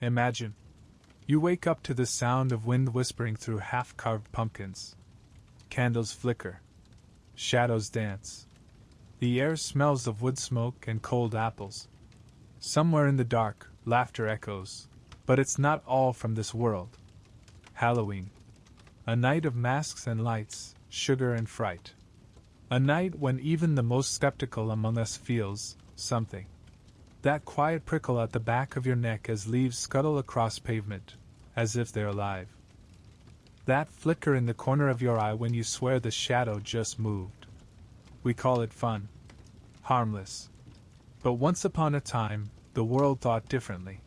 Imagine. You wake up to the sound of wind whispering through half-carved pumpkins. Candles flicker. Shadows dance. The air smells of wood smoke and cold apples. Somewhere in the dark, laughter echoes, but it's not all from this world. Halloween. A night of masks and lights, sugar and fright. A night when even the most skeptical among us feels something. That quiet prickle at the back of your neck as leaves scuttle across pavement, as if they're alive. That flicker in the corner of your eye when you swear the shadow just moved. We call it fun. Harmless. But once upon a time, the world thought differently.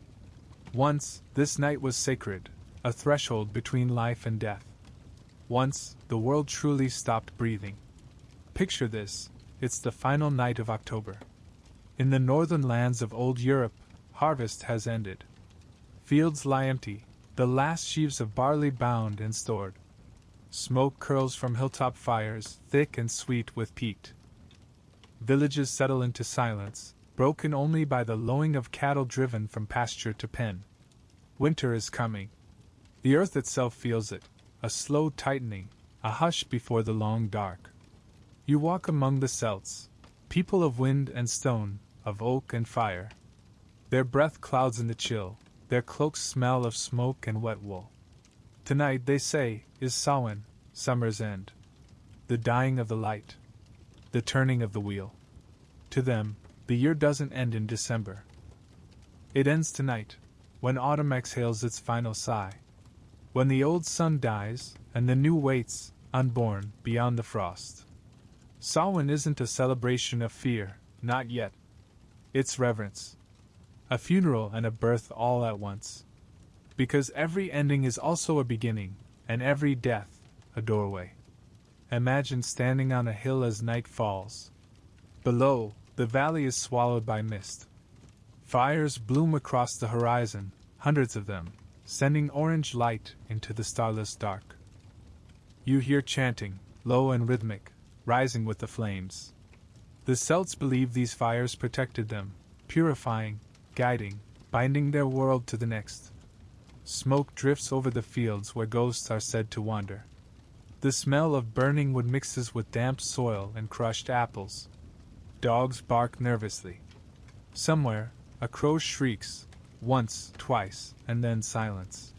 Once, this night was sacred, a threshold between life and death. Once, the world truly stopped breathing. Picture this, it's the final night of October. In the northern lands of old Europe, harvest has ended. Fields lie empty, the last sheaves of barley bound and stored. Smoke curls from hilltop fires, thick and sweet with peat. Villages settle into silence, broken only by the lowing of cattle driven from pasture to pen. Winter is coming. The earth itself feels it, a slow tightening, a hush before the long dark. You walk among the Celts, people of wind and stone, of oak and fire. Their breath clouds in the chill, their cloaks smell of smoke and wet wool. Tonight, they say, is Samhain, summer's end. The dying of the light. The turning of the wheel. To them, the year doesn't end in December. It ends tonight, when autumn exhales its final sigh. When the old sun dies, and the new waits, unborn, beyond the frost. Samhain isn't a celebration of fear, not yet. It's reverence. A funeral and a birth all at once. Because every ending is also a beginning, and every death, a doorway. Imagine standing on a hill as night falls. Below, the valley is swallowed by mist. Fires bloom across the horizon, hundreds of them, sending orange light into the starless dark. You hear chanting, low and rhythmic, rising with the flames. The Celts believe these fires protected them, purifying, guiding, binding their world to the next. Smoke drifts over the fields where ghosts are said to wander. The smell of burning wood mixes with damp soil and crushed apples. Dogs bark nervously. Somewhere, a crow shrieks, once, twice, and then silence.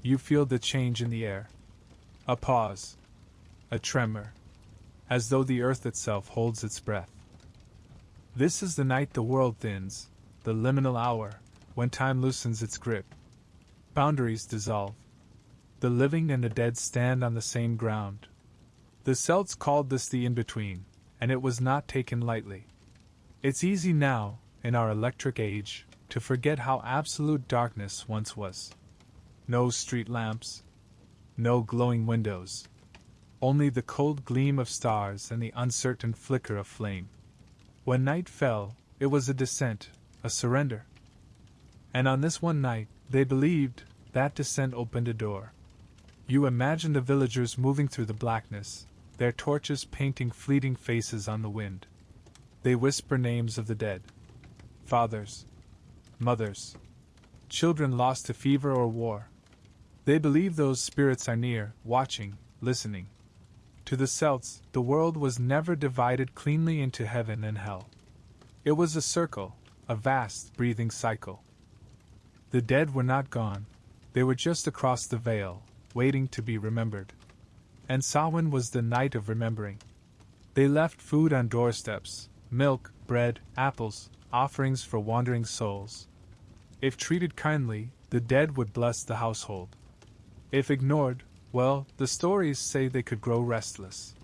You feel the change in the air. A pause. A tremor. As though the earth itself holds its breath. This is the night the world thins, the liminal hour, when time loosens its grip. Boundaries dissolve. The living and the dead stand on the same ground. The Celts called this the in-between, and it was not taken lightly. It's easy now, in our electric age, to forget how absolute darkness once was. No street lamps. No glowing windows. Only the cold gleam of stars and the uncertain flicker of flame. When night fell, it was a descent, a surrender. And on this one night, they believed, that descent opened a door. You imagine the villagers moving through the blackness, their torches painting fleeting faces on the wind. They whisper names of the dead. Fathers. Mothers. Children lost to fever or war. They believe those spirits are near, watching, listening. To the Celts, the world was never divided cleanly into heaven and hell. It was a circle, a vast, breathing cycle. The dead were not gone, they were just across the veil, waiting to be remembered. And Samhain was the night of remembering. They left food on doorsteps, milk, bread, apples, offerings for wandering souls. If treated kindly, the dead would bless the household. If ignored, well, the stories say they could grow restless.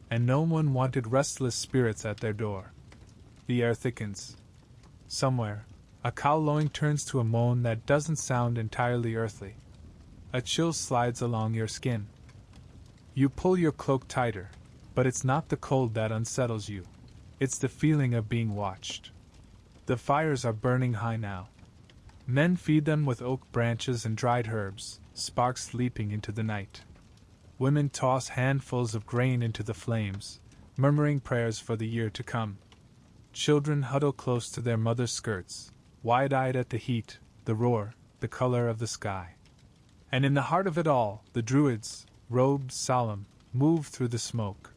And no one wanted restless spirits at their door. The air thickens. Somewhere, a cow lowing turns to a moan that doesn't sound entirely earthly. A chill slides along your skin. You pull your cloak tighter, but it's not the cold that unsettles you. It's the feeling of being watched. The fires are burning high now. Men feed them with oak branches and dried herbs, sparks leaping into the night. Women toss handfuls of grain into the flames, murmuring prayers for the year to come. Children huddle close to their mother's skirts, wide-eyed at the heat, the roar, the color of the sky. And in the heart of it all, the Druids, robed solemn, move through the smoke.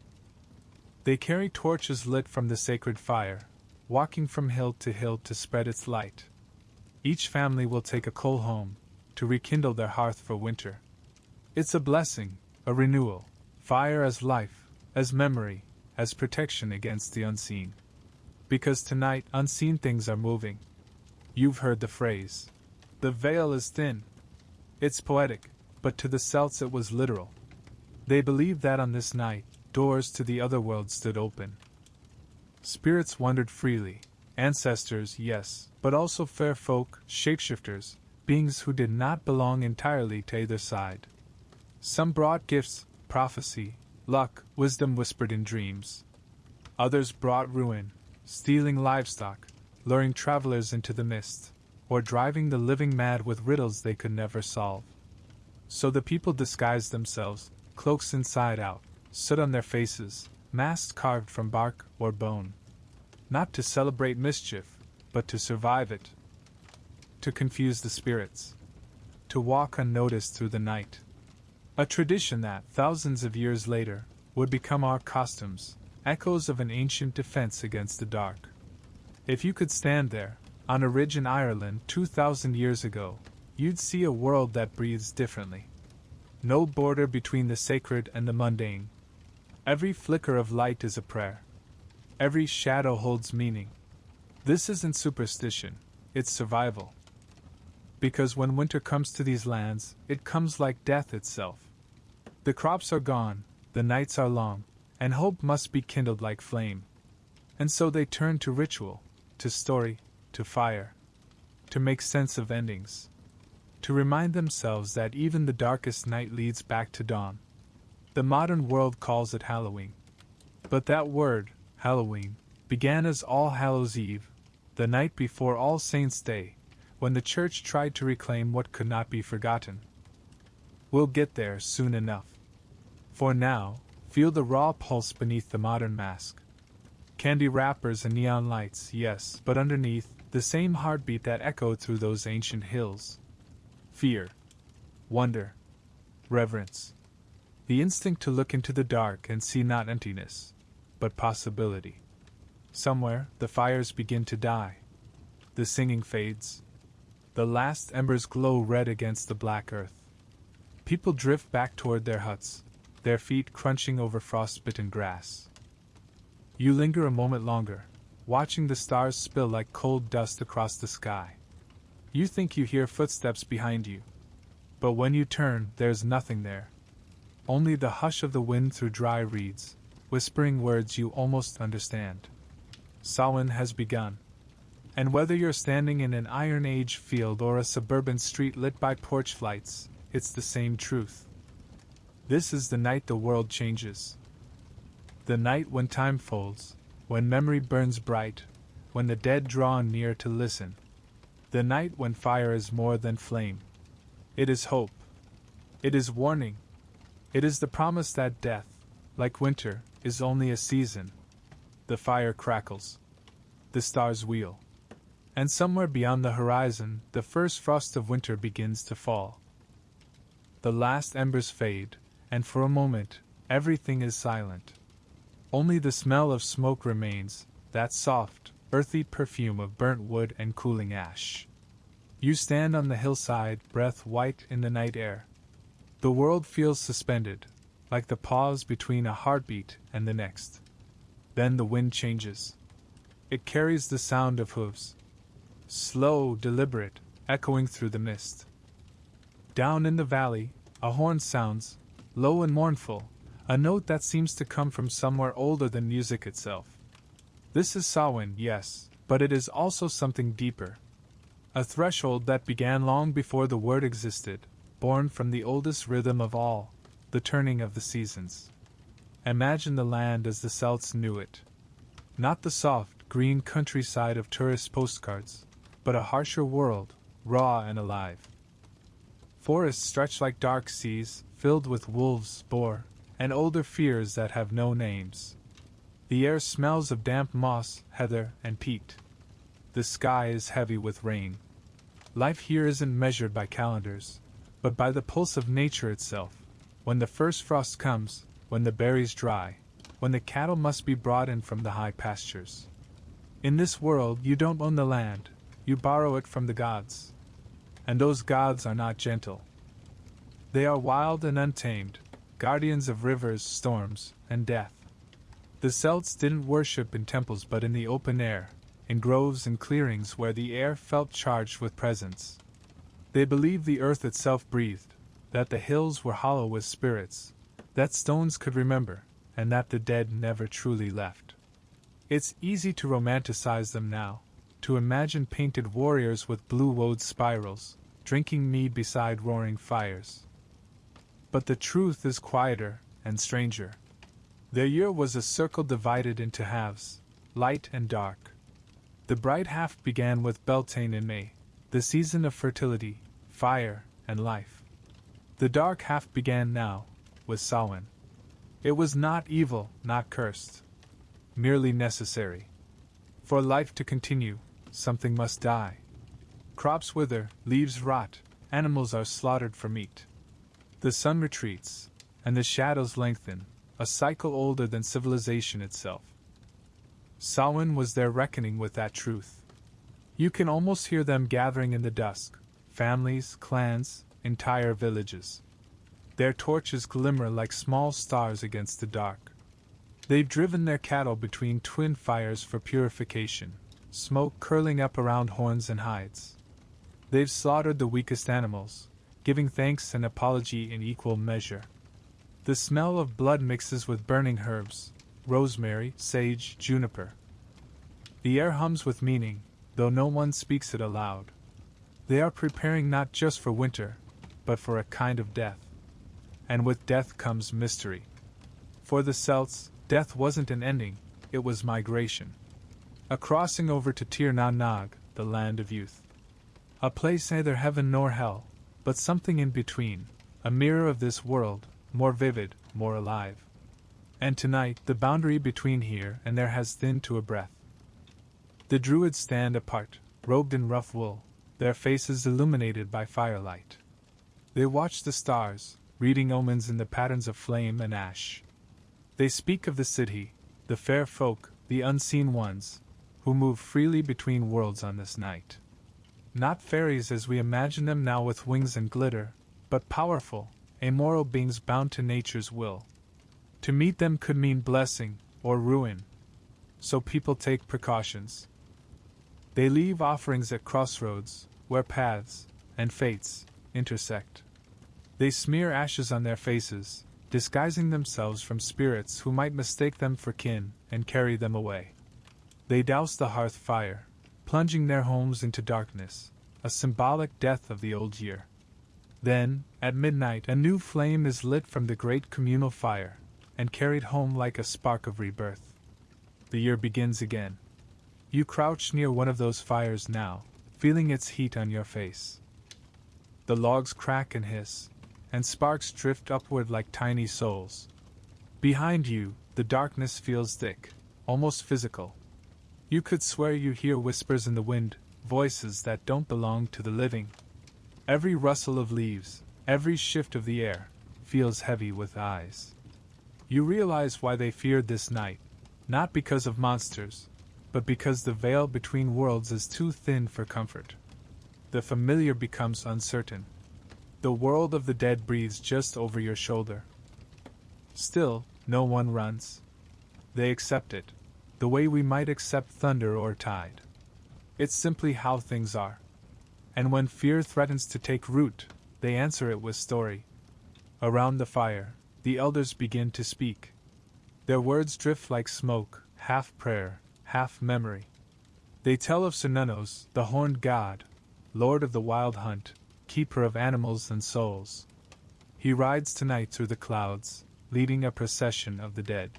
They carry torches lit from the sacred fire, walking from hill to spread its light. Each family will take a coal home, to rekindle their hearth for winter. It's a blessing, a renewal, fire as life, as memory, as protection against the unseen. Because tonight unseen things are moving. You've heard the phrase, the veil is thin. It's poetic, but to the Celts it was literal. They believed that on this night, doors to the other world stood open. Spirits wandered freely, ancestors, yes, but also fair folk, shapeshifters, beings who did not belong entirely to either side. Some brought gifts, prophecy, luck, wisdom whispered in dreams. Others brought ruin, stealing livestock, luring travelers into the mist, or driving the living mad with riddles they could never solve. So the people disguised themselves, cloaks inside out, soot on their faces, masks carved from bark or bone. Not to celebrate mischief, but to survive it. To confuse the spirits. To walk unnoticed through the night. A tradition that, thousands of years later, would become our costumes, echoes of an ancient defense against the dark. If you could stand there, on a ridge in Ireland 2,000 years ago, you'd see a world that breathes differently. No border between the sacred and the mundane. Every flicker of light is a prayer. Every shadow holds meaning. This isn't superstition, it's survival. Because when winter comes to these lands, it comes like death itself. The crops are gone, the nights are long, and hope must be kindled like flame. And so they turn to ritual, to story, to fire, to make sense of endings, to remind themselves that even the darkest night leads back to dawn. The modern world calls it Halloween. But that word, Halloween, began as All Hallows Eve, the night before All Saints' Day, when the church tried to reclaim what could not be forgotten. We'll get there soon enough. For now, feel the raw pulse beneath the modern mask. Candy wrappers and neon lights, yes, but underneath, the same heartbeat that echoed through those ancient hills. Fear. Wonder. Reverence. The instinct to look into the dark and see not emptiness, but possibility. Somewhere, the fires begin to die. The singing fades. The last embers glow red against the black earth. People drift back toward their huts, their feet crunching over frostbitten grass. You linger a moment longer, watching the stars spill like cold dust across the sky. You think you hear footsteps behind you. But when you turn, there's nothing there. Only the hush of the wind through dry reeds, whispering words you almost understand. Samhain has begun. And whether you're standing in an Iron Age field or a suburban street lit by porch lights, it's the same truth. This is the night the world changes. The night when time folds, when memory burns bright, when the dead draw near to listen. The night when fire is more than flame. It is hope. It is warning. It is the promise that death, like winter, is only a season. The fire crackles. The stars wheel. And somewhere beyond the horizon, the first frost of winter begins to fall. The last embers fade, and for a moment, everything is silent. Only the smell of smoke remains, that soft, earthy perfume of burnt wood and cooling ash. You stand on the hillside, breath white in the night air. The world feels suspended, like the pause between a heartbeat and the next. Then the wind changes. It carries the sound of hooves. Slow, deliberate, echoing through the mist. Down in the valley, a horn sounds, low and mournful, a note that seems to come from somewhere older than music itself. This is Samhain, yes, but it is also something deeper. A threshold that began long before the word existed, born from the oldest rhythm of all, the turning of the seasons. Imagine the land as the Celts knew it. Not the soft, green countryside of tourist postcards, but a harsher world, raw and alive. Forests stretch like dark seas, filled with wolves, boar, and older fears that have no names. The air smells of damp moss, heather, and peat. The sky is heavy with rain. Life here isn't measured by calendars, but by the pulse of nature itself. When the first frost comes, when the berries dry, when the cattle must be brought in from the high pastures. In this world you don't own the land, you borrow it from the gods. And those gods are not gentle. They are wild and untamed, guardians of rivers, storms, and death. The Celts didn't worship in temples but in the open air, in groves and clearings where the air felt charged with presence. They believed the earth itself breathed, that the hills were hollow with spirits, that stones could remember, and that the dead never truly left. It's easy to romanticize them now, to imagine painted warriors with blue-woad spirals, drinking mead beside roaring fires. But the truth is quieter and stranger. Their year was a circle divided into halves, light and dark. The bright half began with Beltane in May, the season of fertility, fire, and life. The dark half began now, with Samhain. It was not evil, not cursed. Merely necessary. For life to continue, something must die. Crops wither, leaves rot, animals are slaughtered for meat. The sun retreats, and the shadows lengthen, a cycle older than civilization itself. Samhain was their reckoning with that truth. You can almost hear them gathering in the dusk, families, clans, entire villages. Their torches glimmer like small stars against the dark. They've driven their cattle between twin fires for purification, smoke curling up around horns and hides. They've slaughtered the weakest animals, giving thanks and apology in equal measure. The smell of blood mixes with burning herbs, rosemary, sage, juniper. The air hums with meaning, though no one speaks it aloud. They are preparing not just for winter, but for a kind of death. And with death comes mystery. For the Celts, death wasn't an ending, it was migration. A crossing over to Tir na Nog, the land of youth. A place neither heaven nor hell, but something in between, a mirror of this world, more vivid, more alive. And tonight, the boundary between here and there has thinned to a breath. The Druids stand apart, robed in rough wool, their faces illuminated by firelight. They watch the stars, reading omens in the patterns of flame and ash. They speak of the city, the fair folk, the unseen ones, who move freely between worlds on this night. Not fairies as we imagine them now with wings and glitter, but powerful, amoral beings bound to nature's will. To meet them could mean blessing or ruin. So people take precautions. They leave offerings at crossroads, where paths and fates intersect. They smear ashes on their faces, disguising themselves from spirits who might mistake them for kin and carry them away. They douse the hearth fire, plunging their homes into darkness, a symbolic death of the old year. Then, at midnight, a new flame is lit from the great communal fire, and carried home like a spark of rebirth. The year begins again. You crouch near one of those fires now, feeling its heat on your face. The logs crack and hiss, and sparks drift upward like tiny souls. Behind you, the darkness feels thick, almost physical. You could swear you hear whispers in the wind, voices that don't belong to the living. Every rustle of leaves, every shift of the air, feels heavy with eyes. You realize why they feared this night, not because of monsters, but because the veil between worlds is too thin for comfort. The familiar becomes uncertain. The world of the dead breathes just over your shoulder. Still, no one runs. They accept it, the way we might accept thunder or tide. It's simply how things are. And when fear threatens to take root, they answer it with story. Around the fire, the elders begin to speak. Their words drift like smoke, half prayer, half memory. They tell of Cernunnos, the horned god, lord of the wild hunt, keeper of animals and souls. He rides tonight through the clouds, leading a procession of the dead.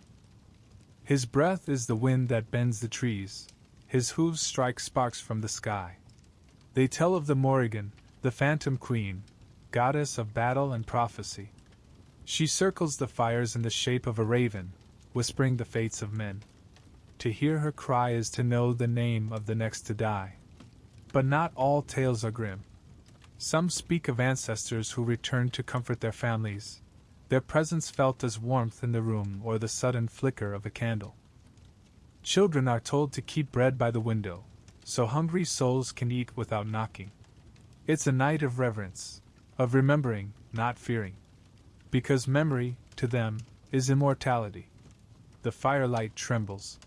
His breath is the wind that bends the trees, his hooves strike sparks from the sky. They tell of the Morrigan, the phantom queen, goddess of battle and prophecy. She circles the fires in the shape of a raven, whispering the fates of men. To hear her cry is to know the name of the next to die. But not all tales are grim. Some speak of ancestors who returned to comfort their families, their presence felt as warmth in the room or the sudden flicker of a candle. Children are told to keep bread by the window, so hungry souls can eat without knocking. It's a night of reverence, of remembering, not fearing. Because memory, to them, is immortality. The firelight trembles.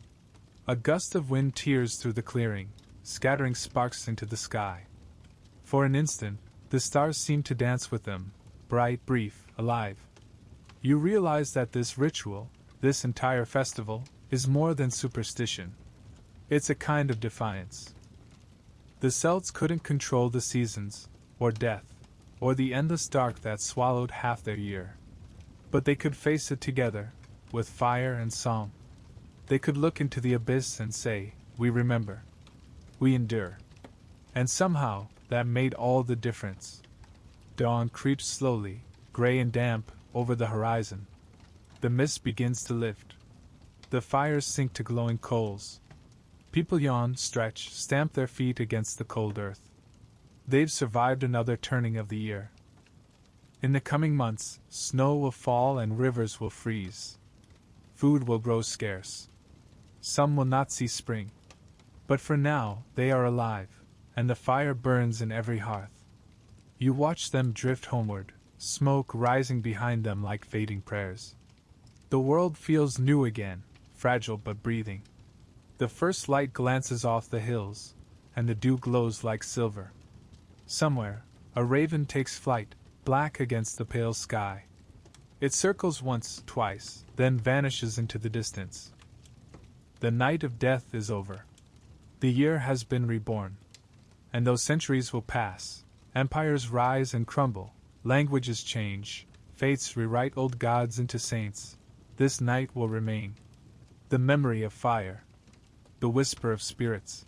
A gust of wind tears through the clearing, scattering sparks into the sky. For an instant, the stars seem to dance with them, bright, brief, alive. You realize that this ritual, this entire festival, is more than superstition. It's a kind of defiance. The Celts couldn't control the seasons, or death, or the endless dark that swallowed half their year. But they could face it together, with fire and song. They could look into the abyss and say, "We remember. We endure." And somehow, that made all the difference. Dawn creeps slowly, gray and damp, over the horizon. The mist begins to lift. The fires sink to glowing coals. People yawn, stretch, stamp their feet against the cold earth. They've survived another turning of the year. In the coming months, snow will fall and rivers will freeze. Food will grow scarce. Some will not see spring. But for now, they are alive, and the fire burns in every hearth. You watch them drift homeward, smoke rising behind them like fading prayers. The world feels new again, fragile but breathing. The first light glances off the hills, and the dew glows like silver. Somewhere, a raven takes flight, black against the pale sky. It circles once, twice, then vanishes into the distance. The night of death is over. The year has been reborn. And though centuries will pass, empires rise and crumble, languages change, fates rewrite old gods into saints, this night will remain. The memory of fire. The whisper of spirits.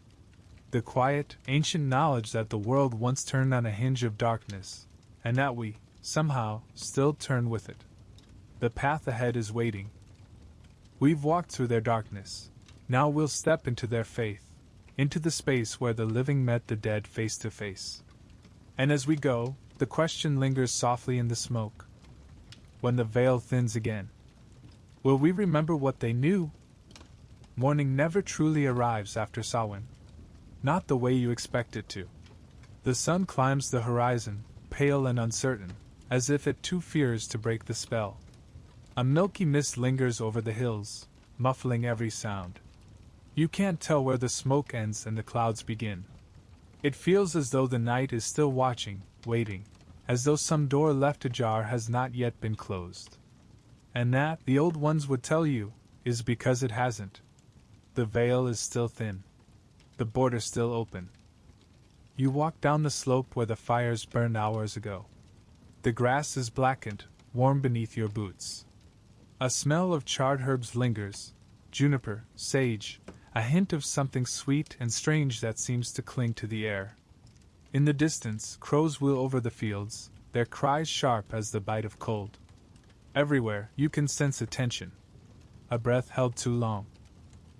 The quiet, ancient knowledge that the world once turned on a hinge of darkness, and that we, somehow, still turn with it. The path ahead is waiting. We've walked through their darkness. Now we'll step into their faith, into the space where the living met the dead face to face. And as we go, the question lingers softly in the smoke. When the veil thins again, will we remember what they knew? Morning never truly arrives after Samhain. Not the way you expect it to. The sun climbs the horizon, pale and uncertain, as if it too fears to break the spell. A milky mist lingers over the hills, muffling every sound. You can't tell where the smoke ends and the clouds begin. It feels as though the night is still watching, waiting, as though some door left ajar has not yet been closed. And that, the old ones would tell you, is because it hasn't. The veil is still thin. The border still open. You walk down the slope where the fires burned hours ago. The grass is blackened, warm beneath your boots. A smell of charred herbs lingers, juniper, sage, a hint of something sweet and strange that seems to cling to the air. In the distance, crows wheel over the fields, their cries sharp as the bite of cold. Everywhere, you can sense a tension. A breath held too long.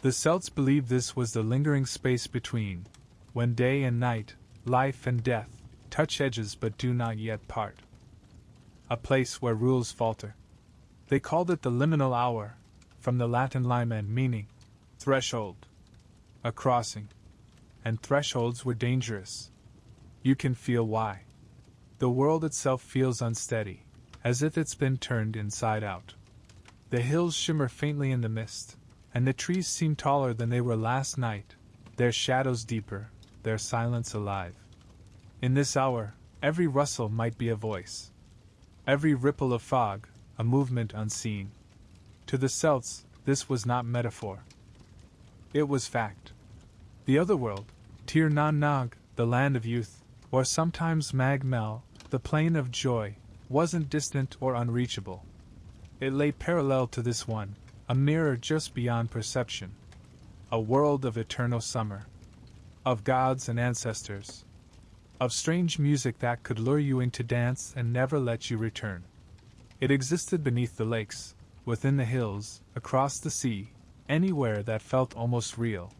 The Celts believed this was the lingering space between, when day and night, life and death, touch edges but do not yet part. A place where rules falter. They called it the liminal hour, from the Latin limen meaning threshold. A crossing. And thresholds were dangerous. You can feel why. The world itself feels unsteady, as if it's been turned inside out. The hills shimmer faintly in the mist, and the trees seem taller than they were last night, their shadows deeper, their silence alive. In this hour, every rustle might be a voice. Every ripple of fog, a movement unseen. To the Celts, this was not metaphor. It was fact. The other world, Tir Nan Nog, the land of youth, or sometimes Mag Mel, the plain of joy, wasn't distant or unreachable. It lay parallel to this one, a mirror just beyond perception. A world of eternal summer. Of gods and ancestors. Of strange music that could lure you into dance and never let you return. It existed beneath the lakes, within the hills, across the sea, anywhere that felt almost real.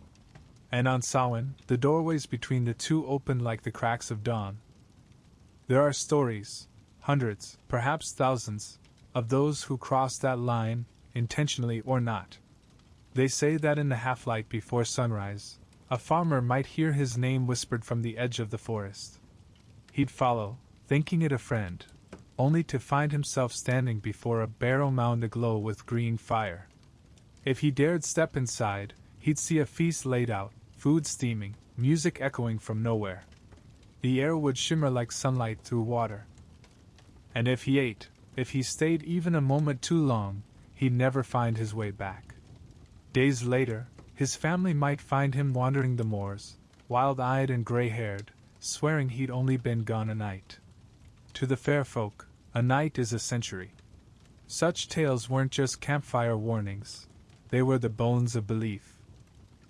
And on Samhain, the doorways between the two open like the cracks of dawn. There are stories, hundreds, perhaps thousands, of those who cross that line, intentionally or not. They say that in the half-light before sunrise, a farmer might hear his name whispered from the edge of the forest. He'd follow, thinking it a friend, only to find himself standing before a barrow mound aglow with green fire. If he dared step inside, he'd see a feast laid out, food steaming, music echoing from nowhere. The air would shimmer like sunlight through water. And if he ate, if he stayed even a moment too long, he'd never find his way back. Days later, his family might find him wandering the moors, wild-eyed and gray-haired, swearing he'd only been gone a night. To the fair folk, a night is a century. Such tales weren't just campfire warnings, they were the bones of belief.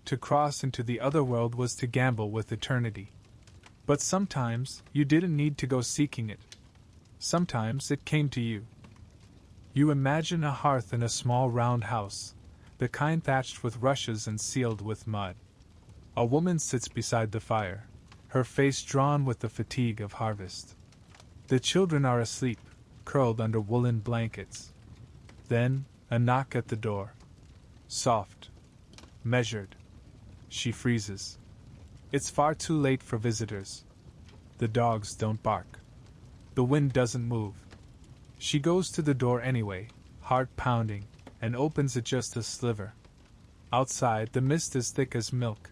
To cross into the other world was to gamble with eternity. But sometimes, you didn't need to go seeking it. Sometimes it came to you. You imagine a hearth in a small round house, the kind thatched with rushes and sealed with mud. A woman sits beside the fire, her face drawn with the fatigue of harvest. The children are asleep, curled under woolen blankets. Then, a knock at the door. Soft. Measured. She freezes. It's far too late for visitors. The dogs don't bark. The wind doesn't move. She goes to the door anyway, heart pounding, and opens it just a sliver. Outside, the mist is thick as milk.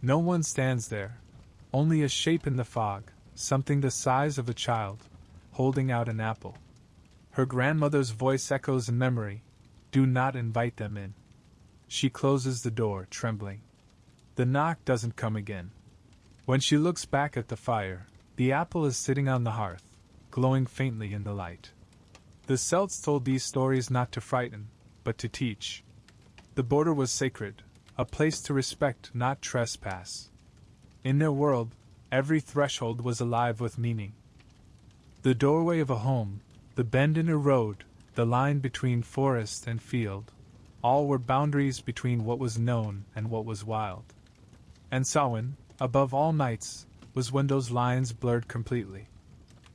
No one stands there, only a shape in the fog, something the size of a child, holding out an apple. Her grandmother's voice echoes in memory, "Do not invite them in." She closes the door, trembling. The knock doesn't come again. When she looks back at the fire, the apple is sitting on the hearth, glowing faintly in the light. The Celts told these stories not to frighten, but to teach. The border was sacred, a place to respect, not trespass. In their world, every threshold was alive with meaning. The doorway of a home, the bend in a road, the line between forest and field, all were boundaries between what was known and what was wild. And Samhain, above all nights, was when those lines blurred completely.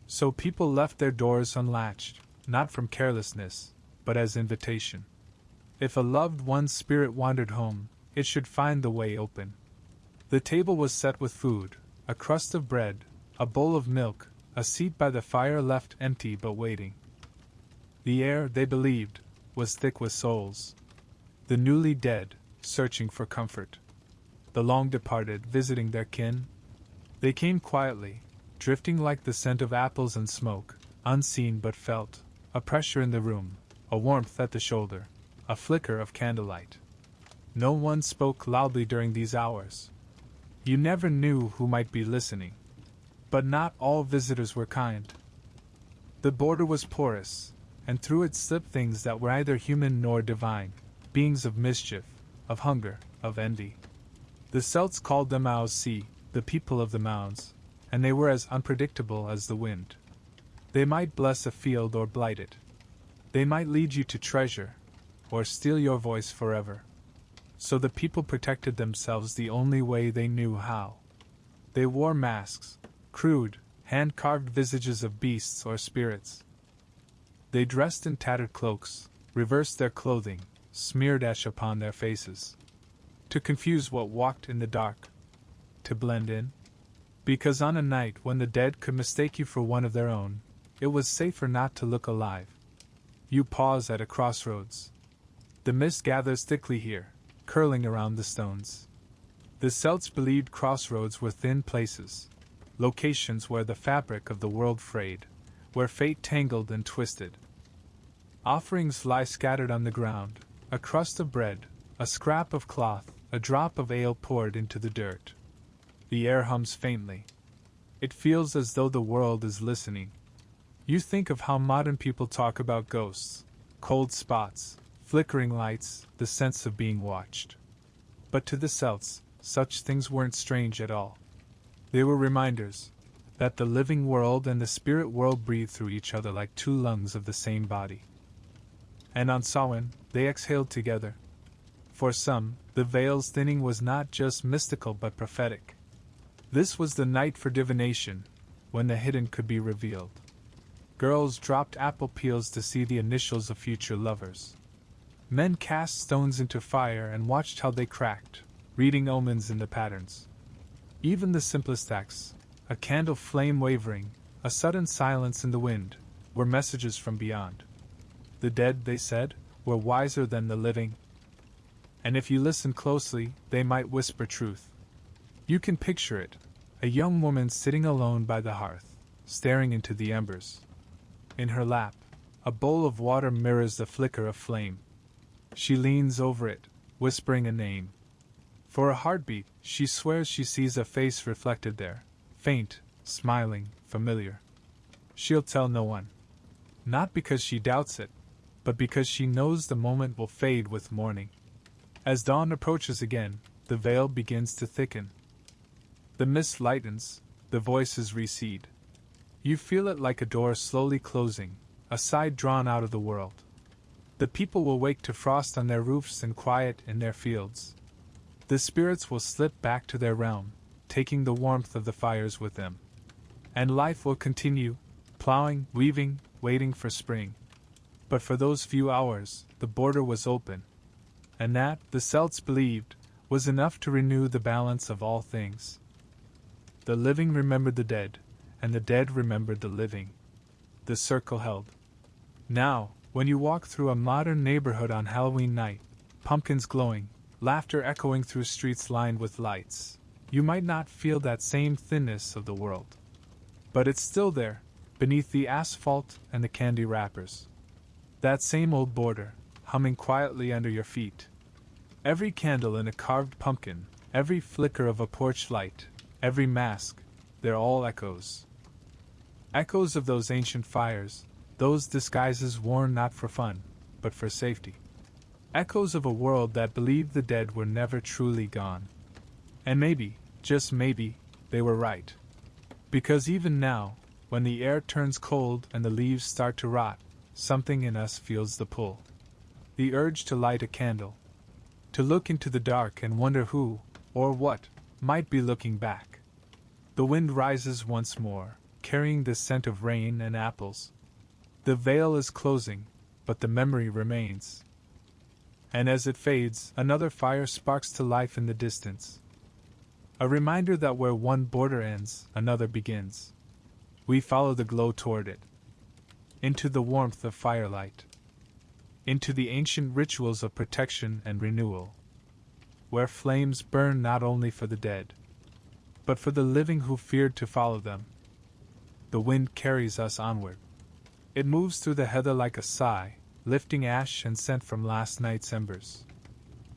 So people left their doors unlatched, not from carelessness, but as invitation. If a loved one's spirit wandered home, it should find the way open. The table was set with food, a crust of bread, a bowl of milk, a seat by the fire left empty but waiting. The air, they believed, was thick with souls. The newly dead, searching for comfort. The long departed, visiting their kin. They came quietly, drifting like the scent of apples and smoke, unseen but felt, a pressure in the room, a warmth at the shoulder, a flicker of candlelight. No one spoke loudly during these hours. You never knew who might be listening. But not all visitors were kind. The border was porous, and through it slipped things that were neither human nor divine, beings of mischief, of hunger, of envy. The Celts called them Aussi, the people of the mounds, and they were as unpredictable as the wind. They might bless a field or blight it. They might lead you to treasure, or steal your voice forever. So the people protected themselves the only way they knew how. They wore masks, crude, hand-carved visages of beasts or spirits. They dressed in tattered cloaks, reversed their clothing, smeared ash upon their faces. To confuse what walked in the dark. To blend in. Because on a night when the dead could mistake you for one of their own, it was safer not to look alive. You pause at a crossroads. The mist gathers thickly here, curling around the stones. The Celts believed crossroads were thin places, locations where the fabric of the world frayed, where fate tangled and twisted. Offerings lie scattered on the ground, a crust of bread, a scrap of cloth, a drop of ale poured into the dirt. The air hums faintly. It feels as though the world is listening. You think of how modern people talk about ghosts, cold spots, flickering lights, the sense of being watched. But to the Celts, such things weren't strange at all. They were reminders that the living world and the spirit world breathe through each other like two lungs of the same body. And on Samhain, they exhaled together. For some, the veil's thinning was not just mystical but prophetic. This was the night for divination, when the hidden could be revealed. Girls dropped apple peels to see the initials of future lovers. Men cast stones into fire and watched how they cracked, reading omens in the patterns. Even the simplest acts, a candle flame wavering, a sudden silence in the wind, were messages from beyond. The dead, they said, were wiser than the living, and if you listened closely, they might whisper truth. You can picture it, a young woman sitting alone by the hearth, staring into the embers. In her lap, a bowl of water mirrors the flicker of flame. She leans over it, whispering a name. For a heartbeat, she swears she sees a face reflected there, faint, smiling, familiar. She'll tell no one. Not because she doubts it, but because she knows the moment will fade with morning. As dawn approaches again, the veil begins to thicken. The mist lightens, the voices recede. You feel it like a door slowly closing, a sigh drawn out of the world. The people will wake to frost on their roofs and quiet in their fields. The spirits will slip back to their realm, taking the warmth of the fires with them. And life will continue, plowing, weaving, waiting for spring. But for those few hours, the border was open. And that, the Celts believed, was enough to renew the balance of all things. The living remembered the dead, and the dead remembered the living. The circle held. Now, when you walk through a modern neighborhood on Halloween night, pumpkins glowing, laughter echoing through streets lined with lights, you might not feel that same thinness of the world. But it's still there, beneath the asphalt and the candy wrappers. That same old border, humming quietly under your feet. Every candle in a carved pumpkin, every flicker of a porch light, every mask, they're all echoes. Echoes of those ancient fires, those disguises worn not for fun, but for safety. Echoes of a world that believed the dead were never truly gone. And maybe, just maybe, they were right. Because even now, when the air turns cold and the leaves start to rot, something in us feels the pull. The urge to light a candle. To look into the dark and wonder who, or what, might be looking back. The wind rises once more, carrying the scent of rain and apples. The veil is closing, but the memory remains. And as it fades, another fire sparks to life in the distance. A reminder that where one border ends, another begins. We follow the glow toward it. Into the warmth of firelight. Into the ancient rituals of protection and renewal. Where flames burn not only for the dead, but for the living who feared to follow them. The wind carries us onward. It moves through the heather like a sigh, lifting ash and scent from last night's embers.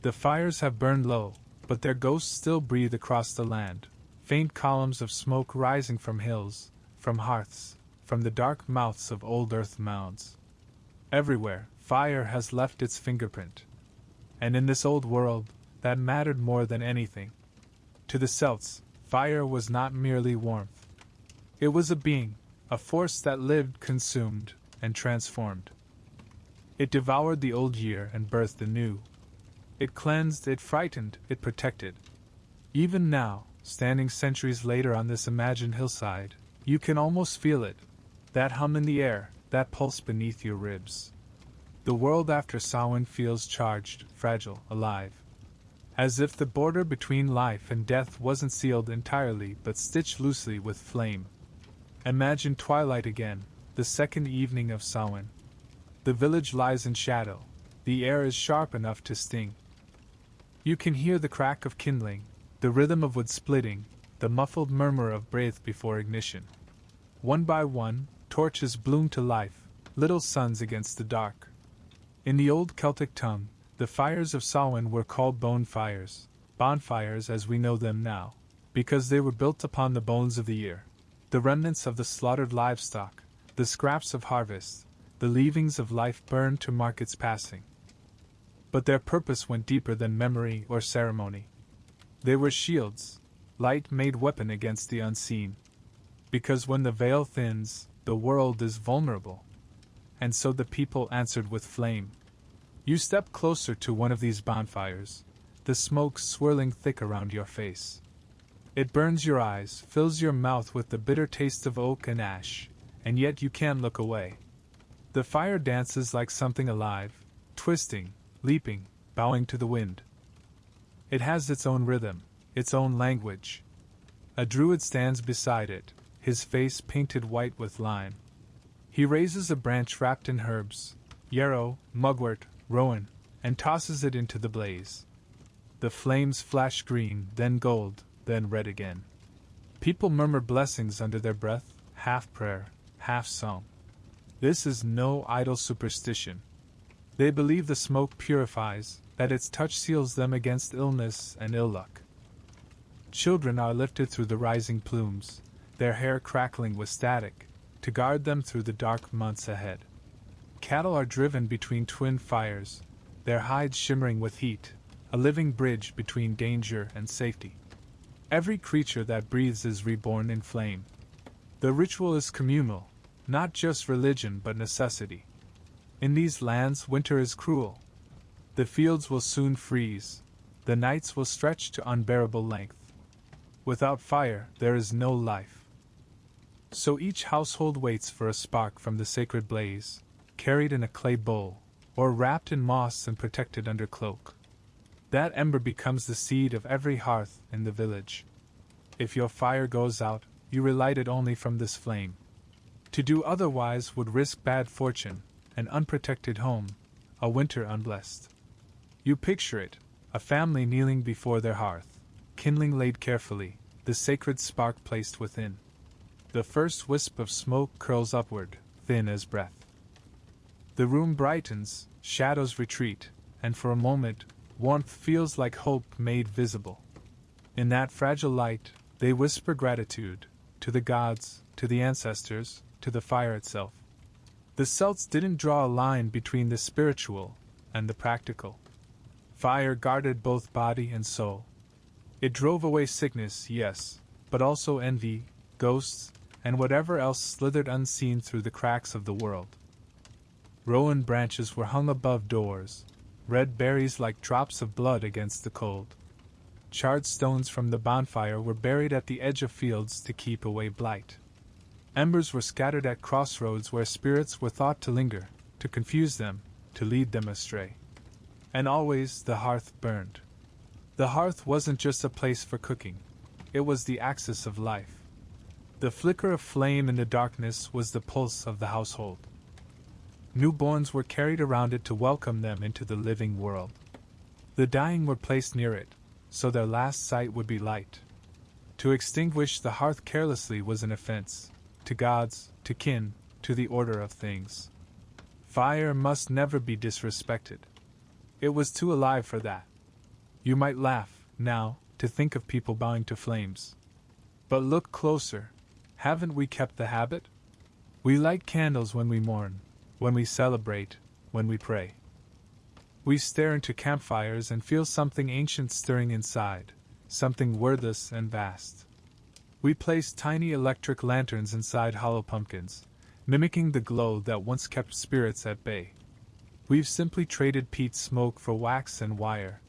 The fires have burned low, but their ghosts still breathe across the land, faint columns of smoke rising from hills, from hearths, from the dark mouths of old earth mounds. Everywhere, fire has left its fingerprint. And in this old world, that mattered more than anything. To the Celts, fire was not merely warmth. It was a being, a force that lived, consumed, and transformed. It devoured the old year and birthed the new. It cleansed, it frightened, it protected. Even now, standing centuries later on this imagined hillside, you can almost feel it, that hum in the air, that pulse beneath your ribs. The world after Samhain feels charged, fragile, alive. As if the border between life and death wasn't sealed entirely but stitched loosely with flame. Imagine twilight again, the second evening of Samhain. The village lies in shadow, the air is sharp enough to sting. You can hear the crack of kindling, the rhythm of wood splitting, the muffled murmur of breath before ignition. One by one, torches bloom to life, little suns against the dark. In the old Celtic tongue, the fires of Samhain were called bonfires, bonfires as we know them now, because they were built upon the bones of the year, the remnants of the slaughtered livestock, the scraps of harvest, the leavings of life burned to mark its passing. But their purpose went deeper than memory or ceremony. They were shields, light made weapon against the unseen. Because when the veil thins, the world is vulnerable. And so the people answered with flame. You step closer to one of these bonfires, the smoke swirling thick around your face. It burns your eyes, fills your mouth with the bitter taste of oak and ash, and yet you can't look away. The fire dances like something alive, twisting, leaping, bowing to the wind. It has its own rhythm, its own language. A druid stands beside it, his face painted white with lime. He raises a branch wrapped in herbs, yarrow, mugwort, rowan, and tosses it into the blaze. The flames flash green, then gold, then red again. People murmur blessings under their breath, half prayer, half song. This is no idle superstition. They believe the smoke purifies, that its touch seals them against illness and ill luck. Children are lifted through the rising plumes, their hair crackling with static, to guard them through the dark months ahead. Cattle are driven between twin fires, their hides shimmering with heat, a living bridge between danger and safety. Every creature that breathes is reborn in flame. The ritual is communal, not just religion but necessity. In these lands, winter is cruel. The fields will soon freeze, the nights will stretch to unbearable length. Without fire, there is no life. So each household waits for a spark from the sacred blaze, carried in a clay bowl, or wrapped in moss and protected under cloak. That ember becomes the seed of every hearth in the village. If your fire goes out, you relight it only from this flame. To do otherwise would risk bad fortune, an unprotected home, a winter unblessed. You picture it, a family kneeling before their hearth, kindling laid carefully, the sacred spark placed within. The first wisp of smoke curls upward, thin as breath. The room brightens, shadows retreat, and for a moment, warmth feels like hope made visible. In that fragile light, they whisper gratitude, to the gods, to the ancestors, to the fire itself. The Celts didn't draw a line between the spiritual and the practical. Fire guarded both body and soul. It drove away sickness, yes, but also envy, ghosts, and whatever else slithered unseen through the cracks of the world. Rowan branches were hung above doors, red berries like drops of blood against the cold. Charred stones from the bonfire were buried at the edge of fields to keep away blight. Embers were scattered at crossroads where spirits were thought to linger, to confuse them, to lead them astray. And always the hearth burned. The hearth wasn't just a place for cooking, it was the axis of life. The flicker of flame in the darkness was the pulse of the household. Newborns were carried around it to welcome them into the living world. The dying were placed near it, so their last sight would be light. To extinguish the hearth carelessly was an offense, to gods, to kin, to the order of things. Fire must never be disrespected. It was too alive for that. You might laugh, now, to think of people bowing to flames. But look closer. Haven't we kept the habit? We light candles when we mourn, when we celebrate, when we pray. We stare into campfires and feel something ancient stirring inside, something wordless and vast. We place tiny electric lanterns inside hollow pumpkins, mimicking the glow that once kept spirits at bay. We've simply traded peat smoke for wax and wire.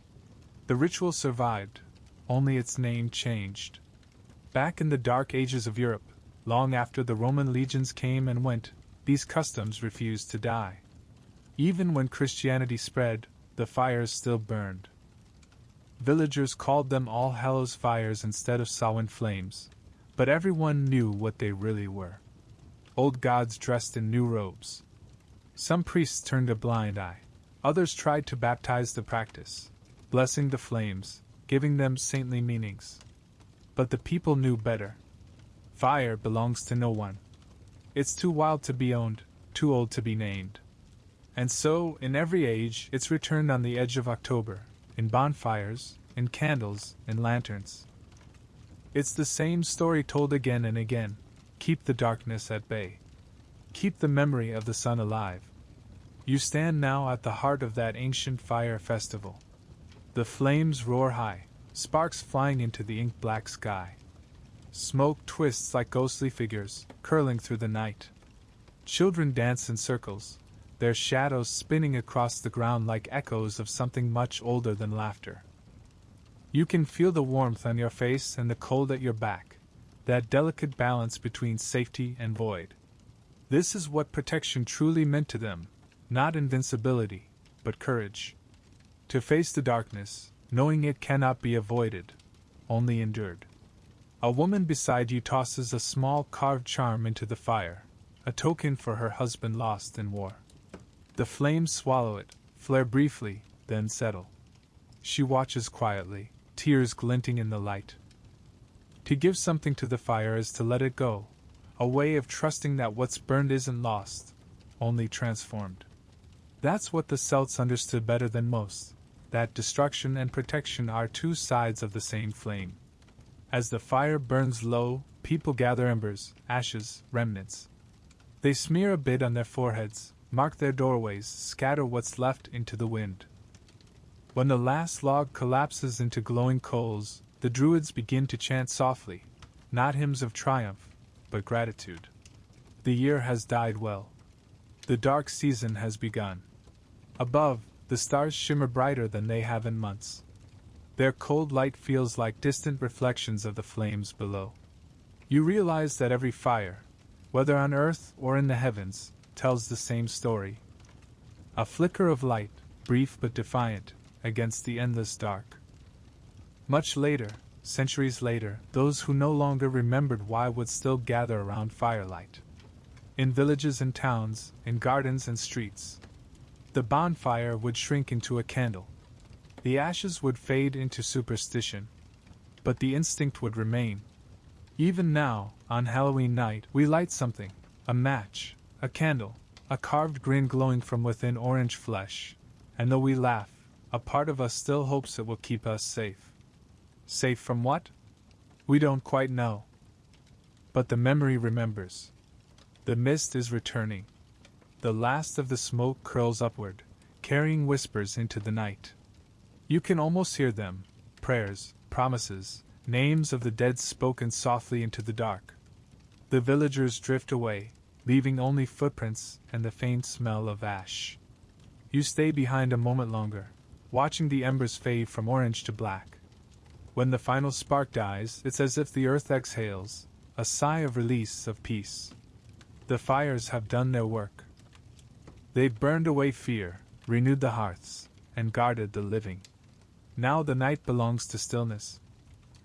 The ritual survived, only its name changed. Back in the dark ages of Europe, long after the Roman legions came and went, these customs refused to die. Even when Christianity spread, the fires still burned. Villagers called them All Hallows fires instead of Samhain flames, but everyone knew what they really were. Old gods dressed in new robes. Some priests turned a blind eye. Others tried to baptize the practice, blessing the flames, giving them saintly meanings. But the people knew better. Fire belongs to no one. It's too wild to be owned, too old to be named. And so, in every age, it's returned on the edge of October, in bonfires, in candles, in lanterns. It's the same story told again and again. Keep the darkness at bay. Keep the memory of the sun alive. You stand now at the heart of that ancient fire festival. The flames roar high, sparks flying into the ink-black sky. Smoke twists like ghostly figures, curling through the night. Children dance in circles, their shadows spinning across the ground like echoes of something much older than laughter. You can feel the warmth on your face and the cold at your back, that delicate balance between safety and void. This is what protection truly meant to them, not invincibility, but courage. To face the darkness, knowing it cannot be avoided, only endured. A woman beside you tosses a small carved charm into the fire, a token for her husband lost in war. The flames swallow it, flare briefly, then settle. She watches quietly, tears glinting in the light. To give something to the fire is to let it go, a way of trusting that what's burned isn't lost, only transformed. That's what the Celts understood better than most, that destruction and protection are two sides of the same flame. As the fire burns low, people gather embers, ashes, remnants. They smear a bit on their foreheads, mark their doorways, scatter what's left into the wind. When the last log collapses into glowing coals, the Druids begin to chant softly, not hymns of triumph, but gratitude. The year has died well. The dark season has begun. Above, the stars shimmer brighter than they have in months. Their cold light feels like distant reflections of the flames below. You realize that every fire, whether on earth or in the heavens, tells the same story. A flicker of light, brief but defiant, against the endless dark. Much later, centuries later, those who no longer remembered why would still gather around firelight. In villages and towns, in gardens and streets. The bonfire would shrink into a candle. The ashes would fade into superstition. But the instinct would remain. Even now, on Halloween night, we light something, a match, a candle, a carved grin glowing from within orange flesh, and though we laugh, a part of us still hopes it will keep us safe. Safe from what? We don't quite know. But the memory remembers. The mist is returning. The last of the smoke curls upward, carrying whispers into the night. You can almost hear them, prayers, promises, names of the dead spoken softly into the dark. The villagers drift away, leaving only footprints and the faint smell of ash. You stay behind a moment longer, watching the embers fade from orange to black. When the final spark dies, it's as if the earth exhales, a sigh of release, of peace. The fires have done their work. They've burned away fear, renewed the hearths, and guarded the living. Now the night belongs to stillness.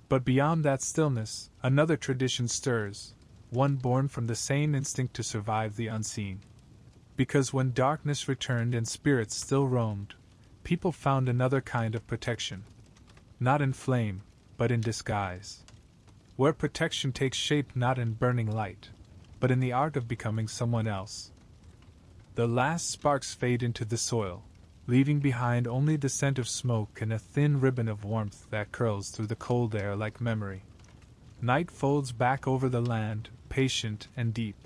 But beyond that stillness, another tradition stirs, one born from the same instinct to survive the unseen. Because when darkness returned and spirits still roamed, people found another kind of protection. Not in flame, but in disguise. Where protection takes shape not in burning light, but in the art of becoming someone else. The last sparks fade into the soil, leaving behind only the scent of smoke and a thin ribbon of warmth that curls through the cold air like memory. Night folds back over the land, patient and deep.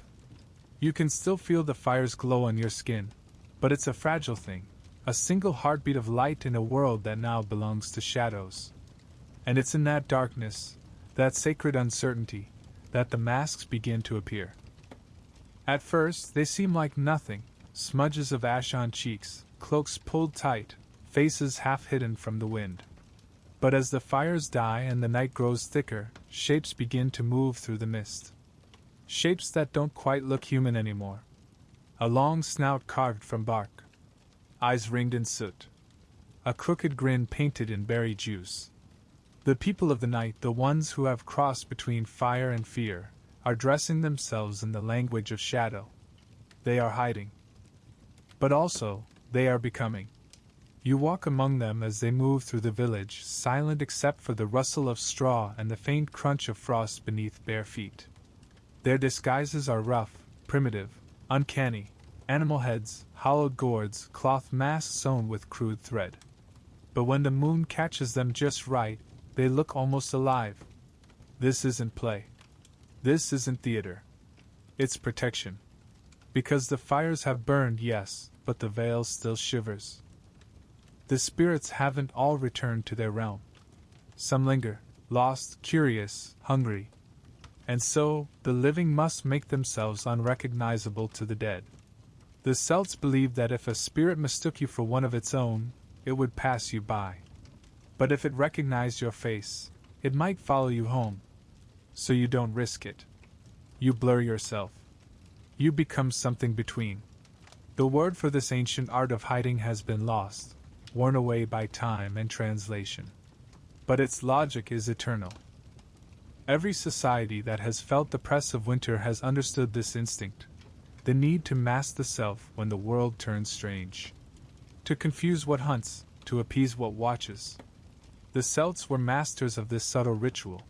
You can still feel the fire's glow on your skin, but it's a fragile thing, a single heartbeat of light in a world that now belongs to shadows. And it's in that darkness, that sacred uncertainty, that the masks begin to appear. At first, they seem like nothing, smudges of ash on cheeks, cloaks pulled tight, faces half hidden from the wind. But as the fires die and the night grows thicker, shapes begin to move through the mist. Shapes that don't quite look human anymore. A long snout carved from bark. Eyes ringed in soot. A crooked grin painted in berry juice. The people of the night, the ones who have crossed between fire and fear, are dressing themselves in the language of shadow. They are hiding. But also, they are becoming. You walk among them as they move through the village, silent except for the rustle of straw and the faint crunch of frost beneath bare feet. Their disguises are rough, primitive, uncanny, animal heads, hollowed gourds, cloth masks sewn with crude thread. But when the moon catches them just right, they look almost alive. This isn't play. This isn't theater. It's protection. Because the fires have burned, yes, but the veil still shivers. The spirits haven't all returned to their realm. Some linger, lost, curious, hungry. And so, the living must make themselves unrecognizable to the dead. The Celts believed that if a spirit mistook you for one of its own, it would pass you by. But if it recognized your face, it might follow you home. So you don't risk it. You blur yourself. You become something between. The word for this ancient art of hiding has been lost, worn away by time and translation. But its logic is eternal. Every society that has felt the press of winter has understood this instinct, the need to mask the self when the world turns strange. To confuse what hunts, to appease what watches. The Celts were masters of this subtle ritual.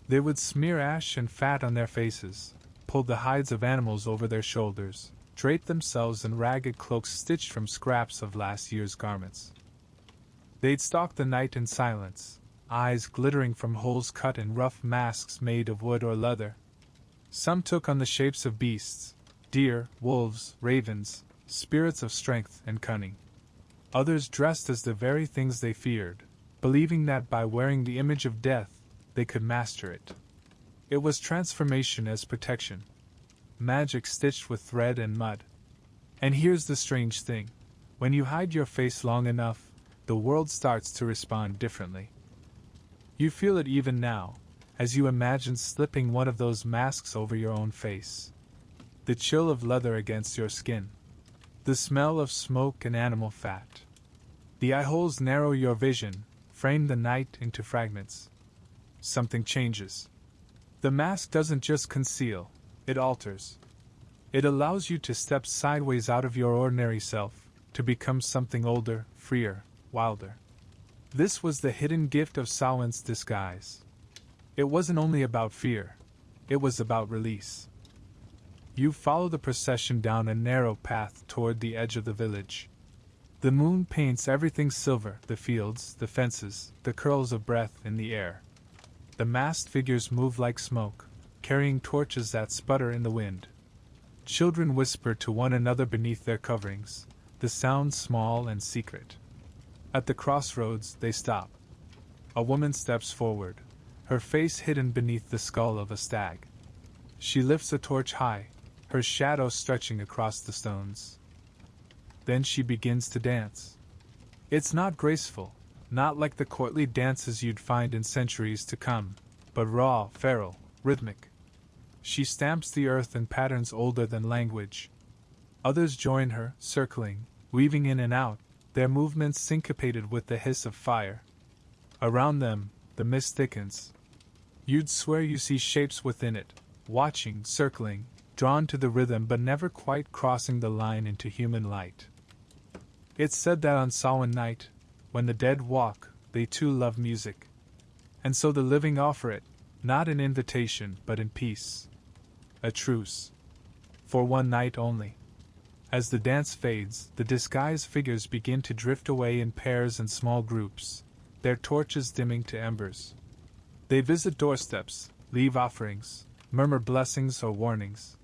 They would smear ash and fat on their faces, pull the hides of animals over their shoulders, drape themselves in ragged cloaks stitched from scraps of last year's garments. They'd stalk the night in silence, eyes glittering from holes cut in rough masks made of wood or leather. Some took on the shapes of beasts, deer, wolves, ravens, spirits of strength and cunning. Others dressed as the very things they feared, believing that by wearing the image of death, they could master it. It was transformation as protection. Magic stitched with thread and mud. And here's the strange thing. When you hide your face long enough, the world starts to respond differently. You feel it even now, as you imagine slipping one of those masks over your own face. The chill of leather against your skin. The smell of smoke and animal fat. The eye holes narrow your vision, frame the night into fragments. Something changes. The mask doesn't just conceal, it alters. It allows you to step sideways out of your ordinary self, to become something older, freer, wilder. This was the hidden gift of Samhain's disguise. It wasn't only about fear, it was about release. You follow the procession down a narrow path toward the edge of the village. The moon paints everything silver, the fields, the fences, the curls of breath in the air. The masked figures move like smoke, carrying torches that sputter in the wind. Children whisper to one another beneath their coverings, the sound small and secret. At the crossroads, they stop. A woman steps forward, her face hidden beneath the skull of a stag. She lifts a torch high, her shadow stretching across the stones. Then she begins to dance. It's not graceful, not like the courtly dances you'd find in centuries to come, but raw, feral, rhythmic. She stamps the earth in patterns older than language. Others join her, circling, weaving in and out, their movements syncopated with the hiss of fire. Around them, the mist thickens. You'd swear you see shapes within it, watching, circling, drawn to the rhythm but never quite crossing the line into human light. It's said that on Samhain night, when the dead walk, they too love music. And so the living offer it, not in invitation but in peace. A truce. For one night only. As the dance fades, the disguised figures begin to drift away in pairs and small groups, their torches dimming to embers. They visit doorsteps, leave offerings, murmur blessings or warnings.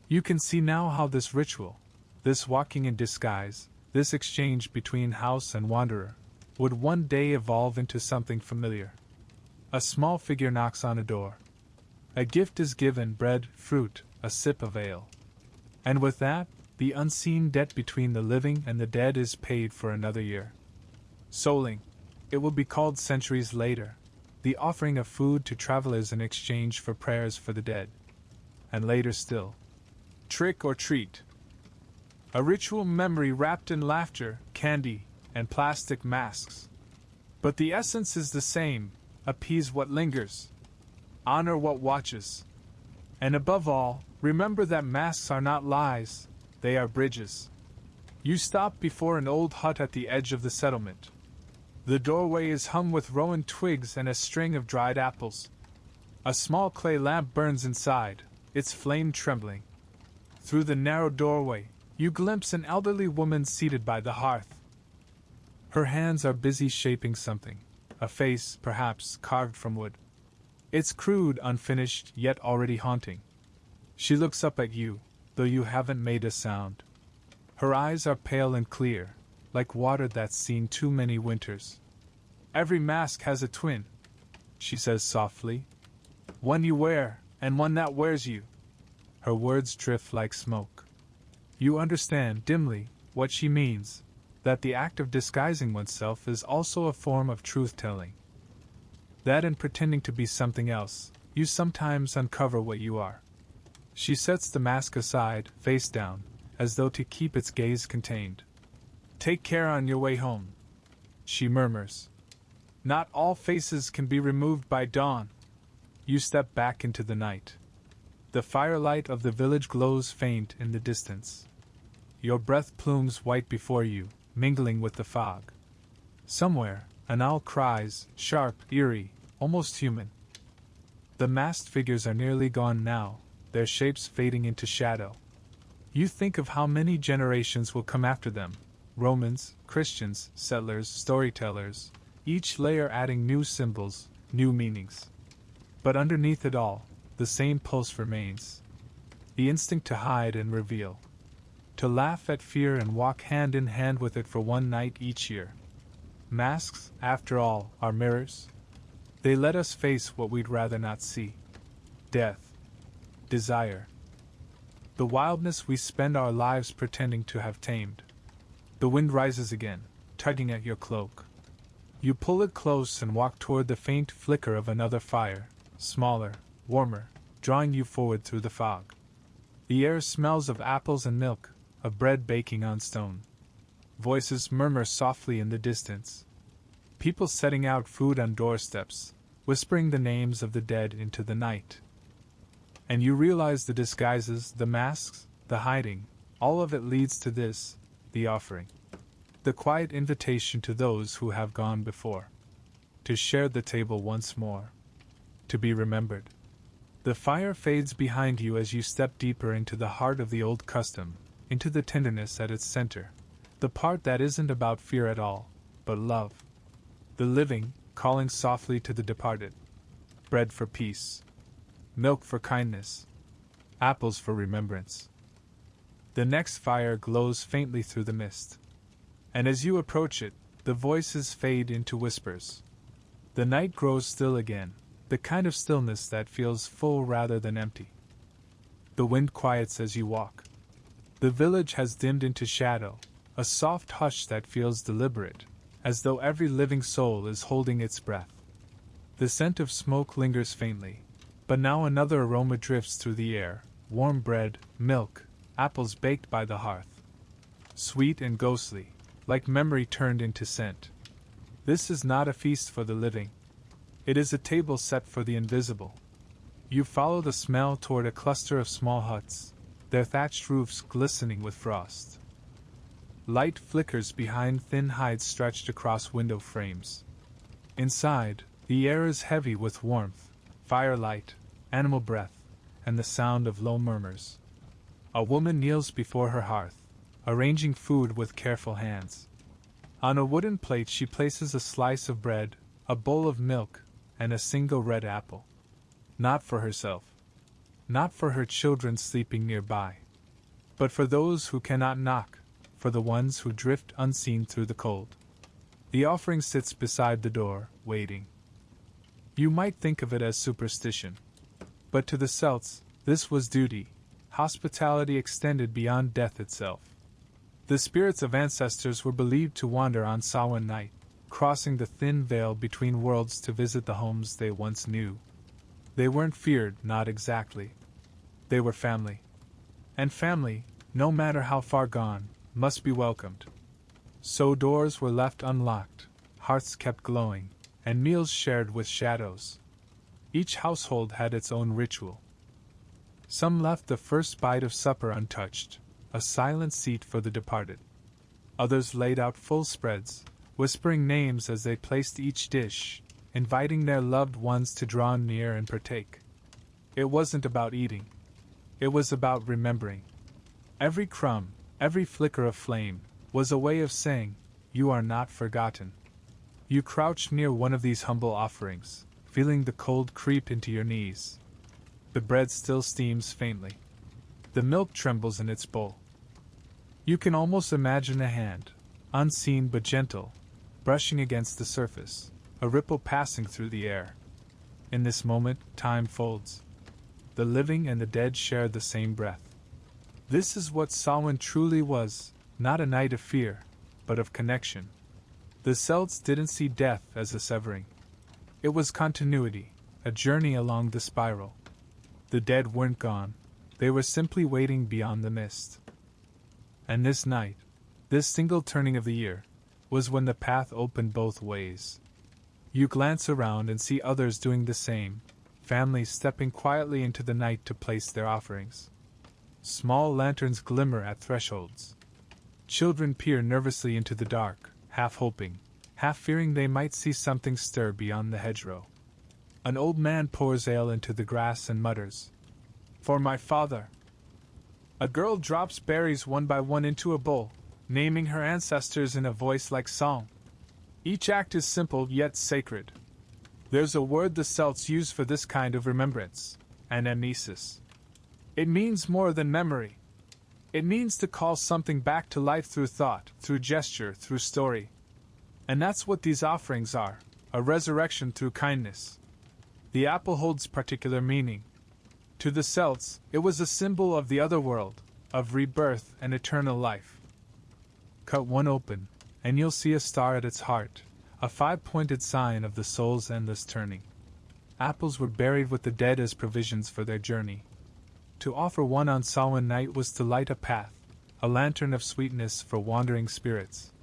You can see now how this ritual, this walking in disguise, this exchange between house and wanderer, would one day evolve into something familiar. A small figure knocks on a door. A gift is given, bread, fruit, a sip of ale. And with that, the unseen debt between the living and the dead is paid for another year. Souling, it will be called centuries later, the offering of food to travelers in exchange for prayers for the dead. And later still, trick or treat. A ritual memory wrapped in laughter, candy, and plastic masks. But the essence is the same, appease what lingers, honor what watches. And above all, remember that masks are not lies, they are bridges. You stop before an old hut at the edge of the settlement. The doorway is hung with rowan twigs and a string of dried apples. A small clay lamp burns inside, its flame trembling. Through the narrow doorway, you glimpse an elderly woman seated by the hearth. Her hands are busy shaping something, a face, perhaps, carved from wood. It's crude, unfinished, yet already haunting. She looks up at you, though you haven't made a sound. Her eyes are pale and clear, like water that's seen too many winters. Every mask has a twin, she says softly. One you wear, and one that wears you. Her words drift like smoke. You understand, dimly, what she means, that the act of disguising oneself is also a form of truth-telling. That in pretending to be something else, you sometimes uncover what you are. She sets the mask aside, face down, as though to keep its gaze contained. "Take care on your way home," she murmurs. "Not all faces can be removed by dawn." You step back into the night. The firelight of the village glows faint in the distance. Your breath plumes white before you, mingling with the fog. Somewhere, an owl cries, sharp, eerie, almost human. The masked figures are nearly gone now, their shapes fading into shadow. You think of how many generations will come after them: Romans, Christians, settlers, storytellers, each layer adding new symbols, new meanings. But underneath it all, the same pulse remains. The instinct to hide and reveal. To laugh at fear and walk hand in hand with it for one night each year. Masks, after all, are mirrors. They let us face what we'd rather not see. Death. Desire. The wildness we spend our lives pretending to have tamed. The wind rises again, tugging at your cloak. You pull it close and walk toward the faint flicker of another fire, smaller, warmer, drawing you forward through the fog. The air smells of apples and milk, of bread baking on stone. Voices murmur softly in the distance. People setting out food on doorsteps, whispering the names of the dead into the night. And you realize the disguises, the masks, the hiding, all of it leads to this, the offering. The quiet invitation to those who have gone before. To share the table once more. To be remembered. The fire fades behind you as you step deeper into the heart of the old custom, into the tenderness at its center, the part that isn't about fear at all, but love. The living, calling softly to the departed. Bread for peace. Milk for kindness. Apples for remembrance. The next fire glows faintly through the mist. And as you approach it, the voices fade into whispers. The night grows still again, the kind of stillness that feels full rather than empty. The wind quiets as you walk. The village has dimmed into shadow, a soft hush that feels deliberate, as though every living soul is holding its breath. The scent of smoke lingers faintly, but now another aroma drifts through the air: warm bread, milk, apples baked by the hearth. Sweet and ghostly, like memory turned into scent. This is not a feast for the living. It is a table set for the invisible. You follow the smell toward a cluster of small huts, their thatched roofs glistening with frost. Light flickers behind thin hides stretched across window frames. Inside, the air is heavy with warmth, firelight, animal breath, and the sound of low murmurs. A woman kneels before her hearth, arranging food with careful hands. On a wooden plate she places a slice of bread, a bowl of milk, and a single red apple. Not for herself. Not for her children sleeping nearby. But for those who cannot knock, for the ones who drift unseen through the cold. The offering sits beside the door, waiting. You might think of it as superstition. But to the Celts, this was duty, hospitality extended beyond death itself. The spirits of ancestors were believed to wander on Samhain night, crossing the thin veil between worlds to visit the homes they once knew. They weren't feared, not exactly. They were family. And family, no matter how far gone, must be welcomed. So doors were left unlocked, hearths kept glowing, and meals shared with shadows. Each household had its own ritual. Some left the first bite of supper untouched, a silent seat for the departed. Others laid out full spreads, whispering names as they placed each dish, inviting their loved ones to draw near and partake. It wasn't about eating. It was about remembering. Every crumb, every flicker of flame, was a way of saying, "You are not forgotten." You crouch near one of these humble offerings, feeling the cold creep into your knees. The bread still steams faintly. The milk trembles in its bowl. You can almost imagine a hand, unseen but gentle, brushing against the surface, a ripple passing through the air. In this moment, time folds. The living and the dead share the same breath. This is what Samhain truly was, not a night of fear, but of connection. The Celts didn't see death as a severing. It was continuity, a journey along the spiral. The dead weren't gone, they were simply waiting beyond the mist. And this night, this single turning of the year, was when the path opened both ways. You glance around and see others doing the same, families stepping quietly into the night to place their offerings. Small lanterns glimmer at thresholds. Children peer nervously into the dark, half hoping, half fearing they might see something stir beyond the hedgerow. An old man pours ale into the grass and mutters, "For my father." A girl drops berries one by one into a bowl, naming her ancestors in a voice like song. Each act is simple yet sacred. There's a word the Celts use for this kind of remembrance: anamnesis. It means more than memory. It means to call something back to life through thought, through gesture, through story. And that's what these offerings are, a resurrection through kindness. The apple holds particular meaning. To the Celts, it was a symbol of the other world, of rebirth and eternal life. Cut one open, and you'll see a star at its heart, a five-pointed sign of the soul's endless turning. Apples were buried with the dead as provisions for their journey. To offer one on Samhain night was to light a path, a lantern of sweetness for wandering spirits.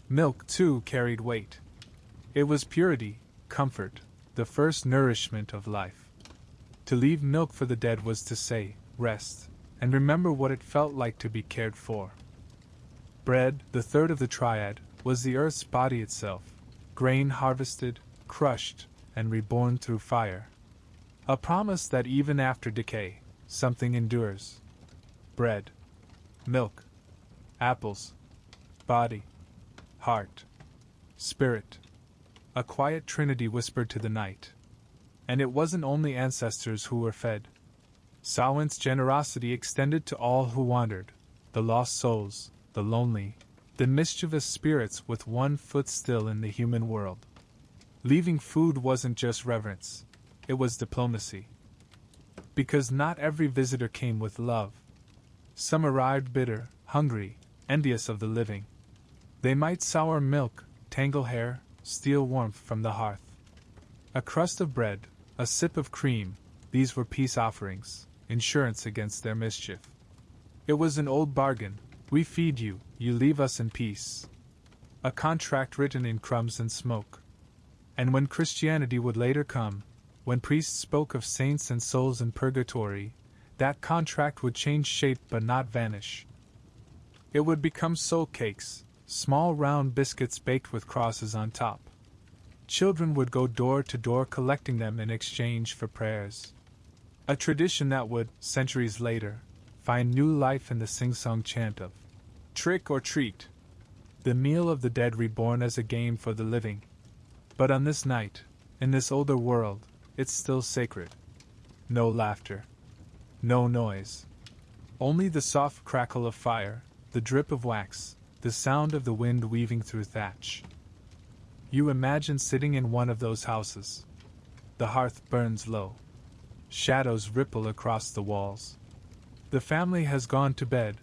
Milk, too, carried weight. It was purity, comfort, the first nourishment of life. To leave milk for the dead was to say, rest, and remember what it felt like to be cared for. Bread, the third of the triad, was the earth's body itself, grain harvested, crushed, and reborn through fire. A promise that even after decay, something endures. Bread, milk, apples, body, heart, spirit. A quiet trinity whispered to the night. And it wasn't only ancestors who were fed. Samhain's generosity extended to all who wandered, the lost souls, the lonely, the mischievous spirits with one foot still in the human world. Leaving food wasn't just reverence, it was diplomacy. Because not every visitor came with love. Some arrived bitter, hungry, envious of the living. They might sour milk, tangle hair, steal warmth from the hearth. A crust of bread, a sip of cream, these were peace offerings, insurance against their mischief. It was an old bargain: we feed you, you leave us in peace. A contract written in crumbs and smoke. And when Christianity would later come, when priests spoke of saints and souls in purgatory, that contract would change shape but not vanish. It would become soul cakes, small round biscuits baked with crosses on top. Children would go door to door collecting them in exchange for prayers. A tradition that would, centuries later, find new life in the sing-song chant of trick or treat, the meal of the dead reborn as a game for the living. But on this night, in this older world, it's still sacred. No laughter. No noise. Only the soft crackle of fire, the drip of wax, the sound of the wind weaving through thatch. You imagine sitting in one of those houses. The hearth burns low. Shadows ripple across the walls. The family has gone to bed,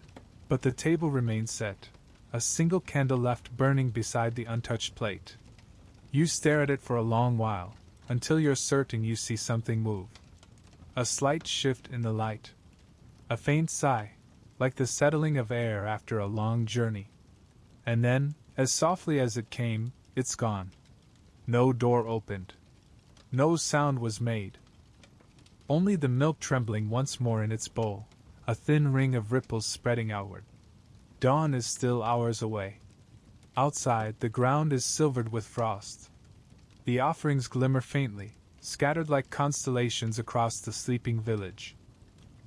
but the table remains set, a single candle left burning beside the untouched plate. You stare at it for a long while, until you're certain you see something move. A slight shift in the light. A faint sigh, like the settling of air after a long journey. And then, as softly as it came, it's gone. No door opened. No sound was made. Only the milk trembling once more in its bowl, a thin ring of ripples spreading outward. Dawn is still hours away. Outside, the ground is silvered with frost. The offerings glimmer faintly, scattered like constellations across the sleeping village.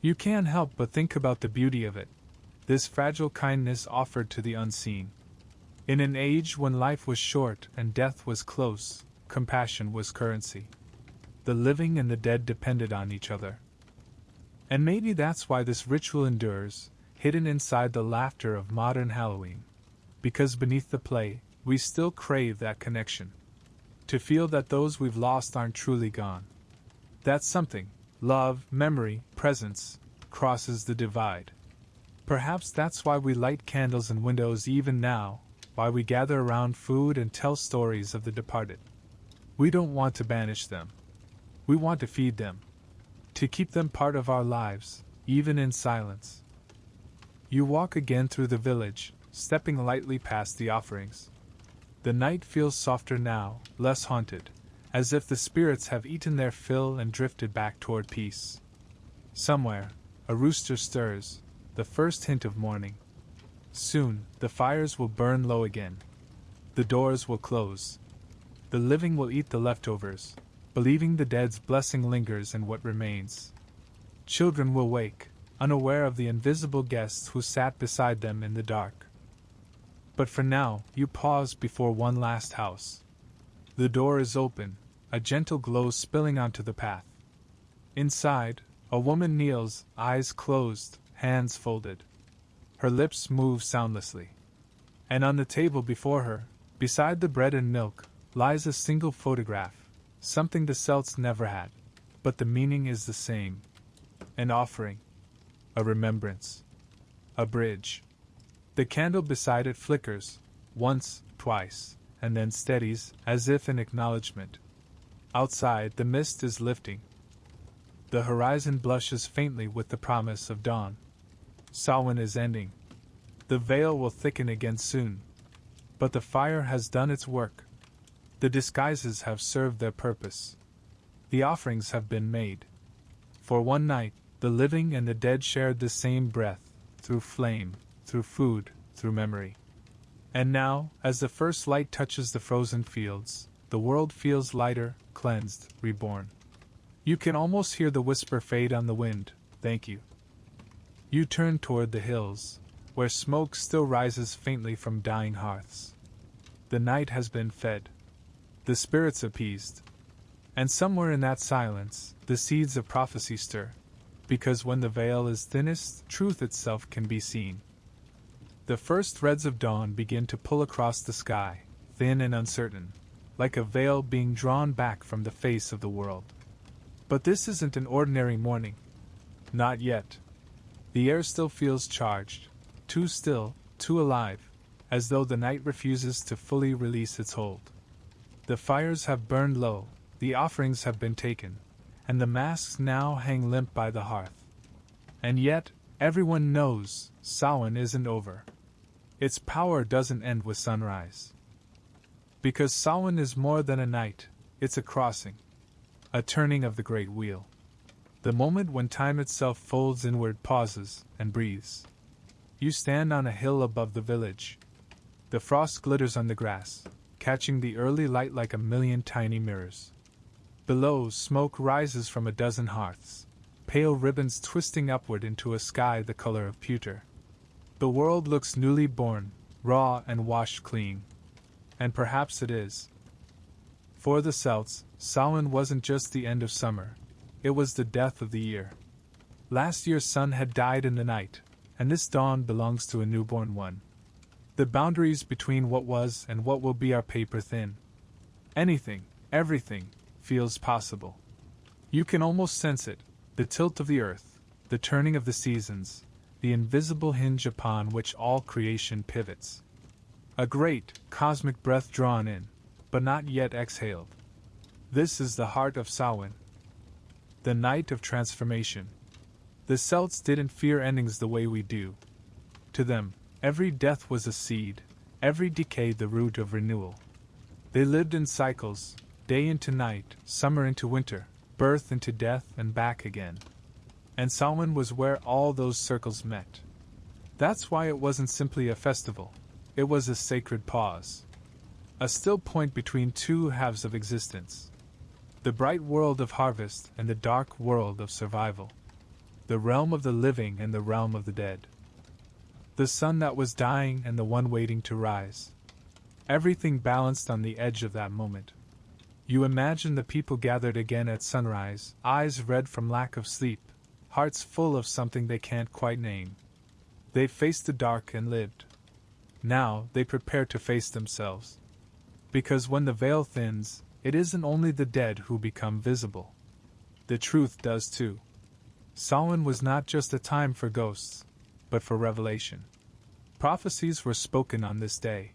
You can't help but think about the beauty of it, this fragile kindness offered to the unseen. In an age when life was short and death was close, compassion was currency. The living and the dead depended on each other. And maybe that's why this ritual endures, hidden inside the laughter of modern Halloween. Because beneath the play, we still crave that connection. To feel that those we've lost aren't truly gone. That something, love, memory, presence, crosses the divide. Perhaps that's why we light candles in windows even now, why we gather around food and tell stories of the departed. We don't want to banish them. We want to feed them. To keep them part of our lives, even in silence. You walk again through the village, stepping lightly past the offerings. The night feels softer now, less haunted, as if the spirits have eaten their fill and drifted back toward peace. Somewhere, a rooster stirs, the first hint of morning. Soon, the fires will burn low again. The doors will close. The living will eat the leftovers, believing the dead's blessing lingers in what remains. Children will wake, unaware of the invisible guests who sat beside them in the dark. But for now, you pause before one last house. The door is open, a gentle glow spilling onto the path. Inside, a woman kneels, eyes closed, hands folded. Her lips move soundlessly. And on the table before her, beside the bread and milk, lies a single photograph, something the Celts never had, but the meaning is the same. An offering. A remembrance. A bridge. The candle beside it flickers, once, twice, and then steadies, as if in acknowledgement. Outside, the mist is lifting. The horizon blushes faintly with the promise of dawn. Samhain is ending. The veil will thicken again soon. But the fire has done its work. The disguises have served their purpose. The offerings have been made. For one night, the living and the dead shared the same breath, through flame, through food, through memory. And now, as the first light touches the frozen fields, the world feels lighter, cleansed, reborn. You can almost hear the whisper fade on the wind, "Thank you." You turn toward the hills, where smoke still rises faintly from dying hearths. The night has been fed. The spirits appeased. And somewhere in that silence, the seeds of prophecy stir, because when the veil is thinnest, truth itself can be seen. The first threads of dawn begin to pull across the sky, thin and uncertain, like a veil being drawn back from the face of the world. But this isn't an ordinary morning. Not yet. The air still feels charged, too still, too alive, as though the night refuses to fully release its hold. The fires have burned low, the offerings have been taken, and the masks now hang limp by the hearth. And yet, everyone knows Samhain isn't over. Its power doesn't end with sunrise. Because Samhain is more than a night, it's a crossing. A turning of the great wheel. The moment when time itself folds inward, pauses, and breathes. You stand on a hill above the village. The frost glitters on the grass, catching the early light like a million tiny mirrors. Below, smoke rises from a dozen hearths, pale ribbons twisting upward into a sky the color of pewter. The world looks newly born, raw and washed clean. And perhaps it is. For the Celts, Samhain wasn't just the end of summer, it was the death of the year. Last year's sun had died in the night, and this dawn belongs to a newborn one. The boundaries between what was and what will be are paper thin. Anything, everything, feels possible. You can almost sense it, the tilt of the earth, the turning of the seasons, the invisible hinge upon which all creation pivots. A great, cosmic breath drawn in, but not yet exhaled. This is the heart of Samhain. The night of transformation. The Celts didn't fear endings the way we do. To them, every death was a seed, every decay the root of renewal. They lived in cycles, day into night, summer into winter, birth into death and back again. And Samhain was where all those circles met. That's why it wasn't simply a festival, it was a sacred pause. A still point between two halves of existence. The bright world of harvest and the dark world of survival. The realm of the living and the realm of the dead. The sun that was dying and the one waiting to rise. Everything balanced on the edge of that moment. You imagine the people gathered again at sunrise, eyes red from lack of sleep, hearts full of something they can't quite name. They faced the dark and lived. Now they prepare to face themselves. Because when the veil thins, it isn't only the dead who become visible. The truth does too. Samhain was not just a time for ghosts. but for revelation. Prophecies were spoken on this day.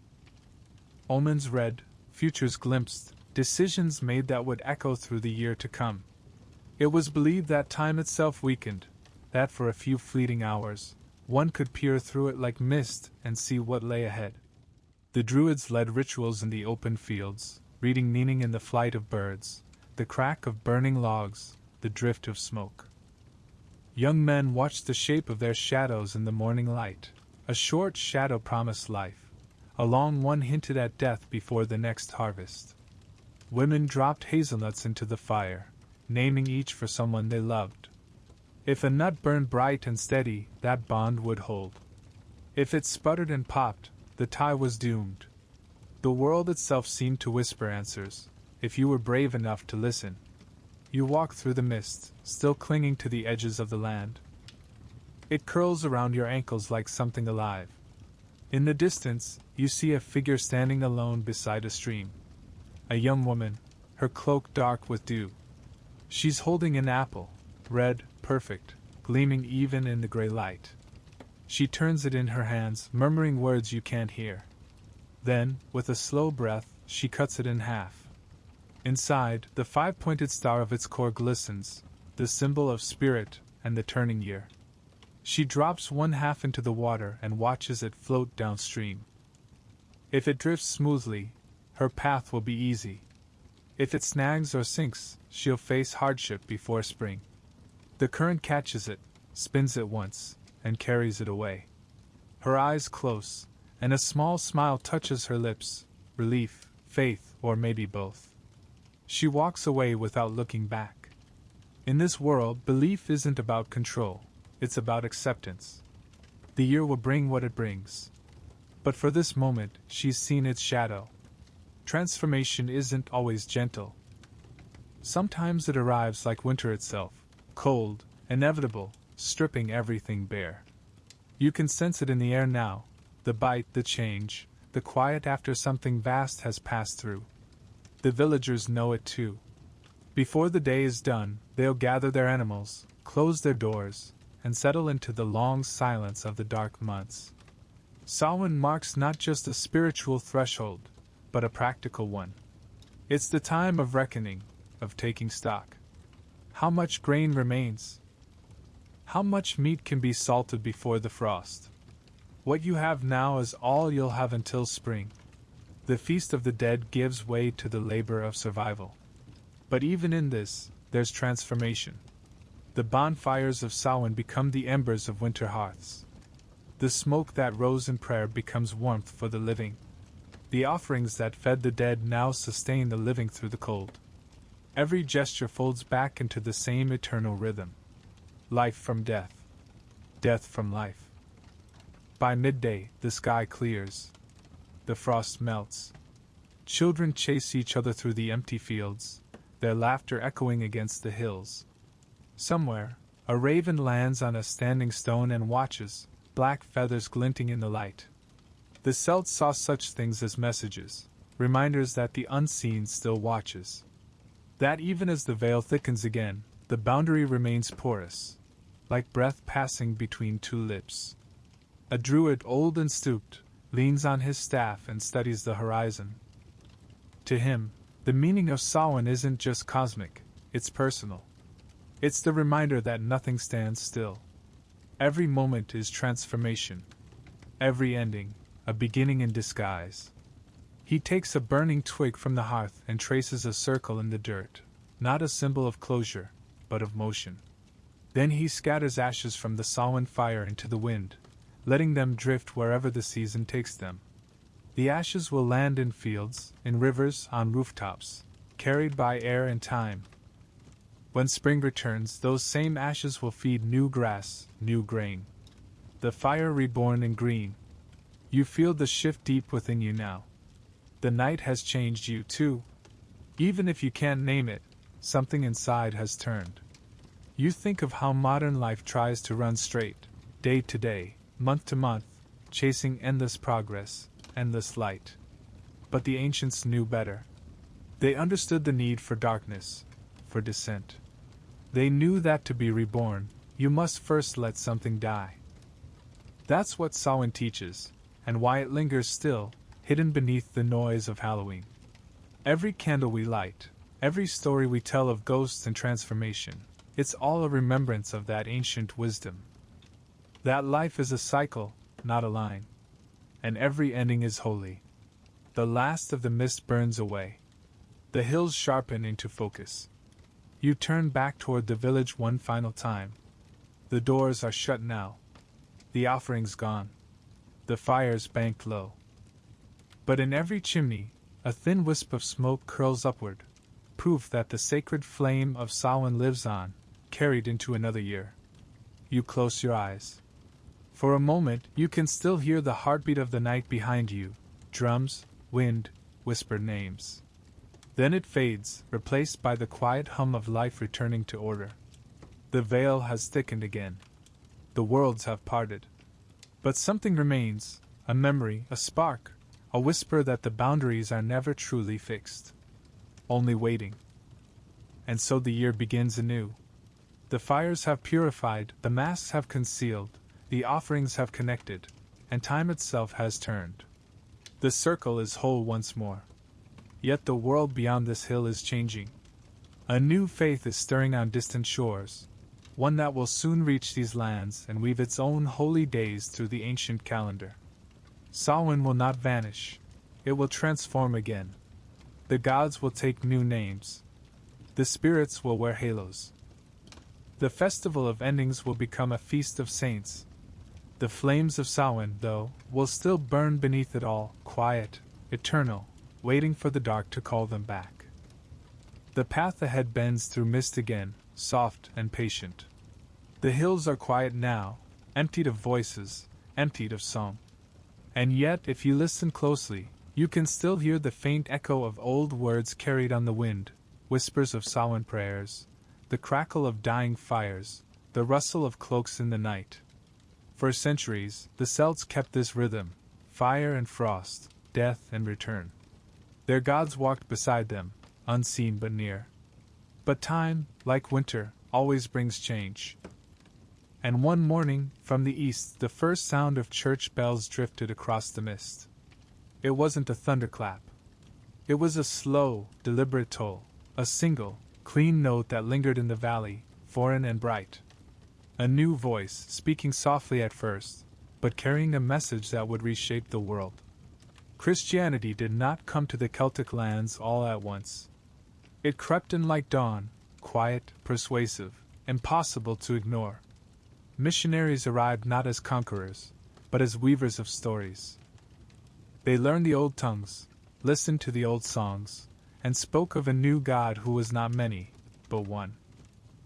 Omens read, futures glimpsed, decisions made that would echo through the year to come. It was believed that time itself weakened, that for a few fleeting hours, one could peer through it like mist and see what lay ahead. The Druids led rituals in the open fields, reading meaning in the flight of birds, the crack of burning logs, the drift of smoke. Young men watched the shape of their shadows in the morning light. A short shadow promised life, a long one hinted at death before the next harvest. Women dropped hazelnuts into the fire, naming each for someone they loved. If a nut burned bright and steady, that bond would hold. If it sputtered and popped, the tie was doomed. The world itself seemed to whisper answers, if you were brave enough to listen. You walk through the mist, still clinging to the edges of the land. It curls around your ankles like something alive. In the distance, you see a figure standing alone beside a stream. A young woman, her cloak dark with dew. She's holding an apple, red, perfect, gleaming even in the gray light. She turns it in her hands, murmuring words you can't hear. Then, with a slow breath, she cuts it in half. Inside, the five-pointed star of its core glistens, the symbol of spirit and the turning year. She drops one half into the water and watches it float downstream. If it drifts smoothly, her path will be easy. If it snags or sinks, she'll face hardship before spring. The current catches it, spins it once, and carries it away. Her eyes close, and a small smile touches her lips, relief, faith, or maybe both. She walks away without looking back. In this world, belief isn't about control. It's about acceptance. The year will bring what it brings. But for this moment, she's seen its shadow. Transformation isn't always gentle. Sometimes it arrives like winter itself, cold, inevitable, stripping everything bare. You can sense it in the air now, the bite, the change, the quiet after something vast has passed through. The villagers know it too. Before the day is done, they'll gather their animals, close their doors, and settle into the long silence of the dark months. Samhain marks not just a spiritual threshold, but a practical one. It's the time of reckoning, of taking stock. How much grain remains? How much meat can be salted before the frost? What you have now is all you'll have until spring. The feast of the dead gives way to the labor of survival. But even in this, there's transformation. The bonfires of Samhain become the embers of winter hearths. The smoke that rose in prayer becomes warmth for the living. The offerings that fed the dead now sustain the living through the cold. Every gesture folds back into the same eternal rhythm. Life from death. Death from life. By midday, the sky clears. The frost melts. Children chase each other through the empty fields, their laughter echoing against the hills. Somewhere, a raven lands on a standing stone and watches, black feathers glinting in the light. The Celts saw such things as messages, reminders that the unseen still watches. That even as the veil thickens again, the boundary remains porous, like breath passing between two lips. A druid old and stooped, leans on his staff and studies the horizon. To him, the meaning of Samhain isn't just cosmic, it's personal. It's the reminder that nothing stands still. Every moment is transformation. Every ending, a beginning in disguise. He takes a burning twig from the hearth and traces a circle in the dirt, not a symbol of closure, but of motion. Then he scatters ashes from the Samhain fire into the wind, letting them drift wherever the season takes them. The ashes will land in fields, in rivers, on rooftops, carried by air and time. When spring returns, those same ashes will feed new grass, new grain. The fire reborn in green. You feel the shift deep within you now. The night has changed you too. Even if you can't name it, something inside has turned. You think of how modern life tries to run straight, day to day, month to month, chasing endless progress, endless light. But the ancients knew better. They understood the need for darkness, for descent. They knew that to be reborn, you must first let something die. That's what Samhain teaches, and why it lingers still, hidden beneath the noise of Halloween. Every candle we light, every story we tell of ghosts and transformation, it's all a remembrance of that ancient wisdom. That life is a cycle, not a line. And every ending is holy. The last of the mist burns away. The hills sharpen into focus. You turn back toward the village one final time. The doors are shut now. The offerings gone. The fires banked low. But in every chimney, a thin wisp of smoke curls upward, proof that the sacred flame of Samhain lives on, carried into another year. You close your eyes. For a moment, you can still hear the heartbeat of the night behind you, drums, wind, whispered names. Then it fades, replaced by the quiet hum of life returning to order. The veil has thickened again. The worlds have parted. But something remains, a memory, a spark, a whisper that the boundaries are never truly fixed. Only waiting. And so the year begins anew. The fires have purified, the masks have concealed, the offerings have connected, and time itself has turned. The circle is whole once more. Yet the world beyond this hill is changing. A new faith is stirring on distant shores, one that will soon reach these lands and weave its own holy days through the ancient calendar. Samhain will not vanish. It will transform again. The gods will take new names. The spirits will wear halos. The festival of endings will become a feast of saints. The flames of Samhain, though, will still burn beneath it all, quiet, eternal, waiting for the dark to call them back. The path ahead bends through mist again, soft and patient. The hills are quiet now, emptied of voices, emptied of song. And yet, if you listen closely, you can still hear the faint echo of old words carried on the wind, whispers of Samhain prayers, the crackle of dying fires, the rustle of cloaks in the night. For centuries, the Celts kept this rhythm, fire and frost, death and return. Their gods walked beside them, unseen but near. But time, like winter, always brings change. And one morning, from the east, the first sound of church bells drifted across the mist. It wasn't a thunderclap. It was a slow, deliberate toll, a single, clean note that lingered in the valley, foreign and bright. A new voice, speaking softly at first, but carrying a message that would reshape the world. Christianity did not come to the Celtic lands all at once. It crept in like dawn, quiet, persuasive, impossible to ignore. Missionaries arrived not as conquerors, but as weavers of stories. They learned the old tongues, listened to the old songs, and spoke of a new God who was not many, but one.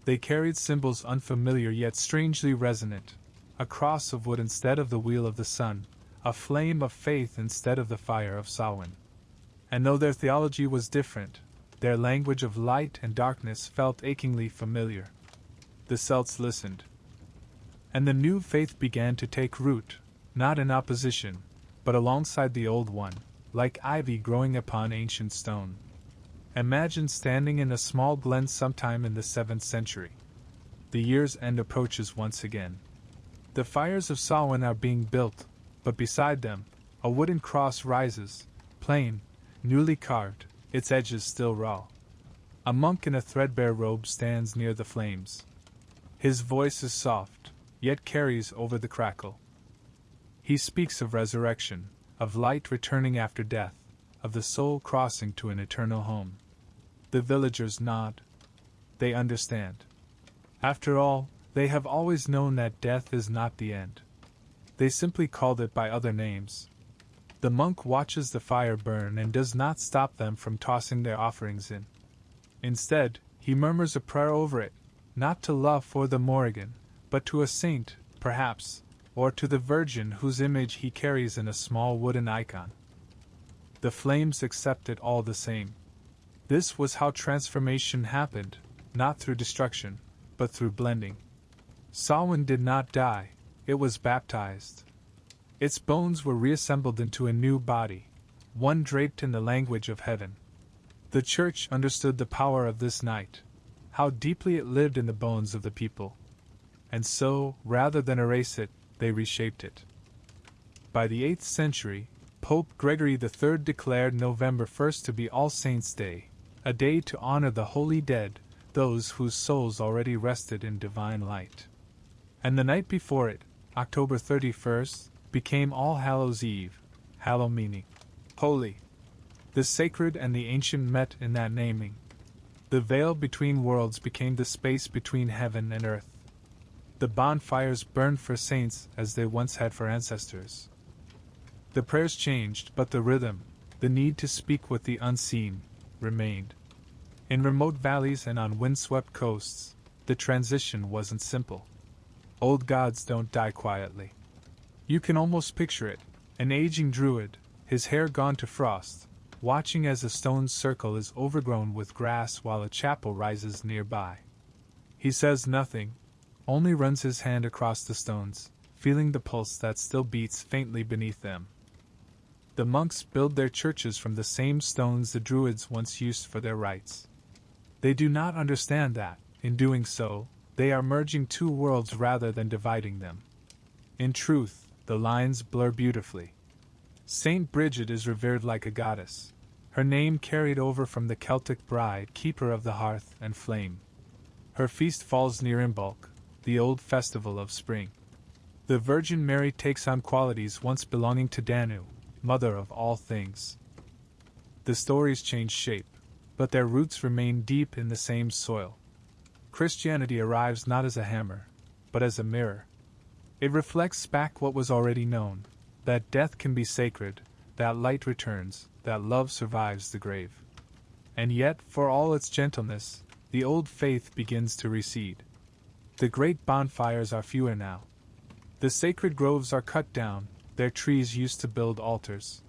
They carried symbols unfamiliar yet strangely resonant, a cross of wood instead of the wheel of the sun, a flame of faith instead of the fire of Samhain. And though their theology was different, their language of light and darkness felt achingly familiar. The Celts listened. And the new faith began to take root, not in opposition, but alongside the old one, like ivy growing upon ancient stone. Imagine standing in a small glen sometime in the 7th century. The year's end approaches once again. The fires of Samhain are being built, but beside them, a wooden cross rises, plain, newly carved, its edges still raw. A monk in a threadbare robe stands near the flames. His voice is soft, yet carries over the crackle. He speaks of resurrection, of light returning after death, of the soul crossing to an eternal home. The villagers nod. They understand. After all, they have always known that death is not the end. They simply called it by other names. The monk watches the fire burn and does not stop them from tossing their offerings in. Instead, he murmurs a prayer over it, not to Love or the Morrigan, but to a saint, perhaps, or to the Virgin whose image he carries in a small wooden icon. The flames accept it all the same. This was how transformation happened, not through destruction, but through blending. Samhain did not die, it was baptized. Its bones were reassembled into a new body, one draped in the language of heaven. The Church understood the power of this night, how deeply it lived in the bones of the people. And so, rather than erase it, they reshaped it. By the 8th century, Pope Gregory III declared November 1st to be All Saints' Day, a day to honor the holy dead, those whose souls already rested in divine light. And the night before it, October 31st, became All Hallows Eve, hallow meaning holy. The sacred and the ancient met in that naming. The veil between worlds became the space between heaven and earth. The bonfires burned for saints as they once had for ancestors. The prayers changed, but the rhythm, the need to speak with the unseen, remained. In remote valleys and on windswept coasts, the transition wasn't simple. Old gods don't die quietly. You can almost picture it, an aging druid, his hair gone to frost, watching as a stone circle is overgrown with grass while a chapel rises nearby. He says nothing, only runs his hand across the stones, feeling the pulse that still beats faintly beneath them. The monks build their churches from the same stones the druids once used for their rites. They do not understand that, in doing so, they are merging two worlds rather than dividing them. In truth, the lines blur beautifully. Saint Bridget is revered like a goddess, her name carried over from the Celtic bride, keeper of the hearth and flame. Her feast falls near Imbolc, the old festival of spring. The Virgin Mary takes on qualities once belonging to Danu, mother of all things. The stories change shape, but their roots remain deep in the same soil. Christianity arrives not as a hammer, but as a mirror. It reflects back what was already known, that death can be sacred, that light returns, that love survives the grave. And yet, for all its gentleness, the old faith begins to recede. The great bonfires are fewer now. The sacred groves are cut down, their trees used to build altars.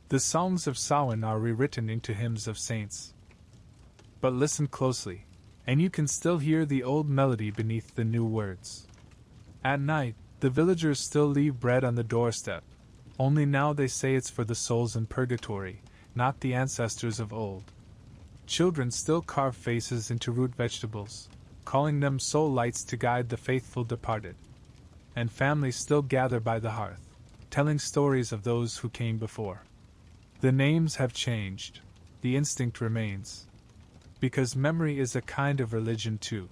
The songs of Samhain are rewritten into hymns of saints. But listen closely, and you can still hear the old melody beneath the new words. At night, the villagers still leave bread on the doorstep, only now they say it's for the souls in purgatory, not the ancestors of old. Children still carve faces into root vegetables, calling them soul lights to guide the faithful departed. And families still gather by the hearth, telling stories of those who came before. The names have changed, the instinct remains. Because memory is a kind of religion too.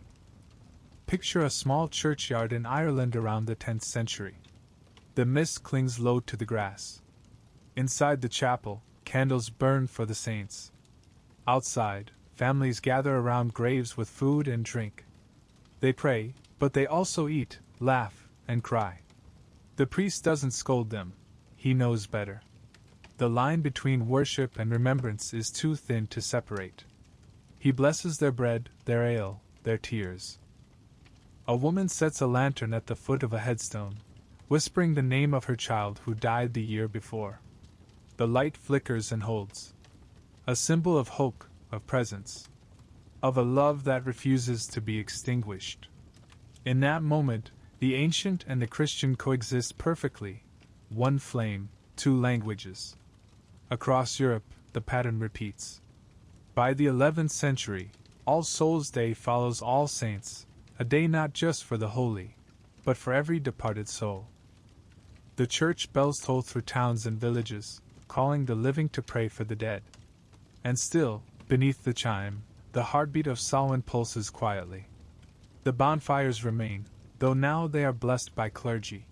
Picture a small churchyard in Ireland around the 10th century. The mist clings low to the grass. Inside the chapel, candles burn for the saints. Outside, families gather around graves with food and drink. They pray, but they also eat, laugh, and cry. The priest doesn't scold them, he knows better. The line between worship and remembrance is too thin to separate. He blesses their bread, their ale, their tears. A woman sets a lantern at the foot of a headstone, whispering the name of her child who died the year before. The light flickers and holds. A symbol of hope, of presence. Of a love that refuses to be extinguished. In that moment, the ancient and the Christian coexist perfectly. One flame, two languages. Across Europe, the pattern repeats. By the 11th century, All Souls' Day follows All Saints, a day not just for the holy, but for every departed soul. The church bells toll through towns and villages, calling the living to pray for the dead. And still, beneath the chime, the heartbeat of Samhain pulses quietly. The bonfires remain, though now they are blessed by clergy.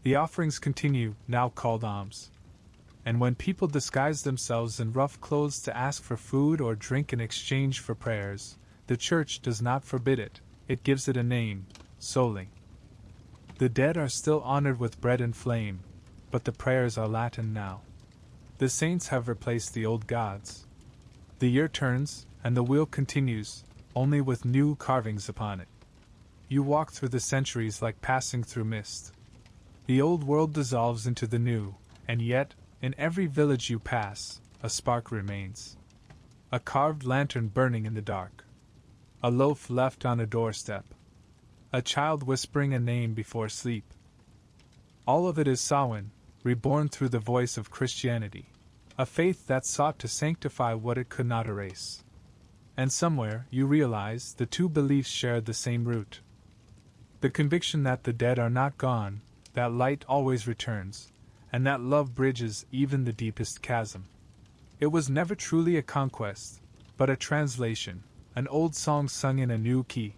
The offerings continue, now called alms. And when people disguise themselves in rough clothes to ask for food or drink in exchange for prayers, the church does not forbid it, it gives it a name, Soli. The dead are still honored with bread and flame, but the prayers are Latin now. The saints have replaced the old gods. The year turns, and the wheel continues, only with new carvings upon it. You walk through the centuries like passing through mist. The old world dissolves into the new, and yet, in every village you pass, a spark remains. A carved lantern burning in the dark. A loaf left on a doorstep. A child whispering a name before sleep. All of it is Samhain, reborn through the voice of Christianity, a faith that sought to sanctify what it could not erase. And somewhere, you realize, the two beliefs share the same root. The conviction that the dead are not gone, that light always returns, and that love bridges even the deepest chasm. It was never truly a conquest, but a translation, an old song sung in a new key.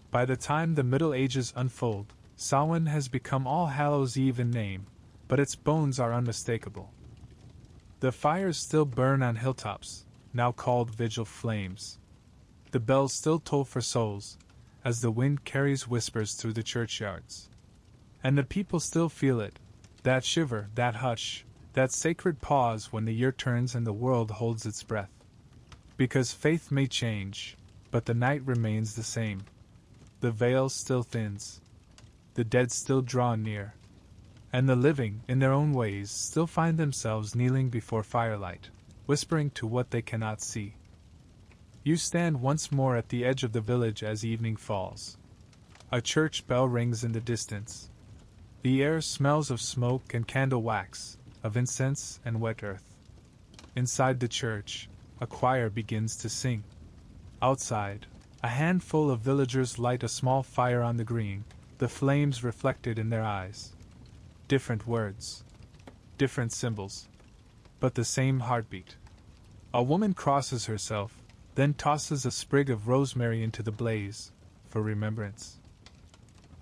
By the time the Middle Ages unfold, Samhain has become All Hallows Eve in name, but its bones are unmistakable. The fires still burn on hilltops, now called vigil flames. The bells still toll for souls, as the wind carries whispers through the churchyards. And the people still feel it, that shiver, that hush, that sacred pause when the year turns and the world holds its breath. Because faith may change, but the night remains the same. The veil still thins. The dead still draw near. And the living, in their own ways, still find themselves kneeling before firelight, whispering to what they cannot see. You stand once more at the edge of the village as evening falls. A church bell rings in the distance. The air smells of smoke and candle wax, of incense and wet earth. Inside the church, a choir begins to sing. Outside, a handful of villagers light a small fire on the green, the flames reflected in their eyes. Different words, different symbols, but the same heartbeat. A woman crosses herself, then tosses a sprig of rosemary into the blaze, for remembrance.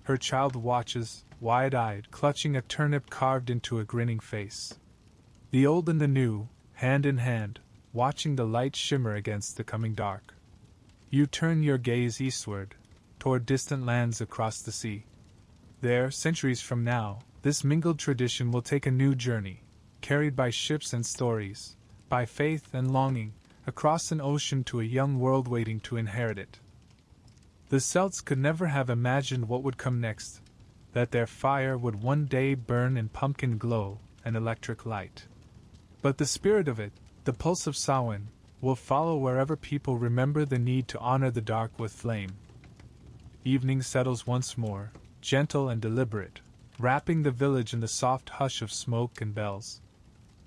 Her child watches, wide-eyed, clutching a turnip carved into a grinning face. The old and the new, hand in hand, watching the light shimmer against the coming dark. You turn your gaze eastward, toward distant lands across the sea. There, centuries from now, this mingled tradition will take a new journey, carried by ships and stories, by faith and longing, across an ocean to a young world waiting to inherit it. The Celts could never have imagined what would come next, that their fire would one day burn in pumpkin glow and electric light. But the spirit of it, the pulse of Samhain, will follow wherever people remember the need to honor the dark with flame. Evening settles once more, gentle and deliberate, wrapping the village in the soft hush of smoke and bells.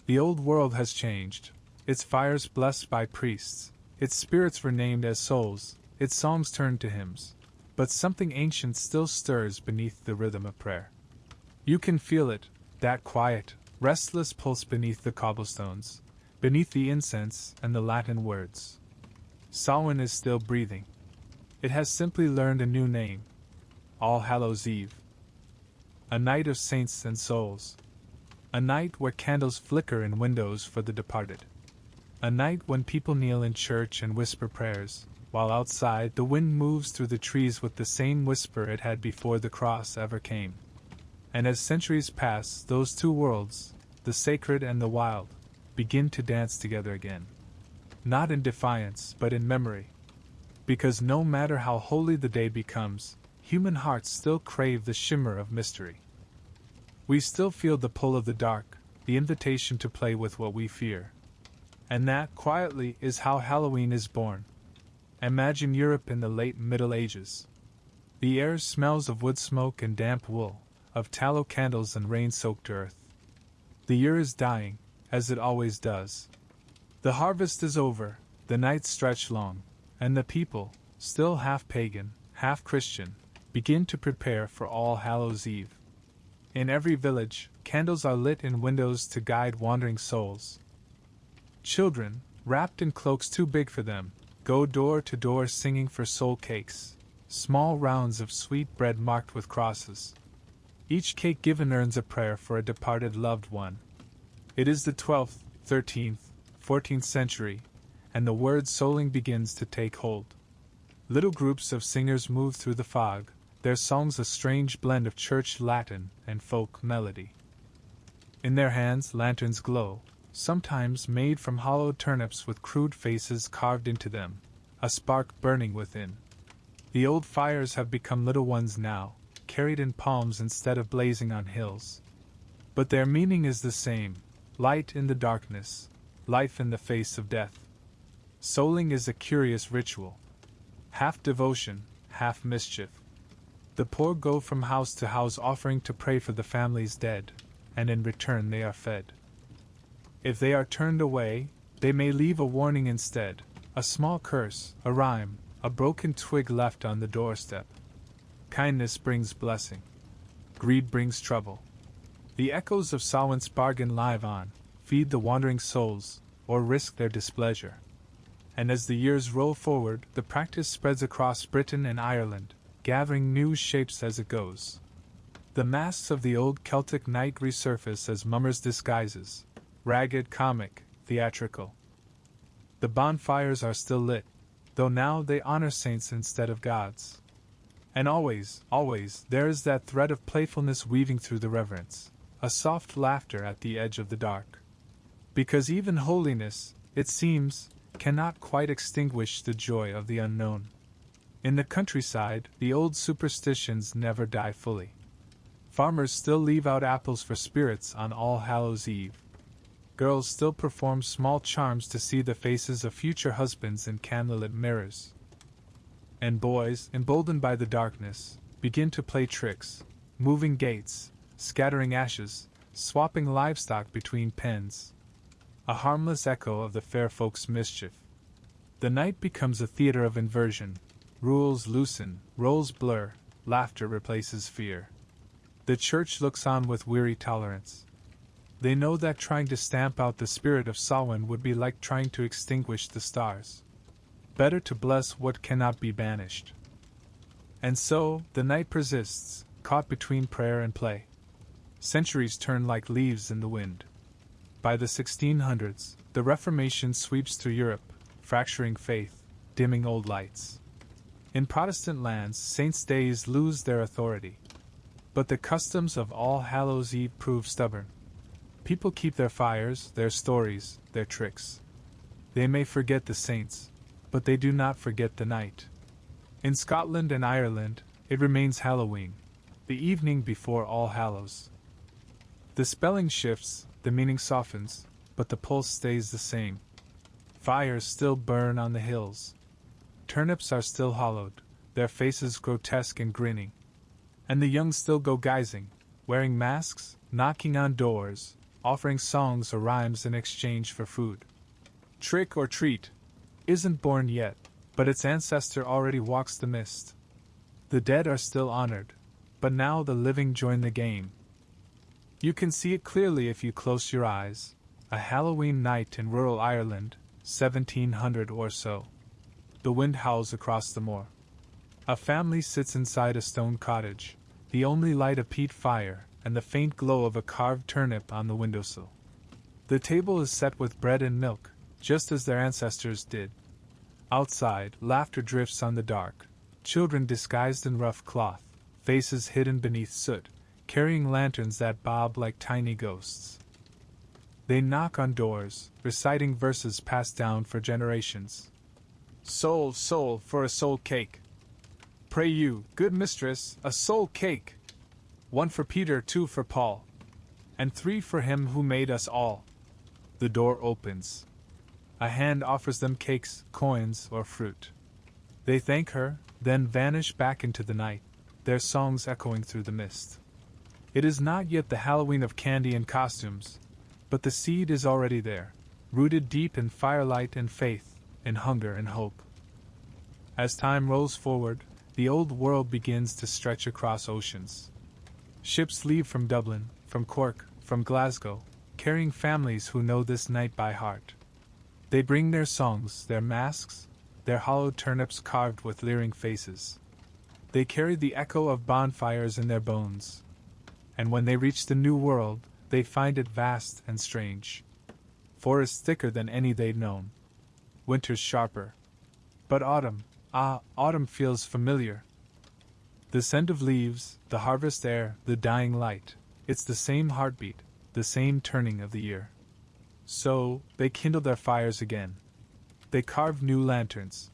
The old world has changed, its fires blessed by priests, its spirits renamed as souls, its songs turned to hymns, but something ancient still stirs beneath the rhythm of prayer. You can feel it, that quiet, restless pulse beneath the cobblestones, beneath the incense and the Latin words. Samhain is still breathing. It has simply learned a new name, All Hallows Eve. A night of saints and souls. A night where candles flicker in windows for the departed. A night when people kneel in church and whisper prayers, while outside the wind moves through the trees with the same whisper it had before the cross ever came. And as centuries pass, those two worlds, the sacred and the wild, begin to dance together again. Not in defiance, but in memory. Because no matter how holy the day becomes, human hearts still crave the shimmer of mystery. We still feel the pull of the dark, the invitation to play with what we fear. And that, quietly, is how Halloween is born. Imagine Europe in the late Middle Ages. The air smells of wood smoke and damp wool, of tallow candles and rain-soaked earth. The year is dying, as it always does. The harvest is over, the nights stretch long, and the people, still half pagan, half Christian, begin to prepare for All Hallows Eve. In every village, candles are lit in windows to guide wandering souls. Children, wrapped in cloaks too big for them, go door to door singing for soul cakes, small rounds of sweet bread marked with crosses. Each cake given earns a prayer for a departed loved one. It is the 12th, 13th, 14th century, and the word souling begins to take hold. Little groups of singers move through the fog, their songs a strange blend of church Latin and folk melody. In their hands lanterns glow, sometimes made from hollowed turnips with crude faces carved into them, a spark burning within. The old fires have become little ones now, carried in palms instead of blazing on hills. But their meaning is the same, light in the darkness, life in the face of death. Souling is a curious ritual, half devotion, half mischief. The poor go from house to house offering to pray for the family's dead, and in return they are fed. If they are turned away, they may leave a warning instead, a small curse, a rhyme, a broken twig left on the doorstep. Kindness brings blessing. Greed brings trouble. The echoes of Samhain's bargain live on, feed the wandering souls, or risk their displeasure. And as the years roll forward, the practice spreads across Britain and Ireland, gathering new shapes as it goes. The masks of the old Celtic night resurface as mummers' disguises, ragged, comic, theatrical. The bonfires are still lit, though now they honor saints instead of gods. And always, there is that thread of playfulness weaving through the reverence, a soft laughter at the edge of the dark. Because even holiness, it seems, cannot quite extinguish the joy of the unknown. In the countryside, the old superstitions never die fully. Farmers still leave out apples for spirits on All Hallows Eve. Girls still perform small charms to see the faces of future husbands in candlelit mirrors. And boys, emboldened by the darkness, begin to play tricks, moving gates, scattering ashes, swapping livestock between pens. A harmless echo of the fair folks' mischief. The night becomes a theater of inversion. Rules loosen, roles blur, laughter replaces fear. The church looks on with weary tolerance. They know that trying to stamp out the spirit of Samhain would be like trying to extinguish the stars. Better to bless what cannot be banished. And so, the night persists, caught between prayer and play. Centuries turn like leaves in the wind. By the 1600s, the Reformation sweeps through Europe, fracturing faith, dimming old lights. In Protestant lands, saints' days lose their authority. But the customs of All Hallows Eve prove stubborn. People keep their fires, their stories, their tricks. They may forget the saints, but they do not forget the night. In Scotland and Ireland, it remains Halloween, the evening before All Hallows. The spelling shifts, the meaning softens, but the pulse stays the same. Fires still burn on the hills. Turnips are still hollowed, their faces grotesque and grinning. And the young still go guising, wearing masks, knocking on doors, offering songs or rhymes in exchange for food. Trick or treat isn't born yet, but its ancestor already walks the mist. The dead are still honored, but now the living join the game. You can see it clearly if you close your eyes. A Halloween night in rural Ireland, 1700 or so. The wind howls across the moor. A family sits inside a stone cottage, the only light a peat fire and the faint glow of a carved turnip on the windowsill. The table is set with bread and milk, just as their ancestors did. Outside, laughter drifts on the dark, children disguised in rough cloth, faces hidden beneath soot, carrying lanterns that bob like tiny ghosts. They knock on doors, reciting verses passed down for generations. Soul, soul, for a soul cake. Pray you, good mistress, a soul cake. 1 for Peter, 2 for Paul, and 3 for him who made us all. The door opens. A hand offers them cakes, coins, or fruit. They thank her, then vanish back into the night, their songs echoing through the mist. It is not yet the Halloween of candy and costumes, but the seed is already there, rooted deep in firelight and faith, in hunger and hope. As time rolls forward, the old world begins to stretch across oceans. Ships leave from Dublin, from Cork, from Glasgow, carrying families who know this night by heart. They bring their songs, their masks, their hollowed turnips carved with leering faces. They carry the echo of bonfires in their bones. And when they reach the new world, they find it vast and strange. Forest thicker than any they'd known. Winter's sharper. But autumn, autumn feels familiar. The scent of leaves, the harvest air, the dying light, it's the same heartbeat, the same turning of the year. So, they kindle their fires again. They carve new lanterns.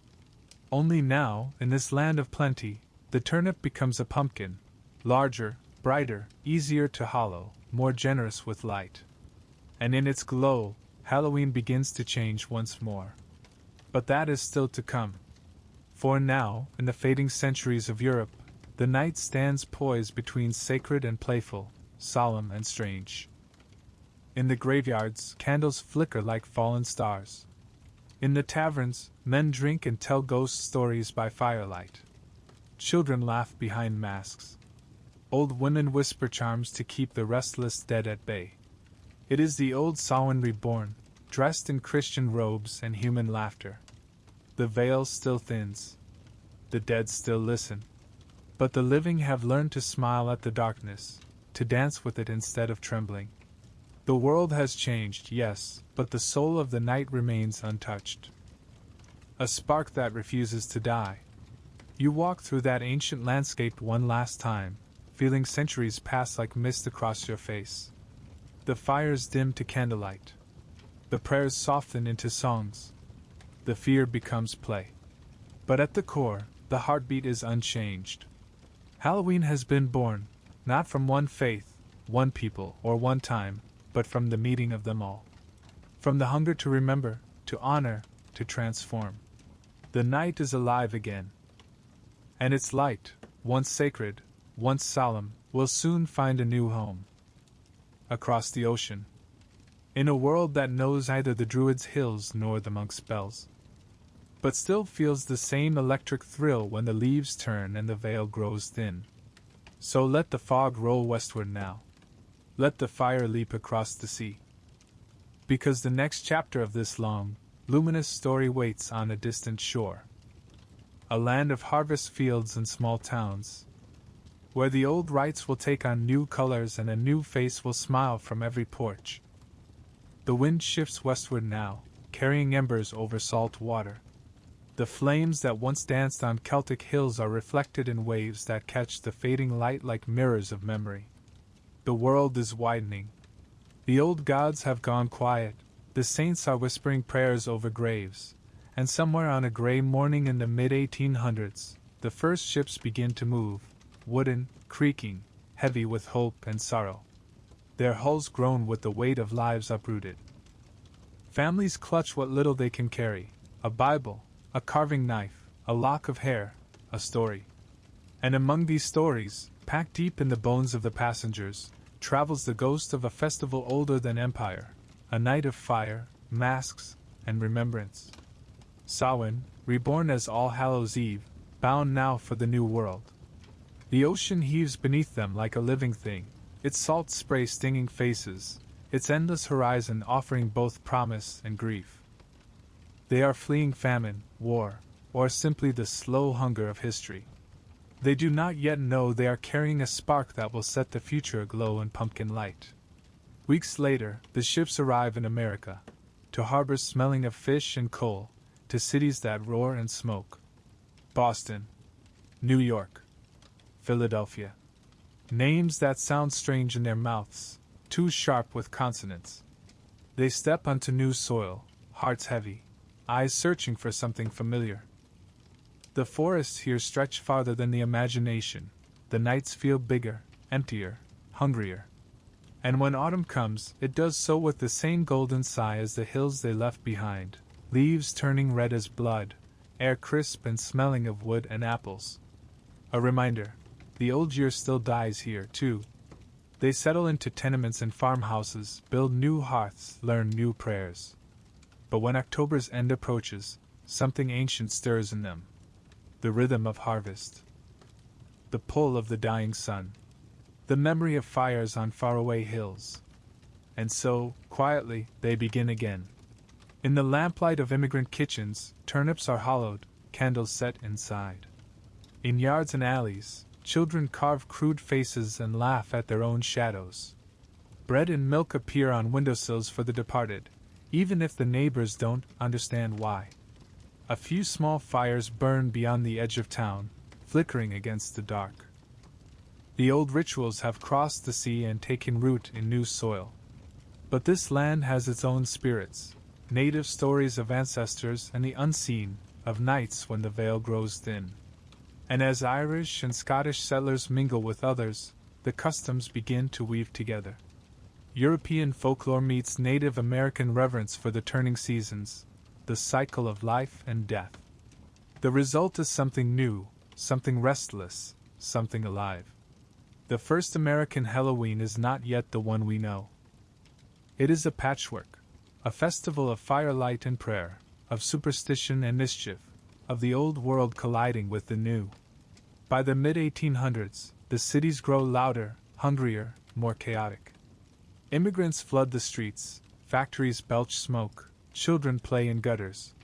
Only now, in this land of plenty, the turnip becomes a pumpkin, larger, brighter, easier to hollow, more generous with light. And in its glow, Halloween begins to change once more. But that is still to come. For now, in the fading centuries of Europe, the night stands poised between sacred and playful, solemn and strange. In the graveyards, candles flicker like fallen stars. In the taverns, men drink and tell ghost stories by firelight. Children laugh behind masks. Old women whisper charms to keep the restless dead at bay. It is the old Samhain reborn, dressed in Christian robes and human laughter. The veil still thins. The dead still listen. But the living have learned to smile at the darkness, to dance with it instead of trembling. The world has changed, yes, but the soul of the night remains untouched. A spark that refuses to die. You walk through that ancient landscape one last time, feeling centuries pass like mist across your face. The fires dim to candlelight. The prayers soften into songs. The fear becomes play. But at the core, the heartbeat is unchanged. Halloween has been born, not from one faith, one people, or one time, but from the meeting of them all. From the hunger to remember, to honor, to transform. The night is alive again. And its light, once sacred, once solemn, will soon find a new home. Across the ocean. In a world that knows neither the druid's hills nor the monk's bells, but still feels the same electric thrill when the leaves turn and the veil grows thin. So let the fog roll westward now. Let the fire leap across the sea. Because the next chapter of this long, luminous story waits on a distant shore. A land of harvest fields and small towns, where the old rites will take on new colors and a new face will smile from every porch. The wind shifts westward now, carrying embers over salt water. The flames that once danced on Celtic hills are reflected in waves that catch the fading light like mirrors of memory. The world is widening. The old gods have gone quiet, the saints are whispering prayers over graves, and somewhere on a gray morning in the mid-1800s, the first ships begin to move, wooden, creaking, heavy with hope and sorrow. Their hulls groan with the weight of lives uprooted. Families clutch what little they can carry, a Bible, a carving knife, a lock of hair, a story. And among these stories, packed deep in the bones of the passengers, travels the ghost of a festival older than empire, a night of fire, masks, and remembrance. Samhain, reborn as All Hallows Eve, bound now for the new world. The ocean heaves beneath them like a living thing, its salt spray stinging faces, its endless horizon offering both promise and grief. They are fleeing famine, war, or simply the slow hunger of history. They do not yet know they are carrying a spark that will set the future aglow in pumpkin light. Weeks later, the ships arrive in America, to harbors smelling of fish and coal, to cities that roar and smoke. Boston, New York, Philadelphia. Names that sound strange in their mouths, too sharp with consonants. They step onto new soil, hearts heavy, eyes searching for something familiar. The forests here stretch farther than the imagination, the nights feel bigger, emptier, hungrier. And when autumn comes, it does so with the same golden sigh as the hills they left behind, leaves turning red as blood, air crisp and smelling of wood and apples. A reminder. The old year still dies here, too. They settle into tenements and farmhouses, build new hearths, learn new prayers. But when October's end approaches, something ancient stirs in them. The rhythm of harvest. The pull of the dying sun. The memory of fires on faraway hills. And so, quietly, they begin again. In the lamplight of immigrant kitchens, turnips are hollowed, candles set inside. In yards and alleys, children carve crude faces and laugh at their own shadows. Bread and milk appear on windowsills for the departed, even if the neighbors don't understand why. A few small fires burn beyond the edge of town, flickering against the dark. The old rituals have crossed the sea and taken root in new soil. But this land has its own spirits, native stories of ancestors and the unseen, of nights when the veil grows thin. And as Irish and Scottish settlers mingle with others, the customs begin to weave together. European folklore meets Native American reverence for the turning seasons, the cycle of life and death. The result is something new, something restless, something alive. The first American Halloween is not yet the one we know. It is a patchwork, a festival of firelight and prayer, of superstition and mischief, of the old world colliding with the new. By the mid-1800s, the cities grow louder, hungrier, more chaotic. Immigrants flood the streets, factories belch smoke, children play in gutters.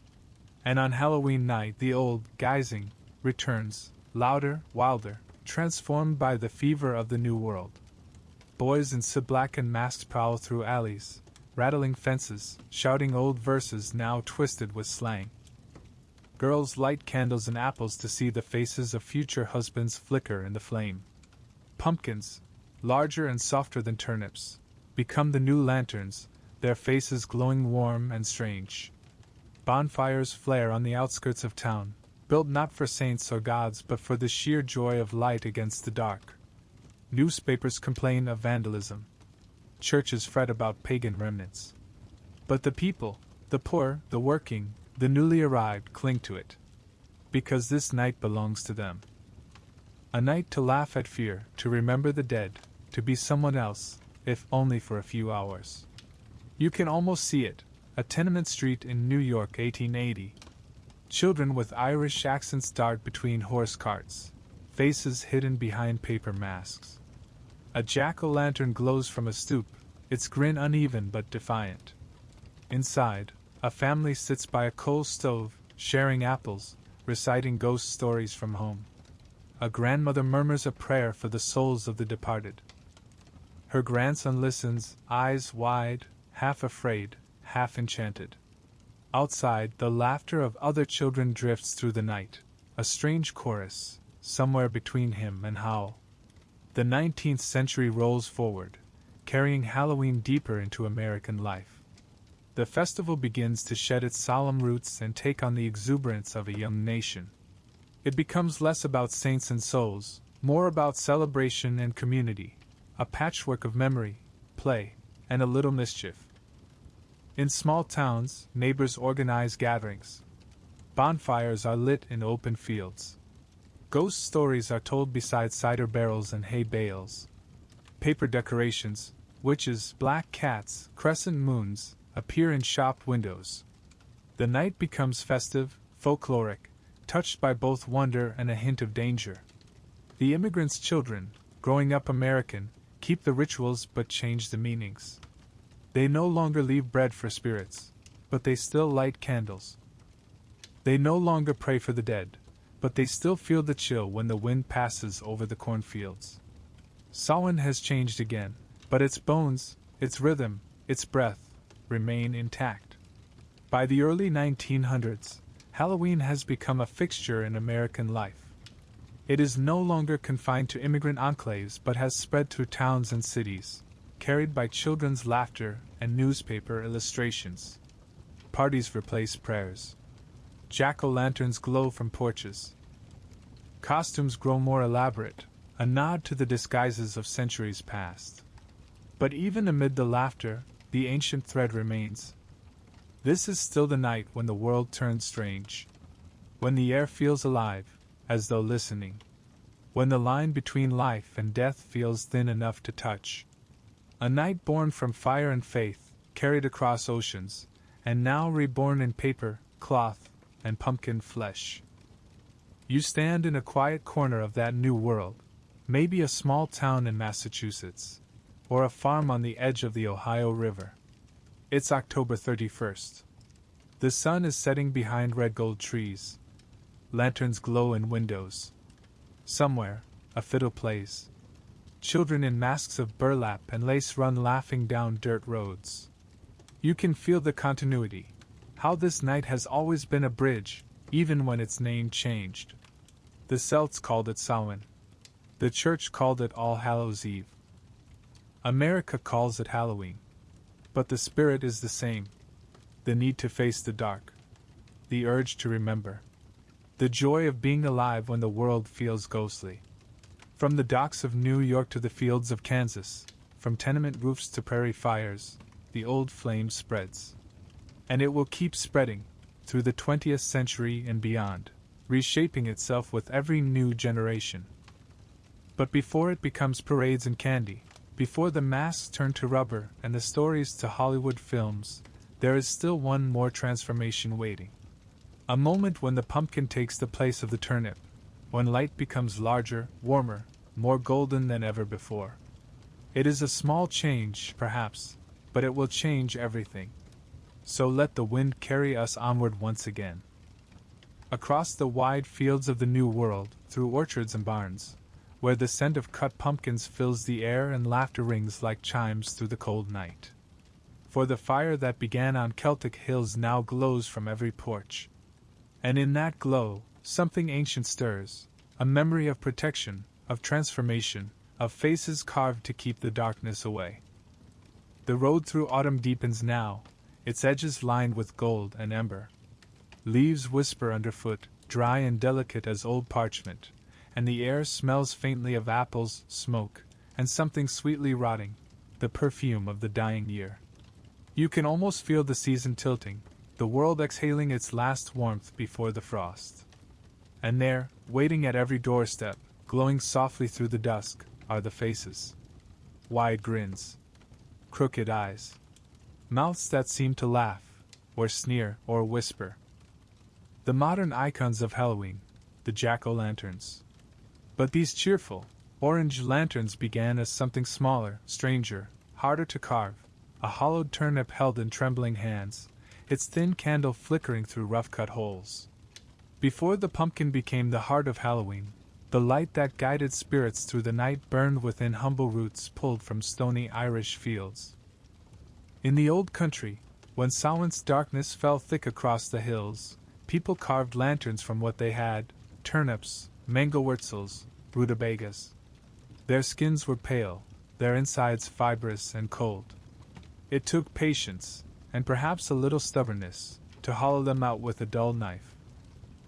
And on Halloween night the old guising returns, louder, wilder, transformed by the fever of the new world. Boys in blackened masks prowl through alleys, rattling fences, shouting old verses now twisted with slang. Girls light candles and apples to see the faces of future husbands flicker in the flame. Pumpkins, larger and softer than turnips, become the new lanterns, their faces glowing warm and strange. Bonfires flare on the outskirts of town, built not for saints or gods but for the sheer joy of light against the dark. Newspapers complain of vandalism. Churches fret about pagan remnants. But the people, the poor, the working, the newly arrived cling to it. Because this night belongs to them. A night to laugh at fear, to remember the dead, to be someone else, if only for a few hours. You can almost see it, a tenement street in New York 1880. Children with Irish accents dart between horse carts, faces hidden behind paper masks. A jack-o'-lantern glows from a stoop, its grin uneven but defiant. Inside, a family sits by a coal stove, sharing apples, reciting ghost stories from home. A grandmother murmurs a prayer for the souls of the departed. Her grandson listens, eyes wide, half afraid, half enchanted. Outside, the laughter of other children drifts through the night, a strange chorus, somewhere between hymn and howl. The 19th century rolls forward, carrying Halloween deeper into American life. The festival begins to shed its solemn roots and take on the exuberance of a young nation. It becomes less about saints and souls, more about celebration and community, a patchwork of memory, play, and a little mischief. In small towns, neighbors organize gatherings. Bonfires are lit in open fields. Ghost stories are told beside cider barrels and hay bales. Paper decorations, witches, black cats, crescent moons, appear in shop windows. The night becomes festive, folkloric, touched by both wonder and a hint of danger. The immigrants' children, growing up American, keep the rituals but change the meanings. They no longer leave bread for spirits, but they still light candles. They no longer pray for the dead, but they still feel the chill when the wind passes over the cornfields. Samhain has changed again, but its bones, its rhythm, its breath, remain intact. By the early 1900s, Halloween has become a fixture in American life. It is no longer confined to immigrant enclaves but has spread through towns and cities, carried by children's laughter and newspaper illustrations. Parties replace prayers. Jack-o'-lanterns glow from porches. Costumes grow more elaborate, a nod to the disguises of centuries past. But even amid the laughter, the ancient thread remains. This is still the night when the world turns strange. When the air feels alive, as though listening. When the line between life and death feels thin enough to touch. A night born from fire and faith, carried across oceans, and now reborn in paper, cloth, and pumpkin flesh. You stand in a quiet corner of that new world, maybe a small town in Massachusetts, or a farm on the edge of the Ohio River. It's October 31st. The sun is setting behind red gold trees. Lanterns glow in windows. Somewhere, a fiddle plays. Children in masks of burlap and lace run laughing down dirt roads. You can feel the continuity, how this night has always been a bridge, even when its name changed. The Celts called it Samhain. The Church called it All Hallows Eve. America calls it Halloween. But the spirit is the same. The need to face the dark. The urge to remember. The joy of being alive when the world feels ghostly. From the docks of New York to the fields of Kansas, from tenement roofs to prairie fires, the old flame spreads. And it will keep spreading, through the 20th century and beyond, reshaping itself with every new generation. But before it becomes parades and candy, before the masks turn to rubber and the stories to Hollywood films, there is still one more transformation waiting. A moment when the pumpkin takes the place of the turnip, when light becomes larger, warmer, more golden than ever before. It is a small change, perhaps, but it will change everything. So let the wind carry us onward once again. Across the wide fields of the New World, through orchards and barns, where the scent of cut pumpkins fills the air and laughter rings like chimes through the cold night. For the fire that began on Celtic hills now glows from every porch. And in that glow, something ancient stirs, a memory of protection, of transformation, of faces carved to keep the darkness away. The road through autumn deepens now, its edges lined with gold and ember. Leaves whisper underfoot, dry and delicate as old parchment, and the air smells faintly of apples, smoke, and something sweetly rotting, the perfume of the dying year. You can almost feel the season tilting, the world exhaling its last warmth before the frost. And there, waiting at every doorstep, glowing softly through the dusk, are the faces. Wide grins. Crooked eyes. Mouths that seem to laugh, or sneer, or whisper. The modern icons of Halloween, the jack-o'-lanterns. But these cheerful, orange lanterns began as something smaller, stranger, harder to carve, a hollowed turnip held in trembling hands, its thin candle flickering through rough-cut holes. Before the pumpkin became the heart of Halloween, the light that guided spirits through the night burned within humble roots pulled from stony Irish fields. In the old country, when Samhain's darkness fell thick across the hills, people carved lanterns from what they had: turnips, mangowurzels, rutabagas. Their skins were pale, their insides fibrous and cold. It took patience, and perhaps a little stubbornness, to hollow them out with a dull knife.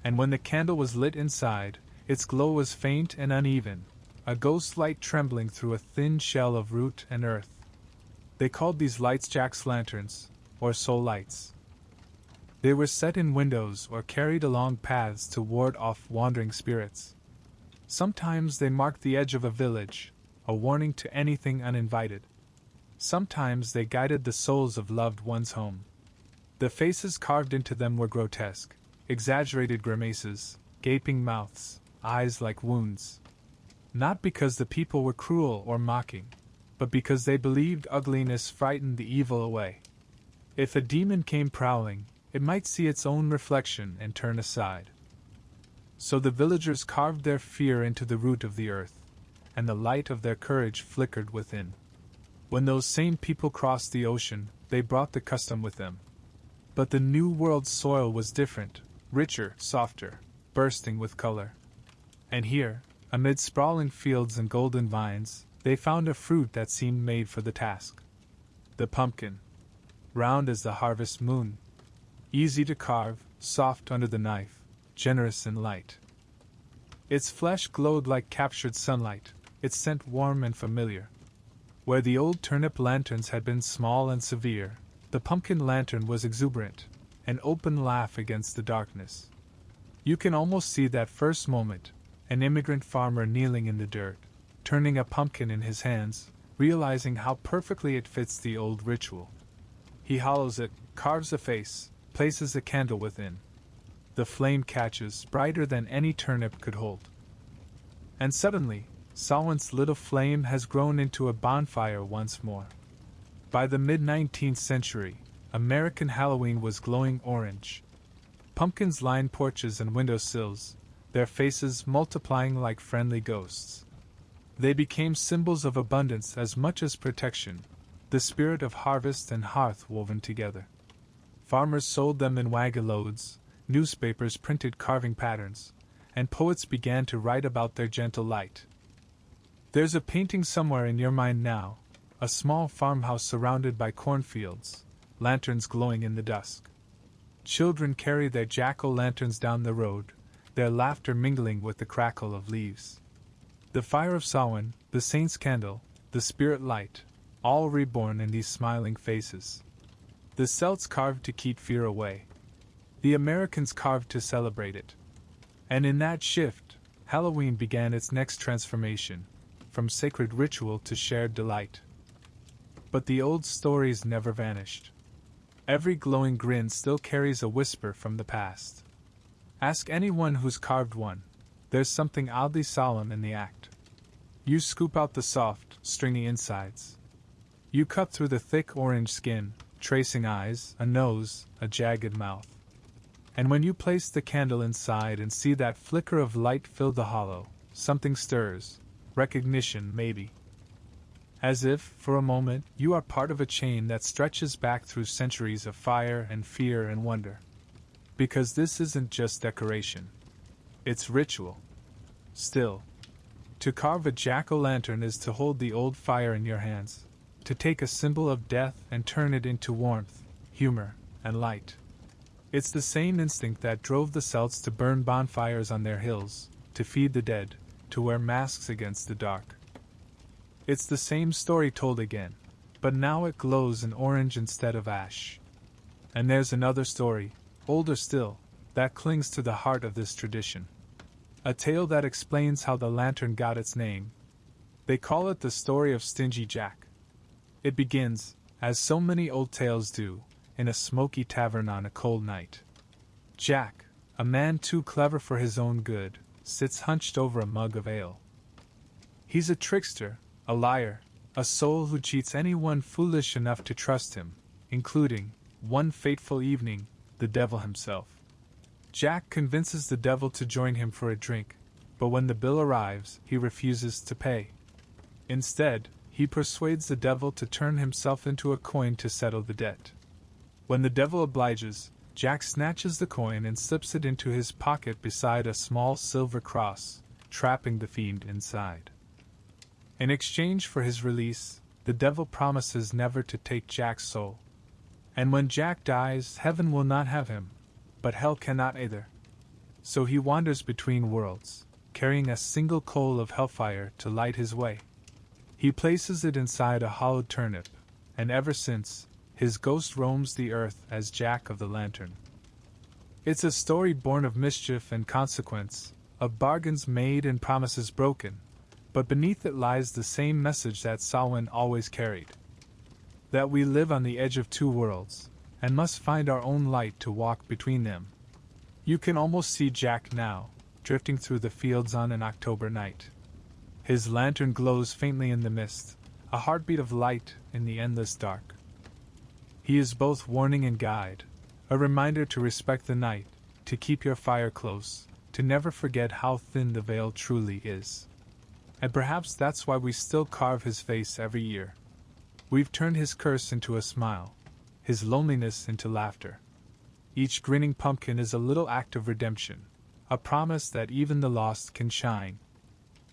And when the candle was lit inside, its glow was faint and uneven, a ghost light trembling through a thin shell of root and earth. They called these lights Jack's lanterns, or soul lights. They were set in windows or carried along paths to ward off wandering spirits. Sometimes they marked the edge of a village, a warning to anything uninvited. Sometimes they guided the souls of loved ones home. The faces carved into them were grotesque, exaggerated grimaces, gaping mouths, eyes like wounds. Not because the people were cruel or mocking, but because they believed ugliness frightened the evil away. If a demon came prowling, it might see its own reflection and turn aside. So the villagers carved their fear into the root of the earth, and the light of their courage flickered within. When those same people crossed the ocean, they brought the custom with them. But the New World's soil was different, richer, softer, bursting with color. And here, amid sprawling fields and golden vines, they found a fruit that seemed made for the task. The pumpkin. Round as the harvest moon. Easy to carve, soft under the knife, generous in light. Its flesh glowed like captured sunlight, its scent warm and familiar. Where the old turnip lanterns had been small and severe, the pumpkin lantern was exuberant, an open laugh against the darkness. You can almost see that first moment, an immigrant farmer kneeling in the dirt, turning a pumpkin in his hands, realizing how perfectly it fits the old ritual. He hollows it, carves a face, places a candle within. The flame catches, brighter than any turnip could hold. And suddenly, Samhain's little flame has grown into a bonfire once more. By the mid-19th century, American Halloween was glowing orange. Pumpkins lined porches and windowsills, their faces multiplying like friendly ghosts. They became symbols of abundance as much as protection, the spirit of harvest and hearth woven together. Farmers sold them in wagon loads, newspapers printed carving patterns, and poets began to write about their gentle light. There's a painting somewhere in your mind now, a small farmhouse surrounded by cornfields, lanterns glowing in the dusk. Children carry their jack-o'-lanterns down the road, their laughter mingling with the crackle of leaves. The fire of Samhain, the saint's candle, the spirit light, all reborn in these smiling faces. The Celts carved to keep fear away. The Americans carved to celebrate it. And in that shift, Halloween began its next transformation, from sacred ritual to shared delight. But the old stories never vanished. Every glowing grin still carries a whisper from the past. Ask anyone who's carved one, there's something oddly solemn in the act. You scoop out the soft, stringy insides. You cut through the thick orange skin, tracing eyes, a nose, a jagged mouth. And when you place the candle inside and see that flicker of light fill the hollow, something stirs, recognition maybe. As if, for a moment, you are part of a chain that stretches back through centuries of fire and fear and wonder. Because this isn't just decoration. It's ritual. Still, to carve a jack-o'-lantern is to hold the old fire in your hands, to take a symbol of death and turn it into warmth, humor, and light. It's the same instinct that drove the Celts to burn bonfires on their hills, to feed the dead, to wear masks against the dark. It's the same story told again, but now it glows in orange instead of ash. And there's another story, older still, that clings to the heart of this tradition. A tale that explains how the lantern got its name. They call it the story of Stingy Jack. It begins, as so many old tales do, in a smoky tavern on a cold night. Jack, a man too clever for his own good, sits hunched over a mug of ale. He's a trickster, a liar, a soul who cheats anyone foolish enough to trust him, including, one fateful evening, the devil himself. Jack convinces the devil to join him for a drink, but when the bill arrives, he refuses to pay. Instead, he persuades the devil to turn himself into a coin to settle the debt. When the devil obliges, Jack snatches the coin and slips it into his pocket beside a small silver cross, trapping the fiend inside. In exchange for his release, the devil promises never to take Jack's soul. And when Jack dies, heaven will not have him, but hell cannot either. So he wanders between worlds, carrying a single coal of hellfire to light his way. He places it inside a hollowed turnip, and ever since, his ghost roams the earth as Jack of the Lantern. It's a story born of mischief and consequence, of bargains made and promises broken, but beneath it lies the same message that Samhain always carried. That we live on the edge of two worlds, and must find our own light to walk between them. You can almost see Jack now, drifting through the fields on an October night. His lantern glows faintly in the mist, a heartbeat of light in the endless dark. He is both warning and guide, a reminder to respect the night, to keep your fire close, to never forget how thin the veil truly is. And perhaps that's why we still carve his face every year. We've turned his curse into a smile, his loneliness into laughter. Each grinning pumpkin is a little act of redemption, a promise that even the lost can shine.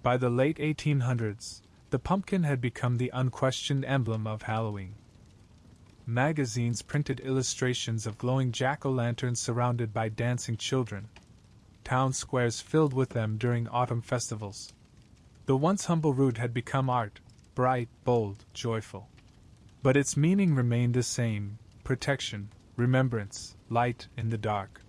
By the late 1800s, the pumpkin had become the unquestioned emblem of Halloween. Magazines printed illustrations of glowing jack-o'-lanterns surrounded by dancing children. Town squares filled with them during autumn festivals. The once humble root had become art, bright, bold, joyful. But its meaning remained the same: protection, remembrance, light in the dark.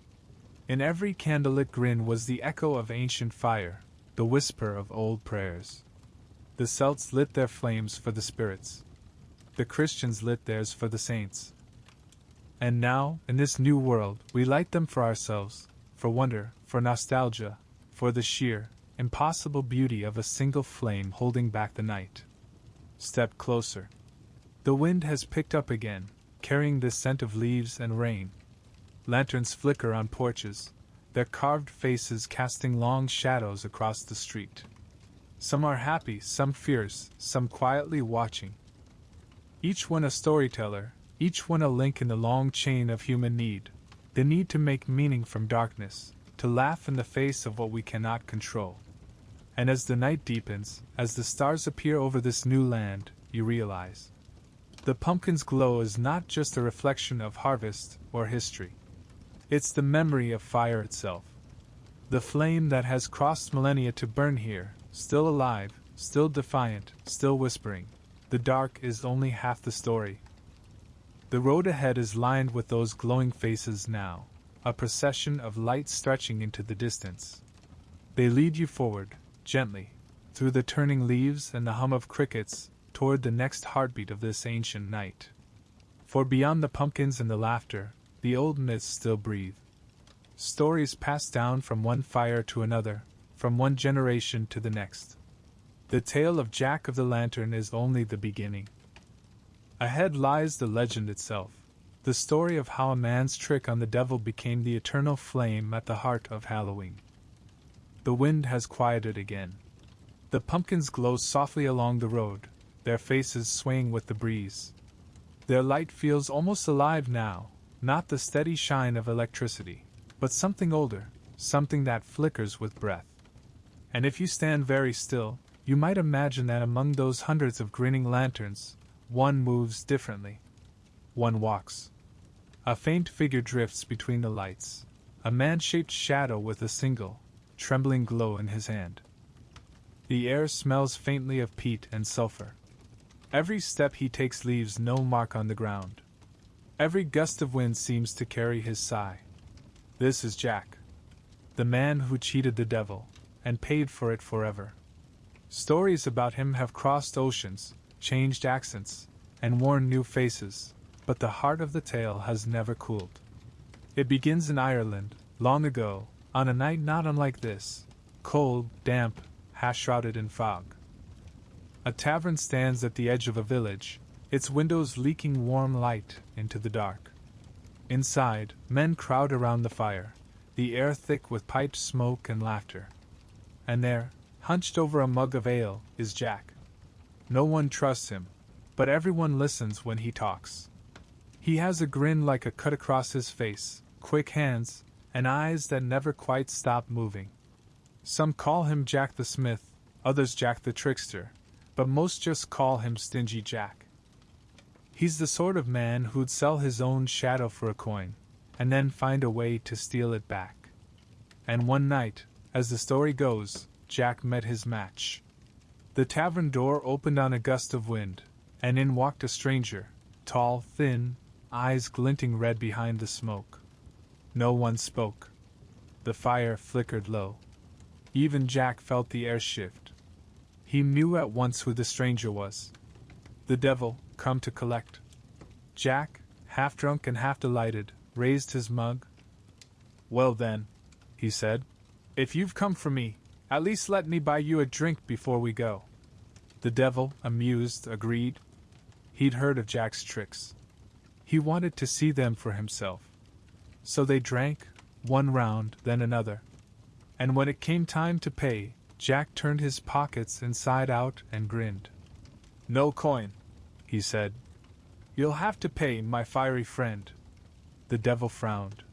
In every candlelit grin was the echo of ancient fire, the whisper of old prayers. The Celts lit their flames for the spirits. The Christians lit theirs for the saints. And now, in this new world, we light them for ourselves, for wonder, for nostalgia, for the sheer, impossible beauty of a single flame holding back the night. Step closer. The wind has picked up again, carrying the scent of leaves and rain. Lanterns flicker on porches, their carved faces casting long shadows across the street. Some are happy, some fierce, some quietly watching. Each one a storyteller, each one a link in the long chain of human need, the need to make meaning from darkness, to laugh in the face of what we cannot control. And as the night deepens, as the stars appear over this new land, you realize the pumpkin's glow is not just a reflection of harvest or history. It's the memory of fire itself. The flame that has crossed millennia to burn here, still alive, still defiant, still whispering. The dark is only half the story. The road ahead is lined with those glowing faces now, a procession of light stretching into the distance. They lead you forward, gently, through the turning leaves and the hum of crickets, toward the next heartbeat of this ancient night. For beyond the pumpkins and the laughter, the old myths still breathe. Stories passed down from one fire to another, from one generation to the next. The tale of Jack of the Lantern is only the beginning. Ahead lies the legend itself, the story of how a man's trick on the devil became the eternal flame at the heart of Halloween. The wind has quieted again. The pumpkins glow softly along the road, their faces swaying with the breeze. Their light feels almost alive now, not the steady shine of electricity, but something older, something that flickers with breath. And if you stand very still, you might imagine that among those hundreds of grinning lanterns, one moves differently. One walks. A faint figure drifts between the lights, a man-shaped shadow with a single, trembling glow in his hand. The air smells faintly of peat and sulfur. Every step he takes leaves no mark on the ground. Every gust of wind seems to carry his sigh. This is Jack, the man who cheated the devil, and paid for it forever. Stories about him have crossed oceans, changed accents, and worn new faces, but the heart of the tale has never cooled. It begins in Ireland, long ago, on a night not unlike this, cold, damp, half-shrouded in fog. A tavern stands at the edge of a village, its windows leaking warm light into the dark. Inside, men crowd around the fire, the air thick with piped smoke and laughter. And there, hunched over a mug of ale, is Jack. No one trusts him, but everyone listens when he talks. He has a grin like a cut across his face, quick hands, and eyes that never quite stop moving. Some call him Jack the Smith, others Jack the Trickster, but most just call him Stingy Jack. He's the sort of man who'd sell his own shadow for a coin, and then find a way to steal it back. And one night, as the story goes, Jack met his match. The tavern door opened on a gust of wind, and in walked a stranger, tall, thin, eyes glinting red behind the smoke. No one spoke. The fire flickered low. Even Jack felt the air shift. He knew at once who the stranger was. The devil, come to collect. Jack, half drunk and half delighted, raised his mug. "Well then," he said, "if you've come for me, at least let me buy you a drink before we go." The devil, amused, agreed. He'd heard of Jack's tricks. He wanted to see them for himself. So they drank, one round, then another. And when it came time to pay, Jack turned his pockets inside out and grinned. "No coin," he said. "You'll have to pay, my fiery friend." The devil frowned.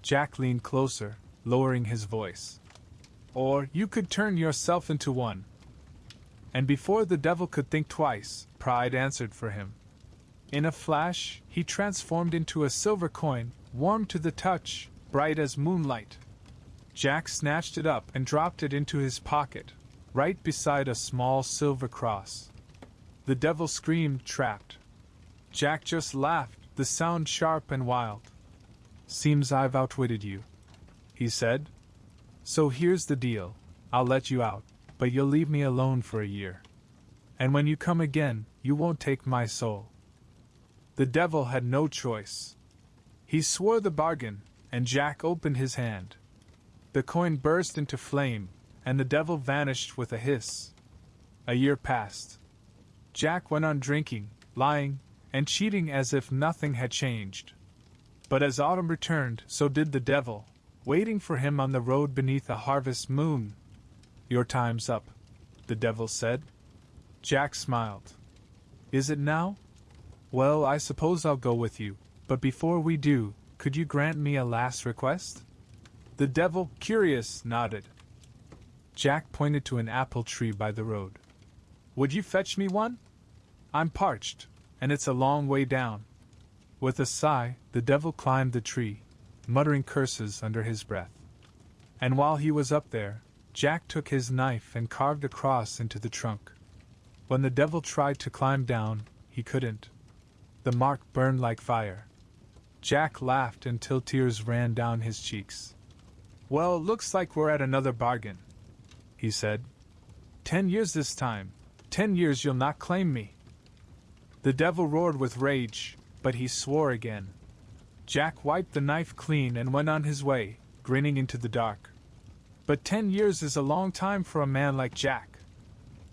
Jack leaned closer, lowering his voice. "Or you could turn yourself into one." And before the devil could think twice, pride answered for him. In a flash, he transformed into a silver coin, warm to the touch, bright as moonlight. Jack snatched it up and dropped it into his pocket, right beside a small silver cross. The devil screamed, trapped. Jack just laughed, the sound sharp and wild. "Seems I've outwitted you," he said. "So here's the deal. I'll let you out, but you'll leave me alone for a year. And when you come again, you won't take my soul." The devil had no choice. He swore the bargain, and Jack opened his hand. The coin burst into flame, and the devil vanished with a hiss. A year passed. Jack went on drinking, lying, and cheating as if nothing had changed. But as autumn returned, so did the devil, waiting for him on the road beneath a harvest moon. "Your time's up," the devil said. Jack smiled. "Is it now? Well, I suppose I'll go with you, but before we do, could you grant me a last request?" The devil, curious, nodded. Jack pointed to an apple tree by the road. "Would you fetch me one? I'm parched, and it's a long way down." With a sigh, the devil climbed the tree, muttering curses under his breath. And while he was up there, Jack took his knife and carved a cross into the trunk. When the devil tried to climb down, he couldn't. The mark burned like fire. Jack laughed until tears ran down his cheeks. "Well, looks like we're at another bargain," he said. 10 years this time. 10 years you'll not claim me." The devil roared with rage, but he swore again. Jack wiped the knife clean and went on his way, grinning into the dark. "But 10 years is a long time for a man like Jack."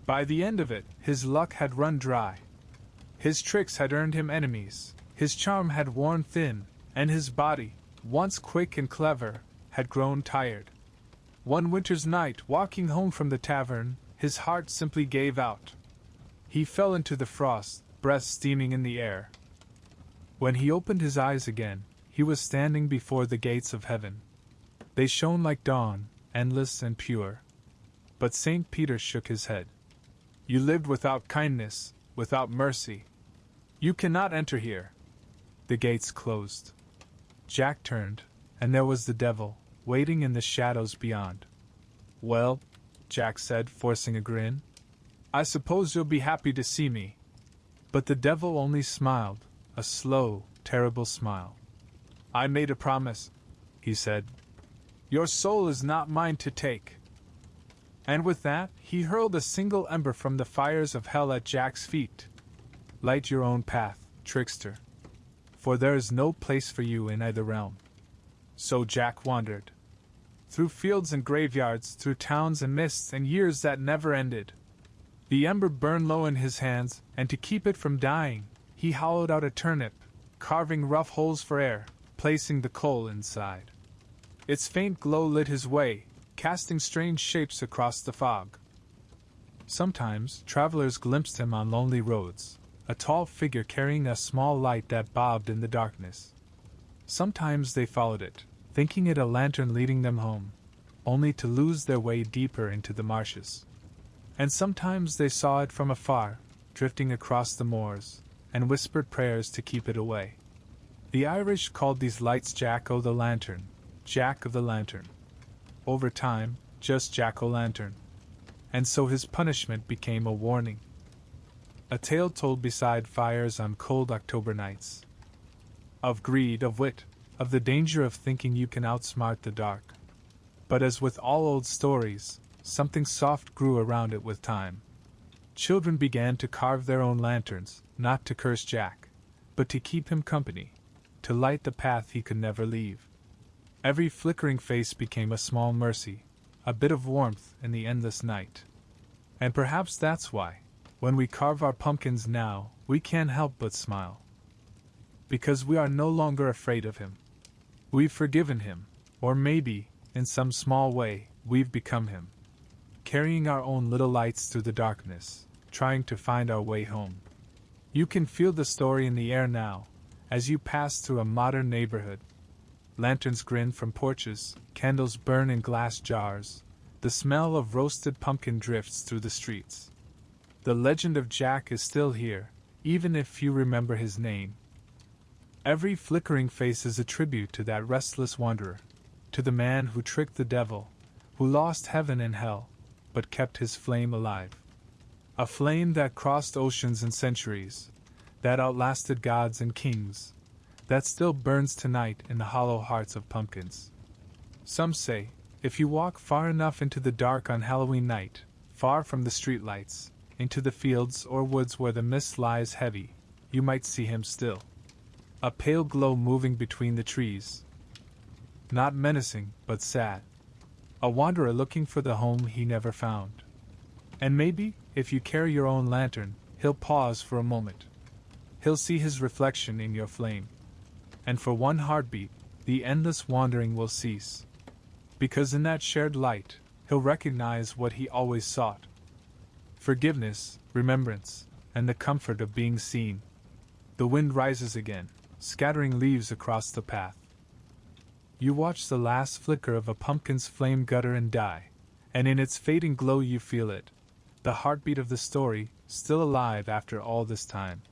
By the end of it, his luck had run dry. His tricks had earned him enemies, his charm had worn thin, and his body, once quick and clever, had grown tired. One winter's night, walking home from the tavern, his heart simply gave out. He fell into the frost, breath steaming in the air. When he opened his eyes again, he was standing before the gates of heaven. They shone like dawn, endless and pure. But St. Peter shook his head. You lived without kindness, without mercy. You cannot enter here. The gates closed. Jack turned, and there was the devil, waiting in the shadows beyond. Well, Jack said, forcing a grin, I suppose you'll be happy to see me. But the devil only smiled, a slow, terrible smile. I made a promise, he said. Your soul is not mine to take. And with that, he hurled a single ember from the fires of hell at Jack's feet. Light your own path, trickster, for there is no place for you in either realm. So Jack wandered. Through fields and graveyards, through towns and mists and years that never ended. The ember burned low in his hands, and to keep it from dying, he hollowed out a turnip, carving rough holes for air, placing the coal inside. Its faint glow lit his way, casting strange shapes across the fog. Sometimes travelers glimpsed him on lonely roads, a tall figure carrying a small light that bobbed in the darkness. Sometimes they followed it, thinking it a lantern leading them home, only to lose their way deeper into the marshes. And sometimes they saw it from afar, drifting across the moors, and whispered prayers to keep it away. The Irish called these lights Jack o' the Lantern, Jack of the Lantern. Over time, just Jack-o'-lantern. And so his punishment became a warning. A tale told beside fires on cold October nights. Of greed, of wit, of the danger of thinking you can outsmart the dark. But as with all old stories, something soft grew around it with time. Children began to carve their own lanterns, not to curse Jack, but to keep him company, to light the path he could never leave. Every flickering face became a small mercy, a bit of warmth in the endless night. And perhaps that's why, when we carve our pumpkins now, we can't help but smile. Because we are no longer afraid of him. We've forgiven him, or maybe, in some small way, we've become him. Carrying our own little lights through the darkness, trying to find our way home. You can feel the story in the air now, as you pass through a modern neighborhood. Lanterns grin from porches, candles burn in glass jars, the smell of roasted pumpkin drifts through the streets. The legend of Jack is still here, even if few remember his name. Every flickering face is a tribute to that restless wanderer, to the man who tricked the devil, who lost heaven and hell, but kept his flame alive. A flame that crossed oceans and centuries, that outlasted gods and kings, that still burns tonight in the hollow hearts of pumpkins. Some say, if you walk far enough into the dark on Halloween night, far from the streetlights, into the fields or woods where the mist lies heavy, you might see him still. A pale glow moving between the trees. Not menacing, but sad. A wanderer looking for the home he never found. And maybe, if you carry your own lantern, he'll pause for a moment. He'll see his reflection in your flame. And for one heartbeat, the endless wandering will cease. Because in that shared light, he'll recognize what he always sought. Forgiveness, remembrance, and the comfort of being seen. The wind rises again, scattering leaves across the path. You watch the last flicker of a pumpkin's flame gutter and die, and in its fading glow you feel it, the heartbeat of the story, still alive after all this time.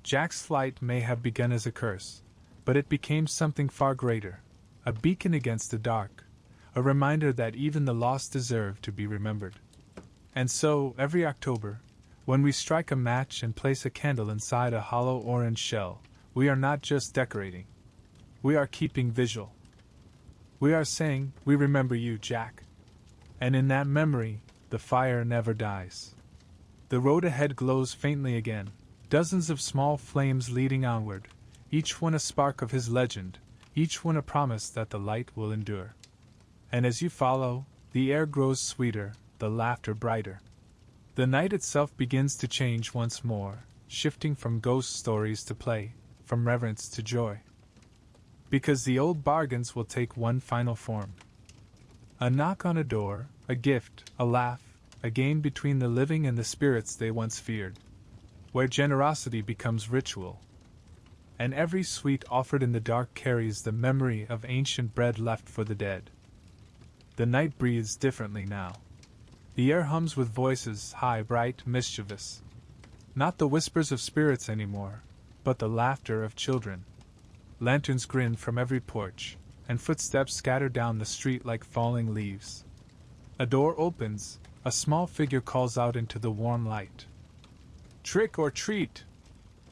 Jack's flight may have begun as a curse, but it became something far greater, a beacon against the dark, a reminder that even the lost deserve to be remembered. And so, every October, when we strike a match and place a candle inside a hollow orange shell, we are not just decorating. We are keeping vigil. We are saying, we remember you, Jack. And in that memory, the fire never dies. The road ahead glows faintly again, dozens of small flames leading onward, each one a spark of his legend, each one a promise that the light will endure. And as you follow, the air grows sweeter, the laughter brighter. The night itself begins to change once more, shifting from ghost stories to play, from reverence to joy. Because the old bargains will take one final form. A knock on a door, a gift, a laugh, a game between the living and the spirits they once feared. Where generosity becomes ritual. And every sweet offered in the dark carries the memory of ancient bread left for the dead. The night breathes differently now. The air hums with voices, high, bright, mischievous. Not the whispers of spirits anymore, but the laughter of children. Lanterns grin from every porch, and footsteps scatter down the street like falling leaves. A door opens, a small figure calls out into the warm light. Trick or treat!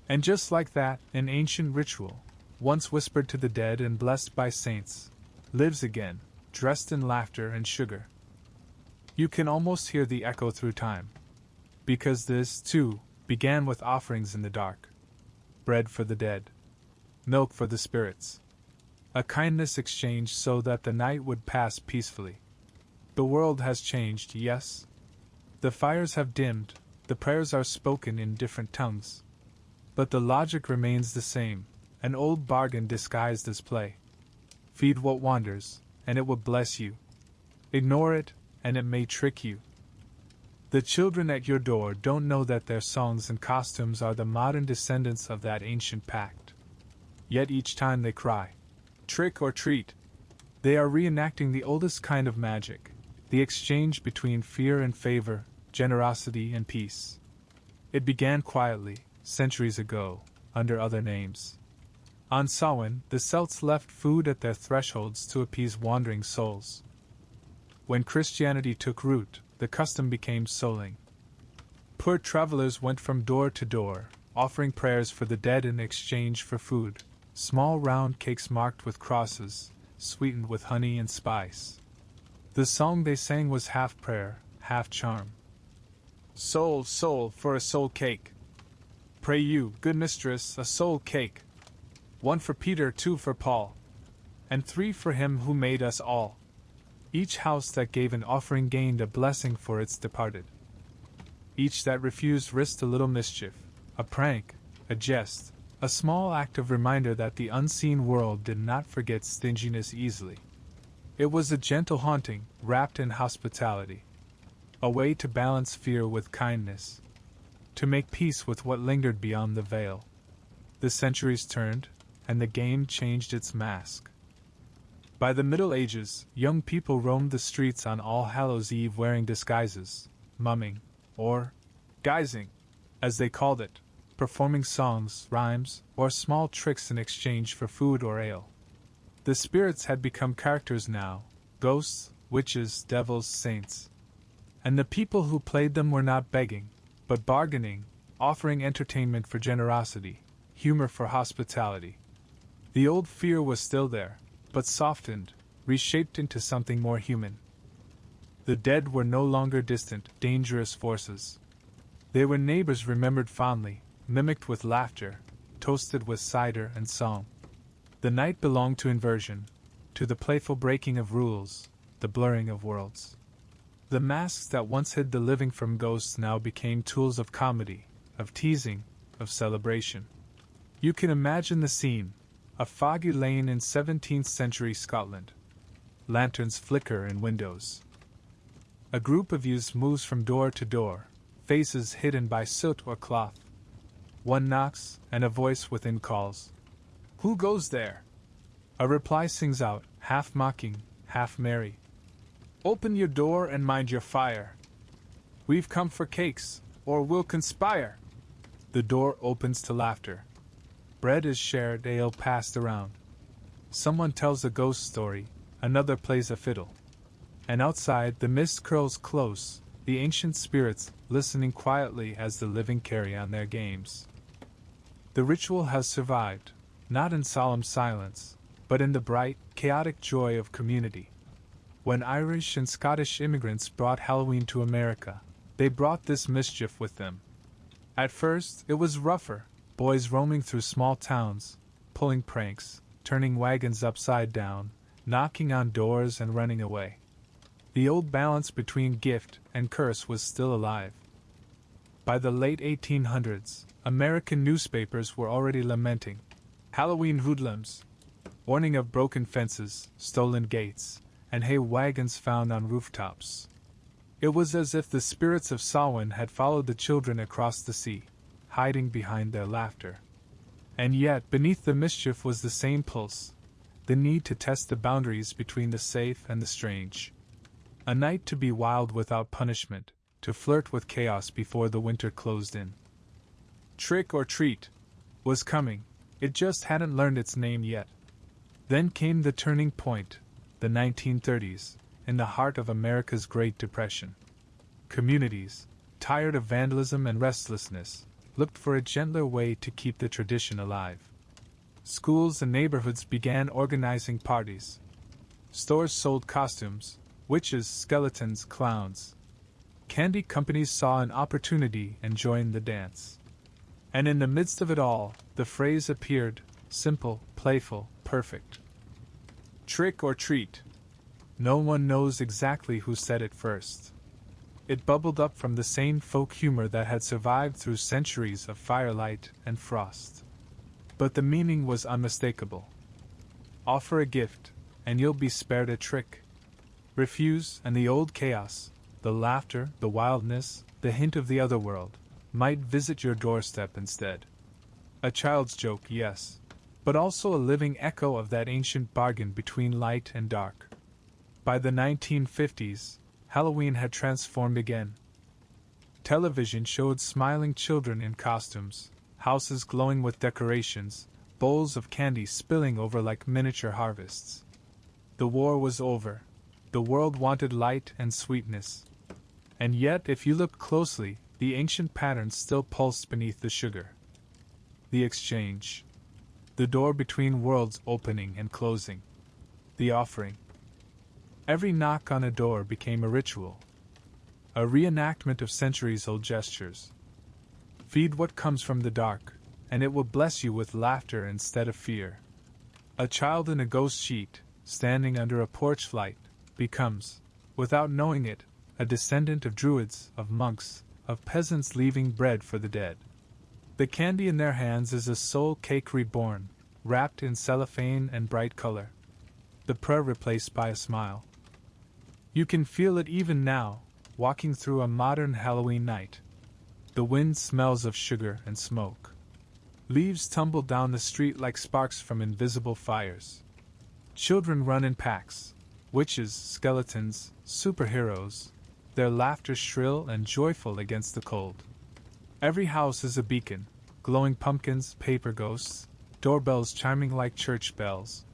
And just like that, an ancient ritual, once whispered to the dead and blessed by saints, lives again, dressed in laughter and sugar. You can almost hear the echo through time. Because this, too, began with offerings in the dark. Bread for the dead. Milk for the spirits. A kindness exchanged so that the night would pass peacefully. The world has changed, yes. The fires have dimmed, the prayers are spoken in different tongues. But the logic remains the same, an old bargain disguised as play. Feed what wanders, and it will bless you. Ignore it, and it may trick you. The children at your door don't know that their songs and costumes are the modern descendants of that ancient pact. Yet each time they cry, trick or treat, they are reenacting the oldest kind of magic, the exchange between fear and favor, generosity and peace. It began quietly, centuries ago, under other names. On Samhain, the Celts left food at their thresholds to appease wandering souls. When Christianity took root, the custom became souling. Poor travelers went from door to door, offering prayers for the dead in exchange for food, small round cakes marked with crosses, sweetened with honey and spice. The song they sang was half prayer, half charm. Soul, soul, for a soul cake. Pray you, good mistress, a soul cake. 1 for Peter, 2 for Paul, and 3 for him who made us all. Each house that gave an offering gained a blessing for its departed. Each that refused risked a little mischief, a prank, a jest, a small act of reminder that the unseen world did not forget stinginess easily. It was a gentle haunting, wrapped in hospitality. A way to balance fear with kindness. To make peace with what lingered beyond the veil. The centuries turned, and the game changed its mask. By the Middle Ages, young people roamed the streets on All Hallows Eve wearing disguises, mumming, or guising, as they called it, performing songs, rhymes, or small tricks in exchange for food or ale. The spirits had become characters now, ghosts, witches, devils, saints. And the people who played them were not begging, but bargaining, offering entertainment for generosity, humor for hospitality. The old fear was still there, but softened, reshaped into something more human. The dead were no longer distant, dangerous forces. They were neighbors remembered fondly, mimicked with laughter, toasted with cider and song. The night belonged to inversion, to the playful breaking of rules, the blurring of worlds. The masks that once hid the living from ghosts now became tools of comedy, of teasing, of celebration. You can imagine the scene. A foggy lane in 17th century Scotland. Lanterns flicker in windows. A group of youths moves from door to door, faces hidden by soot or cloth. One knocks, and a voice within calls, "Who goes there?" A reply sings out, half mocking, half merry, "Open your door and mind your fire. We've come for cakes, or we'll conspire." The door opens to laughter. Bread is shared, ale passed around. Someone tells a ghost story, another plays a fiddle. And outside, the mist curls close, the ancient spirits listening quietly as the living carry on their games. The ritual has survived, not in solemn silence, but in the bright, chaotic joy of community. When Irish and Scottish immigrants brought Halloween to America, they brought this mischief with them. At first, it was rougher. Boys roaming through small towns, pulling pranks, turning wagons upside down, knocking on doors and running away. The old balance between gift and curse was still alive. By the late 1800s, American newspapers were already lamenting Halloween hoodlums, warning of broken fences, stolen gates, and hay wagons found on rooftops. It was as if the spirits of Samhain had followed the children across the sea, hiding behind their laughter. And yet, beneath the mischief was the same pulse, the need to test the boundaries between the safe and the strange. A night to be wild without punishment, to flirt with chaos before the winter closed in. Trick or treat was coming, it just hadn't learned its name yet. Then came the turning point, the 1930s, in the heart of America's Great Depression. Communities, tired of vandalism and restlessness, looked for a gentler way to keep the tradition alive. Schools and neighborhoods began organizing parties. Stores sold costumes, witches, skeletons, clowns. Candy companies saw an opportunity and joined the dance. And in the midst of it all, the phrase appeared, simple, playful, perfect. Trick or treat. No one knows exactly who said it first. It bubbled up from the same folk humor that had survived through centuries of firelight and frost. But the meaning was unmistakable. Offer a gift, and you'll be spared a trick. Refuse, and the old chaos, the laughter, the wildness, the hint of the other world, might visit your doorstep instead. A child's joke, yes, but also a living echo of that ancient bargain between light and dark. By the 1950s, Halloween had transformed again. Television showed smiling children in costumes, houses glowing with decorations, bowls of candy spilling over like miniature harvests. The war was over. The world wanted light and sweetness. And yet, if you looked closely, the ancient patterns still pulsed beneath the sugar. The exchange. The door between worlds opening and closing. The offering. Every knock on a door became a ritual. A reenactment of centuries-old gestures. Feed what comes from the dark, and it will bless you with laughter instead of fear. A child in a ghost sheet, standing under a porch light, becomes, without knowing it, a descendant of druids, of monks, of peasants leaving bread for the dead. The candy in their hands is a soul cake reborn, wrapped in cellophane and bright color. The prayer replaced by a smile. You can feel it even now, walking through a modern Halloween night. The wind smells of sugar and smoke. Leaves tumble down the street like sparks from invisible fires. Children run in packs, witches, skeletons, superheroes, their laughter shrill and joyful against the cold. Every house is a beacon, glowing pumpkins, paper ghosts, doorbells chiming like church bells.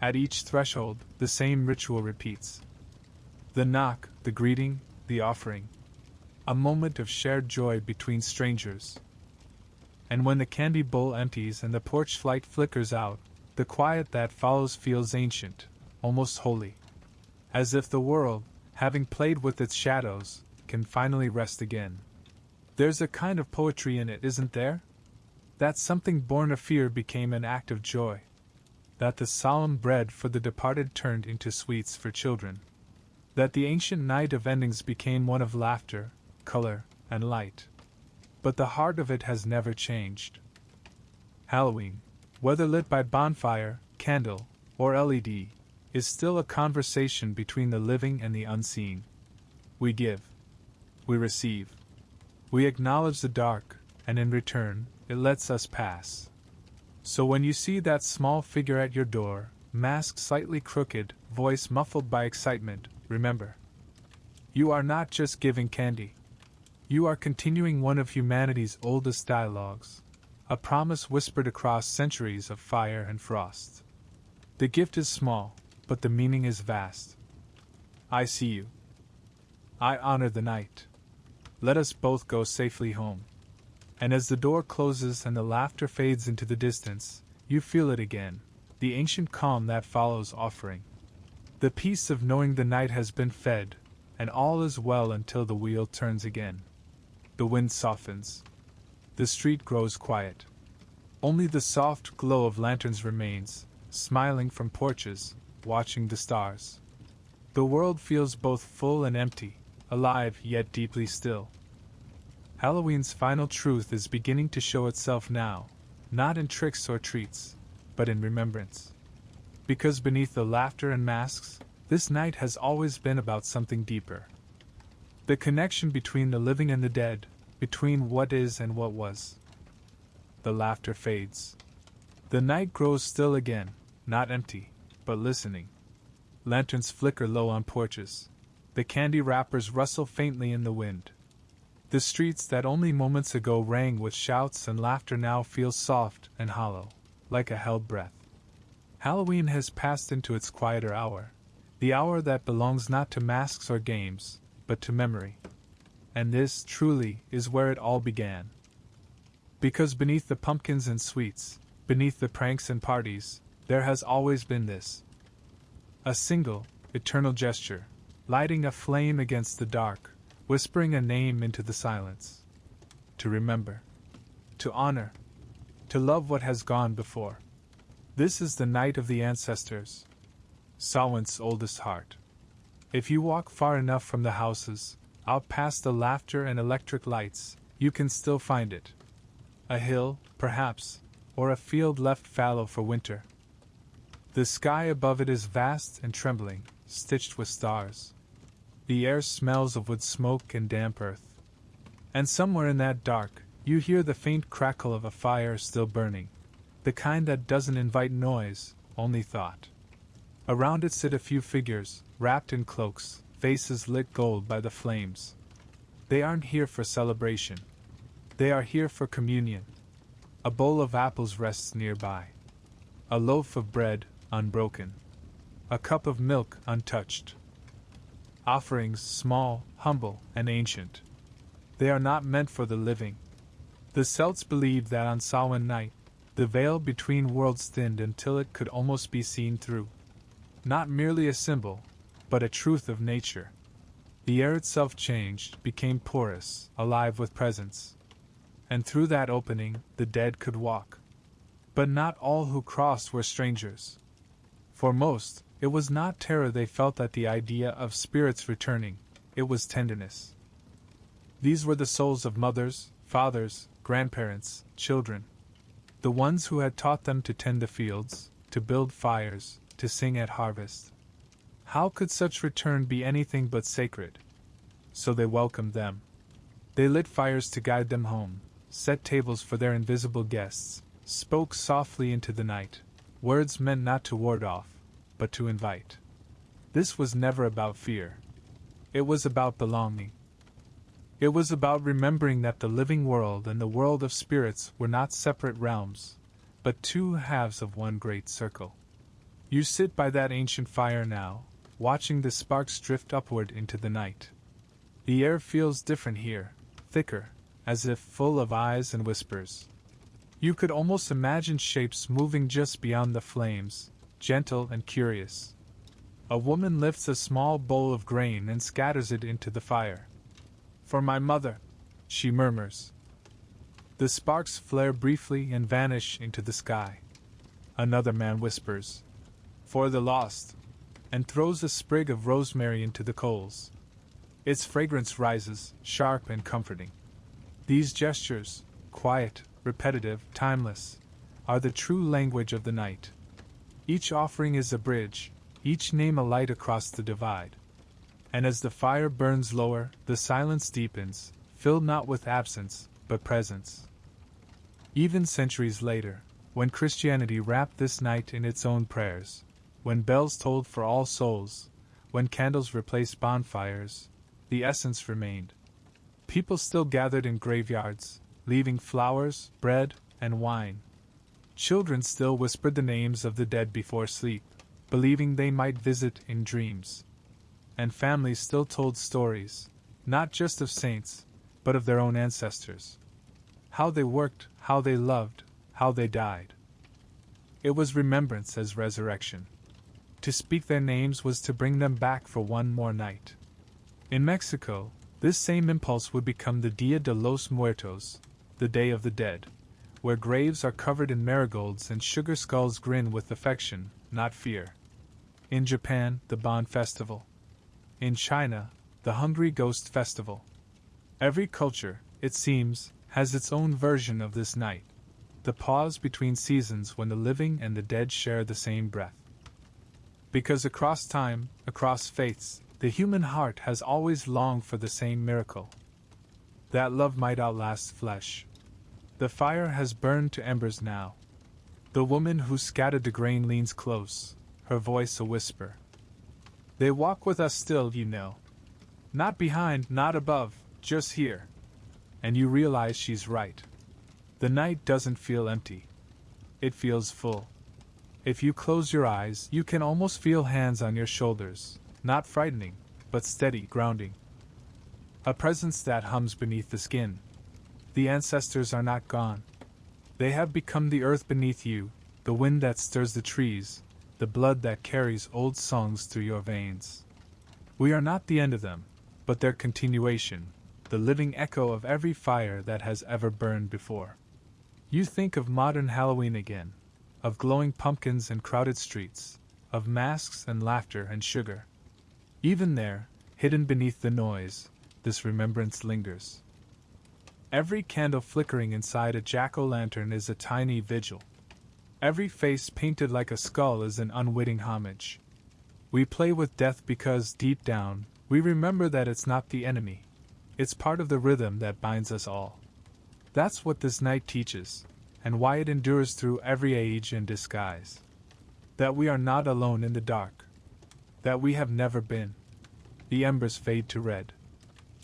At each threshold, the same ritual repeats. The knock, the greeting, the offering. A moment of shared joy between strangers. And when the candy bowl empties and the porch light flickers out, the quiet that follows feels ancient, almost holy. As if the world, having played with its shadows, can finally rest again. There's a kind of poetry in it, isn't there? That something born of fear became an act of joy. That the solemn bread for the departed turned into sweets for children. That the ancient night of endings became one of laughter, color, and light. But the heart of it has never changed. Halloween, whether lit by bonfire, candle, or LED, is still a conversation between the living and the unseen. We give. We receive. We acknowledge the dark, and in return, it lets us pass. So when you see that small figure at your door, mask slightly crooked, voice muffled by excitement, remember. You are not just giving candy. You are continuing one of humanity's oldest dialogues, a promise whispered across centuries of fire and frost. The gift is small, but the meaning is vast. I see you. I honor the night. Let us both go safely home. And as the door closes and the laughter fades into the distance, you feel it again, the ancient calm that follows offering. The peace of knowing the night has been fed, and all is well until the wheel turns again. The wind softens. The street grows quiet. Only the soft glow of lanterns remains, smiling from porches, watching the stars. The world feels both full and empty, alive yet deeply still. Halloween's final truth is beginning to show itself now, not in tricks or treats, but in remembrance. Because beneath the laughter and masks, this night has always been about something deeper. The connection between the living and the dead, between what is and what was. The laughter fades. The night grows still again, not empty, but listening. Lanterns flicker low on porches. The candy wrappers rustle faintly in the wind. The streets that only moments ago rang with shouts and laughter now feel soft and hollow, like a held breath. Halloween has passed into its quieter hour, the hour that belongs not to masks or games, but to memory. And this, truly, is where it all began. Because beneath the pumpkins and sweets, beneath the pranks and parties, there has always been this. A single, eternal gesture, lighting a flame against the dark, whispering a name into the silence. To remember. To honor. To love what has gone before. This is the night of the ancestors. Samhain's oldest heart. If you walk far enough from the houses, out past the laughter and electric lights, you can still find it. A hill, perhaps, or a field left fallow for winter. The sky above it is vast and trembling, stitched with stars. The air smells of wood smoke and damp earth. And somewhere in that dark, you hear the faint crackle of a fire still burning, the kind that doesn't invite noise, only thought. Around it sit a few figures, wrapped in cloaks, faces lit gold by the flames. They aren't here for celebration. They are here for communion. A bowl of apples rests nearby. A loaf of bread, unbroken. A cup of milk, untouched. Offerings small, humble, and ancient. They are not meant for the living. The Celts believed that on Samhain night, the veil between worlds thinned until it could almost be seen through. Not merely a symbol, but a truth of nature. The air itself changed, became porous, alive with presence. And through that opening, the dead could walk. But not all who crossed were strangers. For most, it was not terror they felt at the idea of spirits returning, it was tenderness. These were the souls of mothers, fathers, grandparents, children. The ones who had taught them to tend the fields, to build fires, to sing at harvest. How could such return be anything but sacred? So they welcomed them. They lit fires to guide them home, set tables for their invisible guests, spoke softly into the night, words meant not to ward off, but to invite. This was never about fear. It was about belonging. It was about remembering that the living world and the world of spirits were not separate realms, but two halves of one great circle. You sit by that ancient fire now, watching the sparks drift upward into the night. The air feels different here, thicker, as if full of eyes and whispers. You could almost imagine shapes moving just beyond the flames, gentle and curious. A woman lifts a small bowl of grain and scatters it into the fire. "For my mother," she murmurs. The sparks flare briefly and vanish into the sky. Another man whispers, "For the lost," and throws a sprig of rosemary into the coals. Its fragrance rises, sharp and comforting. These gestures, quiet, repetitive, timeless, are the true language of the night. Each offering is a bridge, each name a light across the divide. And as the fire burns lower, the silence deepens, filled not with absence, but presence. Even centuries later, when Christianity wrapped this night in its own prayers, when bells tolled for all souls, when candles replaced bonfires, the essence remained. People still gathered in graveyards, leaving flowers, bread, and wine. Children still whispered the names of the dead before sleep, believing they might visit in dreams. And families still told stories, not just of saints, but of their own ancestors. How they worked, how they loved, how they died. It was remembrance as resurrection. To speak their names was to bring them back for one more night. In Mexico, this same impulse would become the Dia de los Muertos, the Day of the Dead, where graves are covered in marigolds and sugar skulls grin with affection, not fear. In Japan, the Bon Festival. In China, the Hungry Ghost Festival. Every culture, it seems, has its own version of this night. The pause between seasons when the living and the dead share the same breath. Because across time, across faiths, the human heart has always longed for the same miracle. That love might outlast flesh. The fire has burned to embers now. The woman who scattered the grain leans close, her voice a whisper. They walk with us still, you know. Not behind, not above, just here. And you realize she's right. The night doesn't feel empty. It feels full. If you close your eyes, you can almost feel hands on your shoulders, not frightening, but steady, grounding. A presence that hums beneath the skin. The ancestors are not gone. They have become the earth beneath you, the wind that stirs the trees, the blood that carries old songs through your veins. We are not the end of them, but their continuation, the living echo of every fire that has ever burned before. You think of modern Halloween again, of glowing pumpkins and crowded streets, of masks and laughter and sugar. Even there, hidden beneath the noise, this remembrance lingers. Every candle flickering inside a jack-o'-lantern is a tiny vigil. Every face painted like a skull is an unwitting homage. We play with death because, deep down, we remember that it's not the enemy. It's part of the rhythm that binds us all. That's what this night teaches, and why it endures through every age and disguise. That we are not alone in the dark. That we have never been. The embers fade to red.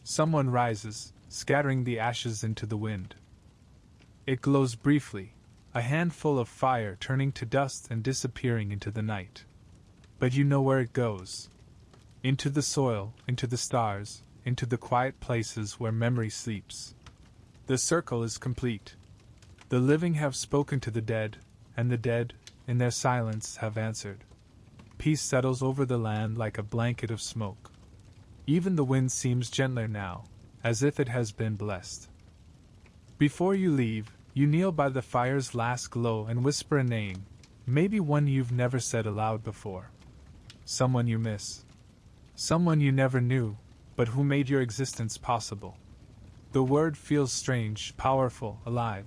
Someone rises, scattering the ashes into the wind. It glows briefly, a handful of fire turning to dust and disappearing into the night. But you know where it goes. Into the soil, into the stars, into the quiet places where memory sleeps. The circle is complete. The living have spoken to the dead, and the dead, in their silence, have answered. Peace settles over the land like a blanket of smoke. Even the wind seems gentler now, as if it has been blessed. Before you leave, you kneel by the fire's last glow and whisper a name, maybe one you've never said aloud before. Someone you miss. Someone you never knew, but who made your existence possible. The word feels strange, powerful, alive.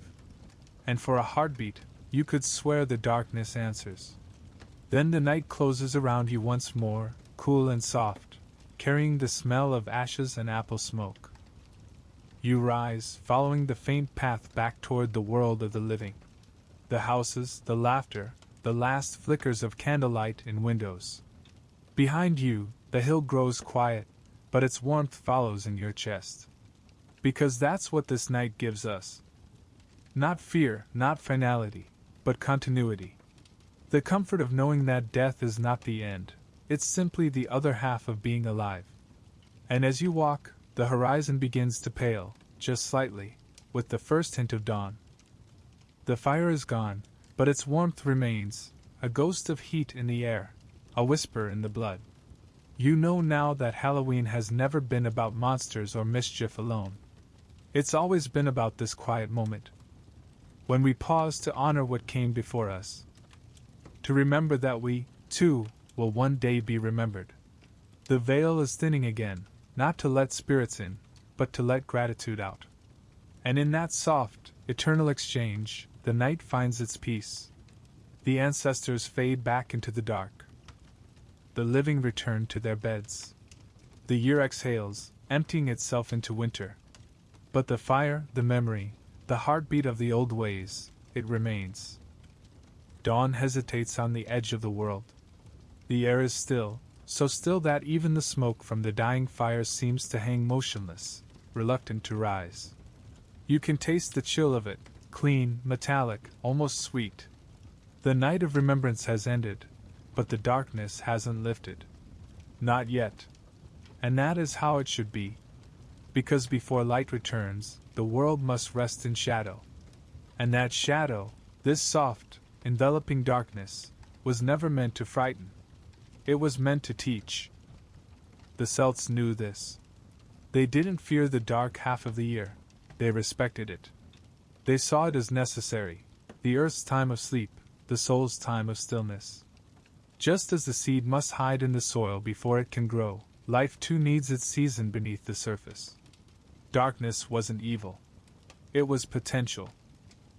And for a heartbeat, you could swear the darkness answers. Then the night closes around you once more, cool and soft, carrying the smell of ashes and apple smoke. You rise, following the faint path back toward the world of the living. The houses, the laughter, the last flickers of candlelight in windows. Behind you, the hill grows quiet, but its warmth follows in your chest. Because that's what this night gives us. Not fear, not finality, but continuity. The comfort of knowing that death is not the end, it's simply the other half of being alive. And as you walk, the horizon begins to pale, just slightly, with the first hint of dawn. The fire is gone, but its warmth remains, a ghost of heat in the air, a whisper in the blood. You know now that Halloween has never been about monsters or mischief alone. It's always been about this quiet moment. When we pause to honor what came before us. To remember that we, too, will one day be remembered. The veil is thinning again, not to let spirits in, but to let gratitude out. And in that soft, eternal exchange, the night finds its peace. The ancestors fade back into the dark. The living return to their beds. The year exhales, emptying itself into winter. But the fire, the memory, the heartbeat of the old ways, it remains. Dawn hesitates on the edge of the world. The air is still, so still that even the smoke from the dying fires seems to hang motionless, reluctant to rise. You can taste the chill of it, clean, metallic, almost sweet. The night of remembrance has ended, but the darkness hasn't lifted. Not yet. And that is how it should be. Because before light returns, the world must rest in shadow. And that shadow, this soft, enveloping darkness, was never meant to frighten. It was meant to teach. The Celts knew this. They didn't fear the dark half of the year. They respected it. They saw it as necessary, the earth's time of sleep, the soul's time of stillness. Just as the seed must hide in the soil before it can grow, life too needs its season beneath the surface. Darkness wasn't evil. It was potential.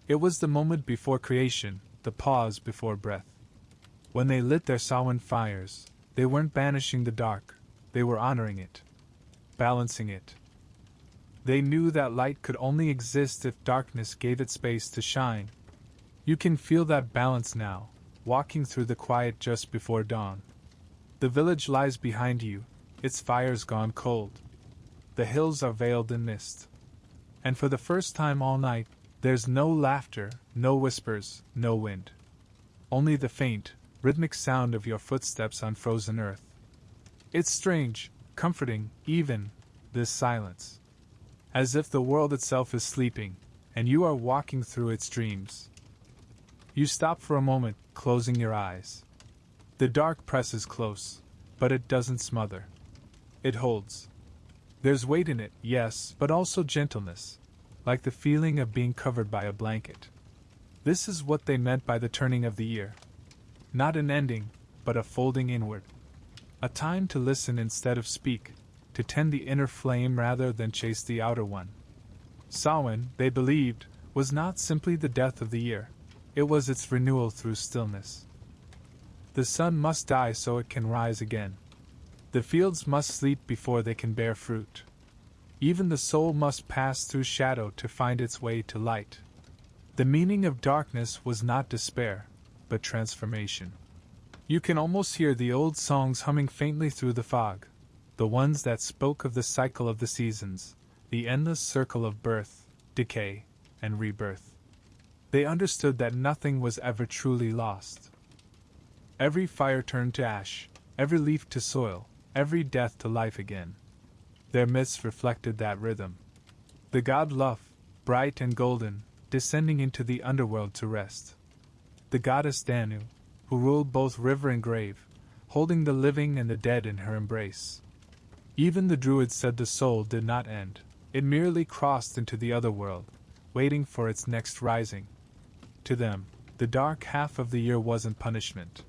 It was the moment before creation, the pause before breath. When they lit their Samhain fires, they weren't banishing the dark, they were honoring it, balancing it. They knew that light could only exist if darkness gave it space to shine. You can feel that balance now, walking through the quiet just before dawn. The village lies behind you, its fires gone cold. The hills are veiled in mist. And for the first time all night, there's no laughter, no whispers, no wind. Only the faint, rhythmic sound of your footsteps on frozen earth. It's strange, comforting, even, this silence. As if the world itself is sleeping, and you are walking through its dreams. You stop for a moment, closing your eyes. The dark presses close, but it doesn't smother. It holds. There's weight in it, yes, but also gentleness, like the feeling of being covered by a blanket. This is what they meant by the turning of the year. Not an ending, but a folding inward. A time to listen instead of speak, to tend the inner flame rather than chase the outer one. Samhain, they believed, was not simply the death of the year, it was its renewal through stillness. The sun must die so it can rise again. The fields must sleep before they can bear fruit. Even the soul must pass through shadow to find its way to light. The meaning of darkness was not despair, but transformation. You can almost hear the old songs humming faintly through the fog, the ones that spoke of the cycle of the seasons, the endless circle of birth, decay, and rebirth. They understood that nothing was ever truly lost. Every fire turned to ash, every leaf to soil, every death to life again. Their myths reflected that rhythm. The god Lugh, bright and golden, descending into the underworld to rest. The goddess Danu, who ruled both river and grave, holding the living and the dead in her embrace. Even the druids said the soul did not end, it merely crossed into the other world, waiting for its next rising. To them, the dark half of the year wasn't punishment.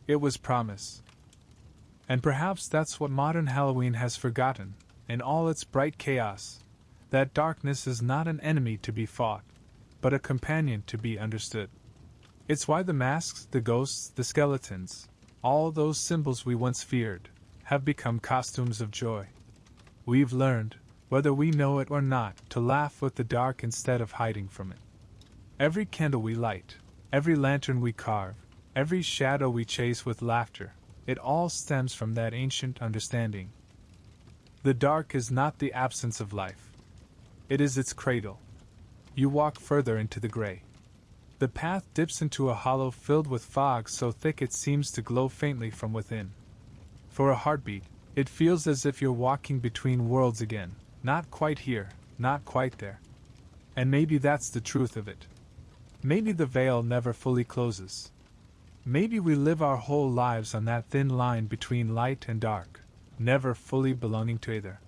It was promise. And perhaps that's what modern Halloween has forgotten, in all its bright chaos, that darkness is not an enemy to be fought, but a companion to be understood. It's why the masks, the ghosts, the skeletons, all those symbols we once feared, have become costumes of joy. We've learned, whether we know it or not, to laugh with the dark instead of hiding from it. Every candle we light, every lantern we carve, every shadow we chase with laughter, it all stems from that ancient understanding. The dark is not the absence of life. It is its cradle. You walk further into the gray. The path dips into a hollow filled with fog so thick it seems to glow faintly from within. For a heartbeat, it feels as if you're walking between worlds again, not quite here, not quite there. And maybe that's the truth of it. Maybe the veil never fully closes. Maybe we live our whole lives on that thin line between light and dark, never fully belonging to either.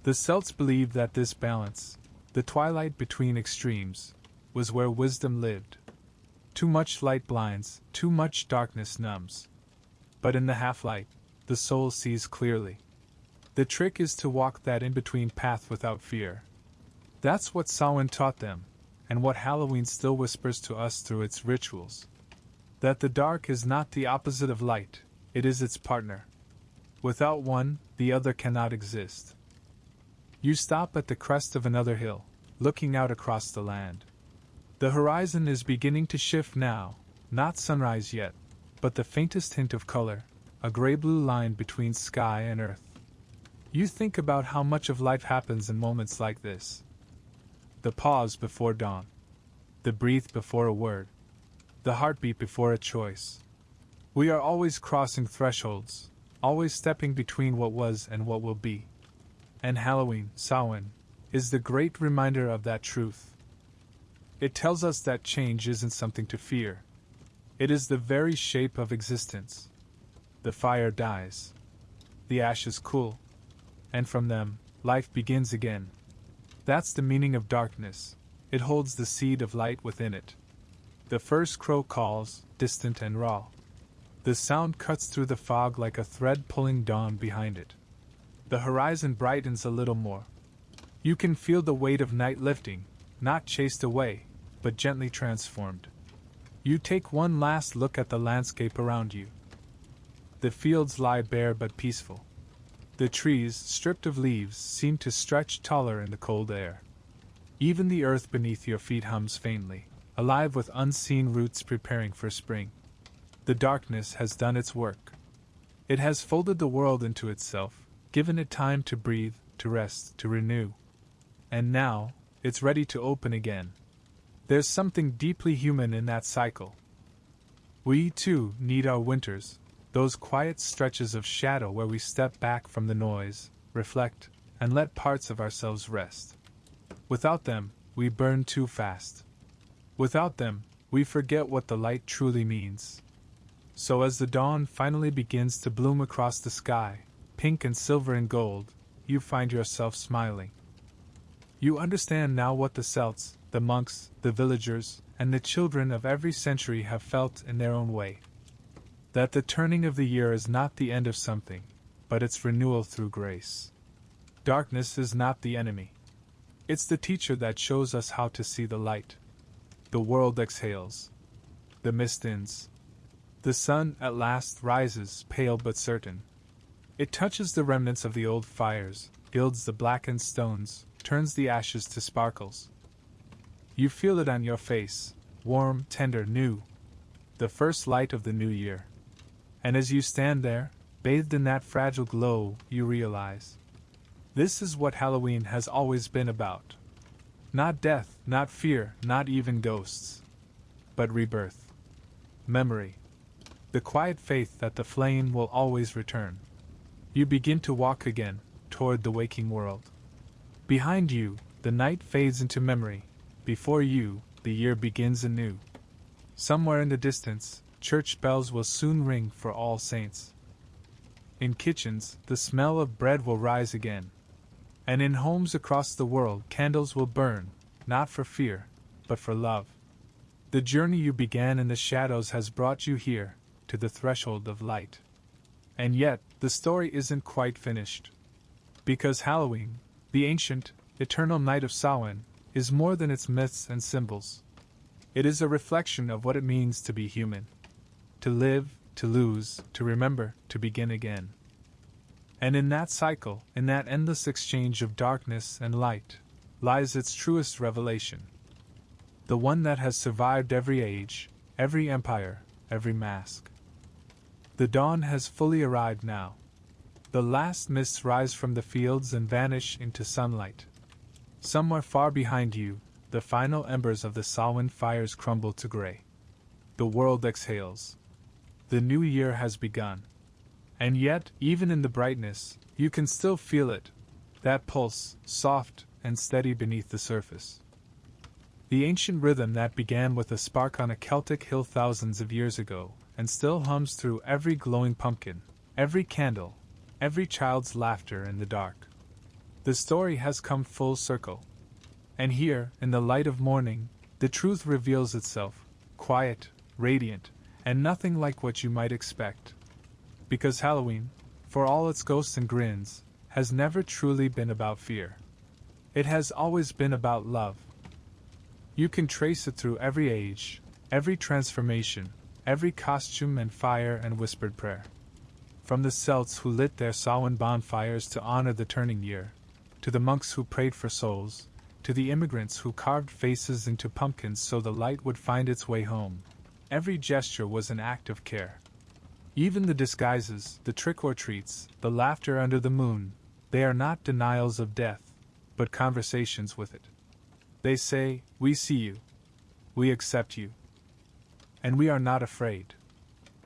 The Celts believed that this balance, the twilight between extremes, was where wisdom lived. Too much light blinds, too much darkness numbs. But in the half-light, the soul sees clearly. The trick is to walk that in-between path without fear. That's what Samhain taught them, and what Halloween still whispers to us through its rituals. That the dark is not the opposite of light, it is its partner. Without one, the other cannot exist. You stop at the crest of another hill, looking out across the land. The horizon is beginning to shift now, not sunrise yet, but the faintest hint of color, a gray-blue line between sky and earth. You think about how much of life happens in moments like this. The pause before dawn. The breath before a word. The heartbeat before a choice. We are always crossing thresholds, always stepping between what was and what will be. And Halloween, Samhain, is the great reminder of that truth. It tells us that change isn't something to fear. It is the very shape of existence. The fire dies. The ashes cool. And from them, life begins again. That's the meaning of darkness. It holds the seed of light within it. The first crow calls, distant and raw. The sound cuts through the fog like a thread pulling dawn behind it. The horizon brightens a little more. You can feel the weight of night lifting, not chased away, but gently transformed. You take one last look at the landscape around you. The fields lie bare but peaceful. The trees, stripped of leaves, seem to stretch taller in the cold air. Even the earth beneath your feet hums faintly, alive with unseen roots preparing for spring. The darkness has done its work. It has folded the world into itself, given it time to breathe, to rest, to renew. And now, it's ready to open again. There's something deeply human in that cycle. We, too, need our winters, those quiet stretches of shadow where we step back from the noise, reflect, and let parts of ourselves rest. Without them, we burn too fast. Without them, we forget what the light truly means. So as the dawn finally begins to bloom across the sky, pink and silver and gold, you find yourself smiling. You understand now what the Celts, the monks, the villagers, and the children of every century have felt in their own way. That the turning of the year is not the end of something, but its renewal through grace. Darkness is not the enemy. It's the teacher that shows us how to see the light. The world exhales. The mist ends. The sun at last rises, pale but certain. It touches the remnants of the old fires, gilds the blackened stones, turns the ashes to sparkles. You feel it on your face, warm, tender, new. The first light of the new year. And as you stand there, bathed in that fragile glow, you realize. This is what Halloween has always been about. Not death, not fear, not even ghosts. But rebirth. Memory. The quiet faith that the flame will always return. You begin to walk again, toward the waking world. Behind you, the night fades into memory. Before you, the year begins anew. Somewhere in the distance, church bells will soon ring for All Saints. In kitchens, the smell of bread will rise again. And in homes across the world, candles will burn, not for fear, but for love. The journey you began in the shadows has brought you here, to the threshold of light. And yet, the story isn't quite finished. Because Halloween, the ancient, eternal night of Samhain, is more than its myths and symbols. It is a reflection of what it means to be human. To live, to lose, to remember, to begin again. And in that cycle, in that endless exchange of darkness and light, lies its truest revelation. The one that has survived every age, every empire, every mask. The dawn has fully arrived now. The last mists rise from the fields and vanish into sunlight. Somewhere far behind you, the final embers of the Samhain fires crumble to gray. The world exhales. The new year has begun. And yet, even in the brightness, you can still feel it, that pulse, soft and steady beneath the surface. The ancient rhythm that began with a spark on a Celtic hill thousands of years ago, and still hums through every glowing pumpkin, every candle, every child's laughter in the dark. The story has come full circle. And here, in the light of morning, the truth reveals itself, quiet, radiant, and nothing like what you might expect. Because Halloween, for all its ghosts and grins, has never truly been about fear. It has always been about love. You can trace it through every age, every transformation, every costume and fire and whispered prayer. From the Celts who lit their Samhain bonfires to honor the turning year, to the monks who prayed for souls, to the immigrants who carved faces into pumpkins so the light would find its way home, every gesture was an act of care. Even the disguises, the trick-or-treats, the laughter under the moon, they are not denials of death, but conversations with it. They say, "We see you. We accept you. And we are not afraid."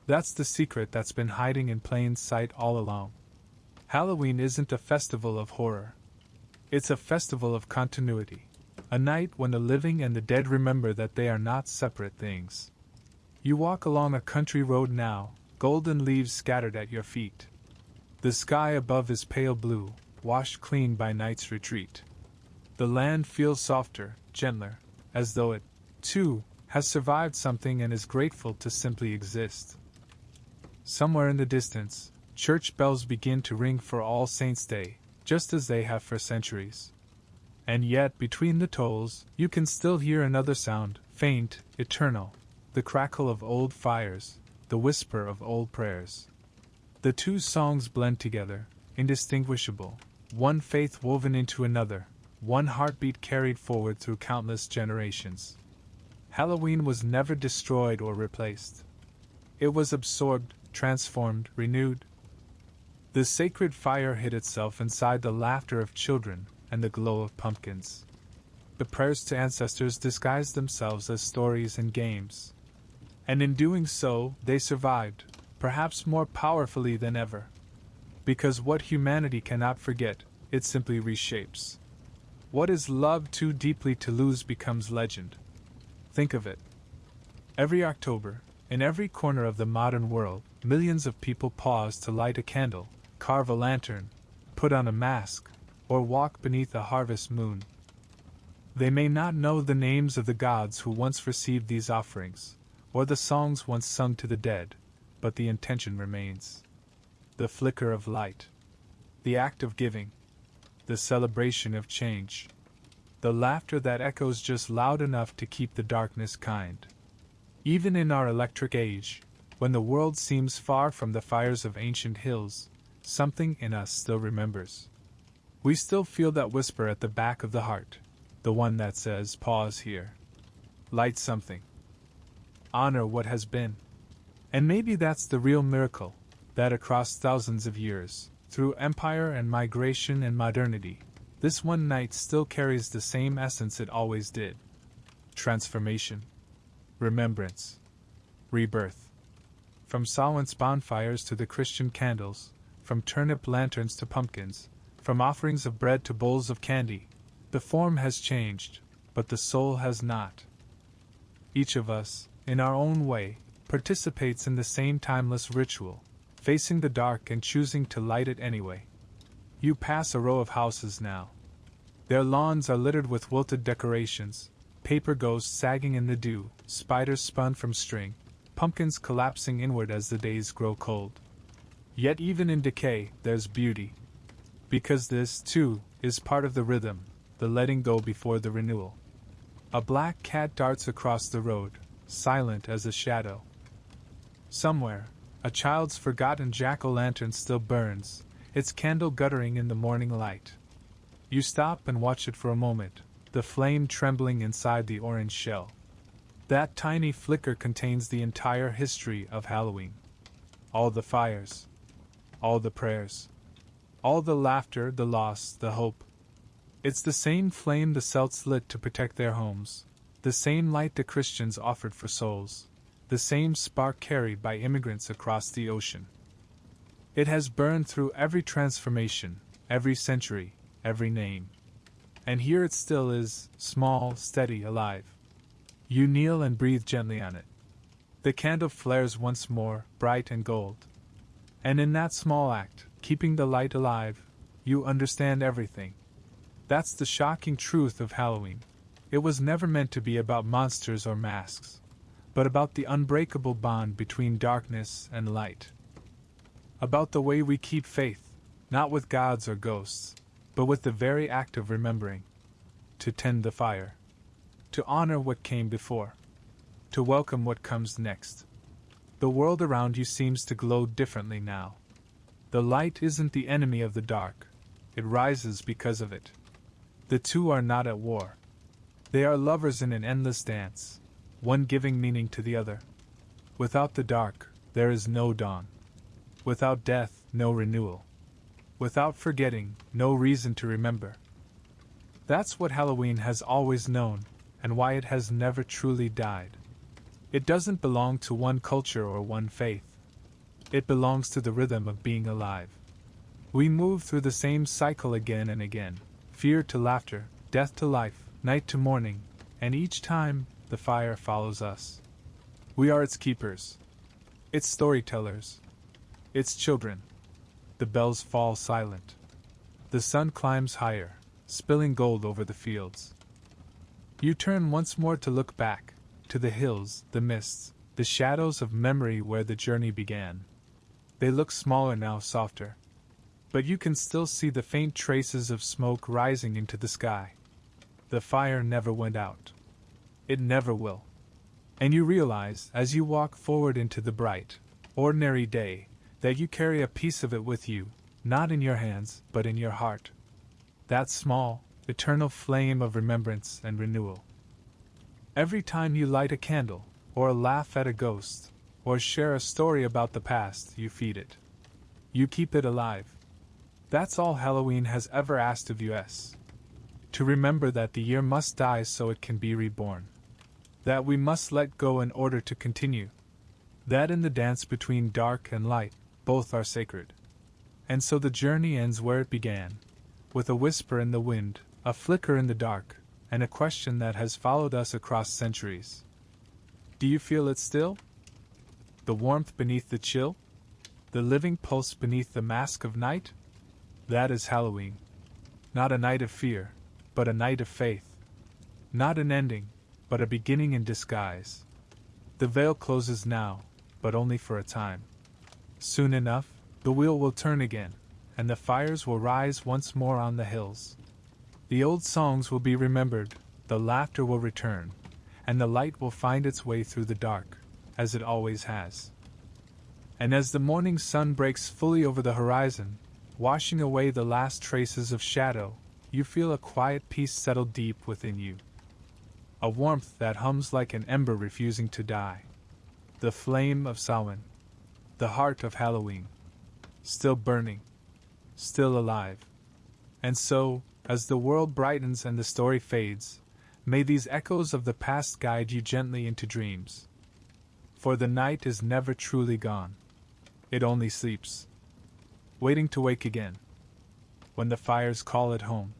That's the secret that's been hiding in plain sight all along. Halloween isn't a festival of horror. It's a festival of continuity. A night when the living and the dead remember that they are not separate things. You walk along a country road now, golden leaves scattered at your feet. The sky above is pale blue, washed clean by night's retreat. The land feels softer, gentler, as though it, too, has survived something and is grateful to simply exist. Somewhere in the distance, church bells begin to ring for All Saints' Day, just as they have for centuries. And yet, between the tolls, you can still hear another sound, faint, eternal, the crackle of old fires, the whisper of old prayers. The two songs blend together, indistinguishable, one faith woven into another, one heartbeat carried forward through countless generations. Halloween was never destroyed or replaced. It was absorbed, transformed, renewed. The sacred fire hid itself inside the laughter of children and the glow of pumpkins. The prayers to ancestors disguised themselves as stories and games. And in doing so, they survived, perhaps more powerfully than ever. Because what humanity cannot forget, it simply reshapes. What is loved too deeply to lose becomes legend. Think of it. Every October, in every corner of the modern world, millions of people pause to light a candle, carve a lantern, put on a mask, or walk beneath a harvest moon. They may not know the names of the gods who once received these offerings, or the songs once sung to the dead, but the intention remains. The flicker of light, the act of giving, the celebration of change, the laughter that echoes just loud enough to keep the darkness kind. Even in our electric age, when the world seems far from the fires of ancient hills, something in us still remembers. We still feel that whisper at the back of the heart, the one that says, pause here. Light something. Honor what has been. And maybe that's the real miracle, that across thousands of years, through empire and migration and modernity, this one night still carries the same essence it always did. Transformation. Remembrance. Rebirth. From Samhain's bonfires to the Christian candles, from turnip lanterns to pumpkins, from offerings of bread to bowls of candy, the form has changed, but the soul has not. Each of us, in our own way, participates in the same timeless ritual, facing the dark and choosing to light it anyway. You pass a row of houses now. Their lawns are littered with wilted decorations, paper ghosts sagging in the dew, spiders spun from string, pumpkins collapsing inward as the days grow cold. Yet even in decay, there's beauty. Because this, too, is part of the rhythm, the letting go before the renewal. A black cat darts across the road, silent as a shadow. Somewhere, a child's forgotten jack-o'-lantern still burns, its candle guttering in the morning light. You stop and watch it for a moment, the flame trembling inside the orange shell. That tiny flicker contains the entire history of Halloween. All the fires, all the prayers, all the laughter, the loss, the hope. It's the same flame the Celts lit to protect their homes, the same light the Christians offered for souls, the same spark carried by immigrants across the ocean. It has burned through every transformation, every century, every name. And here it still is, small, steady, alive. You kneel and breathe gently on it. The candle flares once more, bright and gold. And in that small act, keeping the light alive, you understand everything. That's the shocking truth of Halloween. It was never meant to be about monsters or masks, but about the unbreakable bond between darkness and light. About the way we keep faith, not with gods or ghosts, but with the very act of remembering. To tend the fire. To honor what came before. To welcome what comes next. The world around you seems to glow differently now. The light isn't the enemy of the dark. It rises because of it. The two are not at war. They are lovers in an endless dance, one giving meaning to the other. Without the dark, there is no dawn. Without death, no renewal. Without forgetting, no reason to remember. That's what Halloween has always known, and why it has never truly died. It doesn't belong to one culture or one faith. It belongs to the rhythm of being alive. We move through the same cycle again and again, fear to laughter, death to life, night to morning, and each time, the fire follows us. We are its keepers, its storytellers, its children. The bells fall silent. The sun climbs higher, spilling gold over the fields. You turn once more to look back, to the hills, the mists, the shadows of memory where the journey began. They look smaller now, softer. But you can still see the faint traces of smoke rising into the sky. The fire never went out. It never will. And you realize, as you walk forward into the bright, ordinary day, that you carry a piece of it with you, not in your hands, but in your heart. That small, eternal flame of remembrance and renewal. Every time you light a candle, or laugh at a ghost, or share a story about the past, you feed it. You keep it alive. That's all Halloween has ever asked of you. To remember that the year must die so it can be reborn. That we must let go in order to continue. That in the dance between dark and light, both are sacred. And so the journey ends where it began, with a whisper in the wind, a flicker in the dark, and a question that has followed us across centuries. Do you feel it still? The warmth beneath the chill? The living pulse beneath the mask of night? That is Halloween. Not a night of fear, but a night of faith. Not an ending, but a beginning in disguise. The veil closes now, but only for a time. Soon enough, the wheel will turn again, and the fires will rise once more on the hills. The old songs will be remembered, the laughter will return, and the light will find its way through the dark, as it always has. And as the morning sun breaks fully over the horizon, washing away the last traces of shadow, you feel a quiet peace settle deep within you. A warmth that hums like an ember refusing to die. The flame of Samhain. The heart of Halloween. Still burning. Still alive. And so, as the world brightens and the story fades, may these echoes of the past guide you gently into dreams. For the night is never truly gone. It only sleeps, waiting to wake again, when the fires call it home.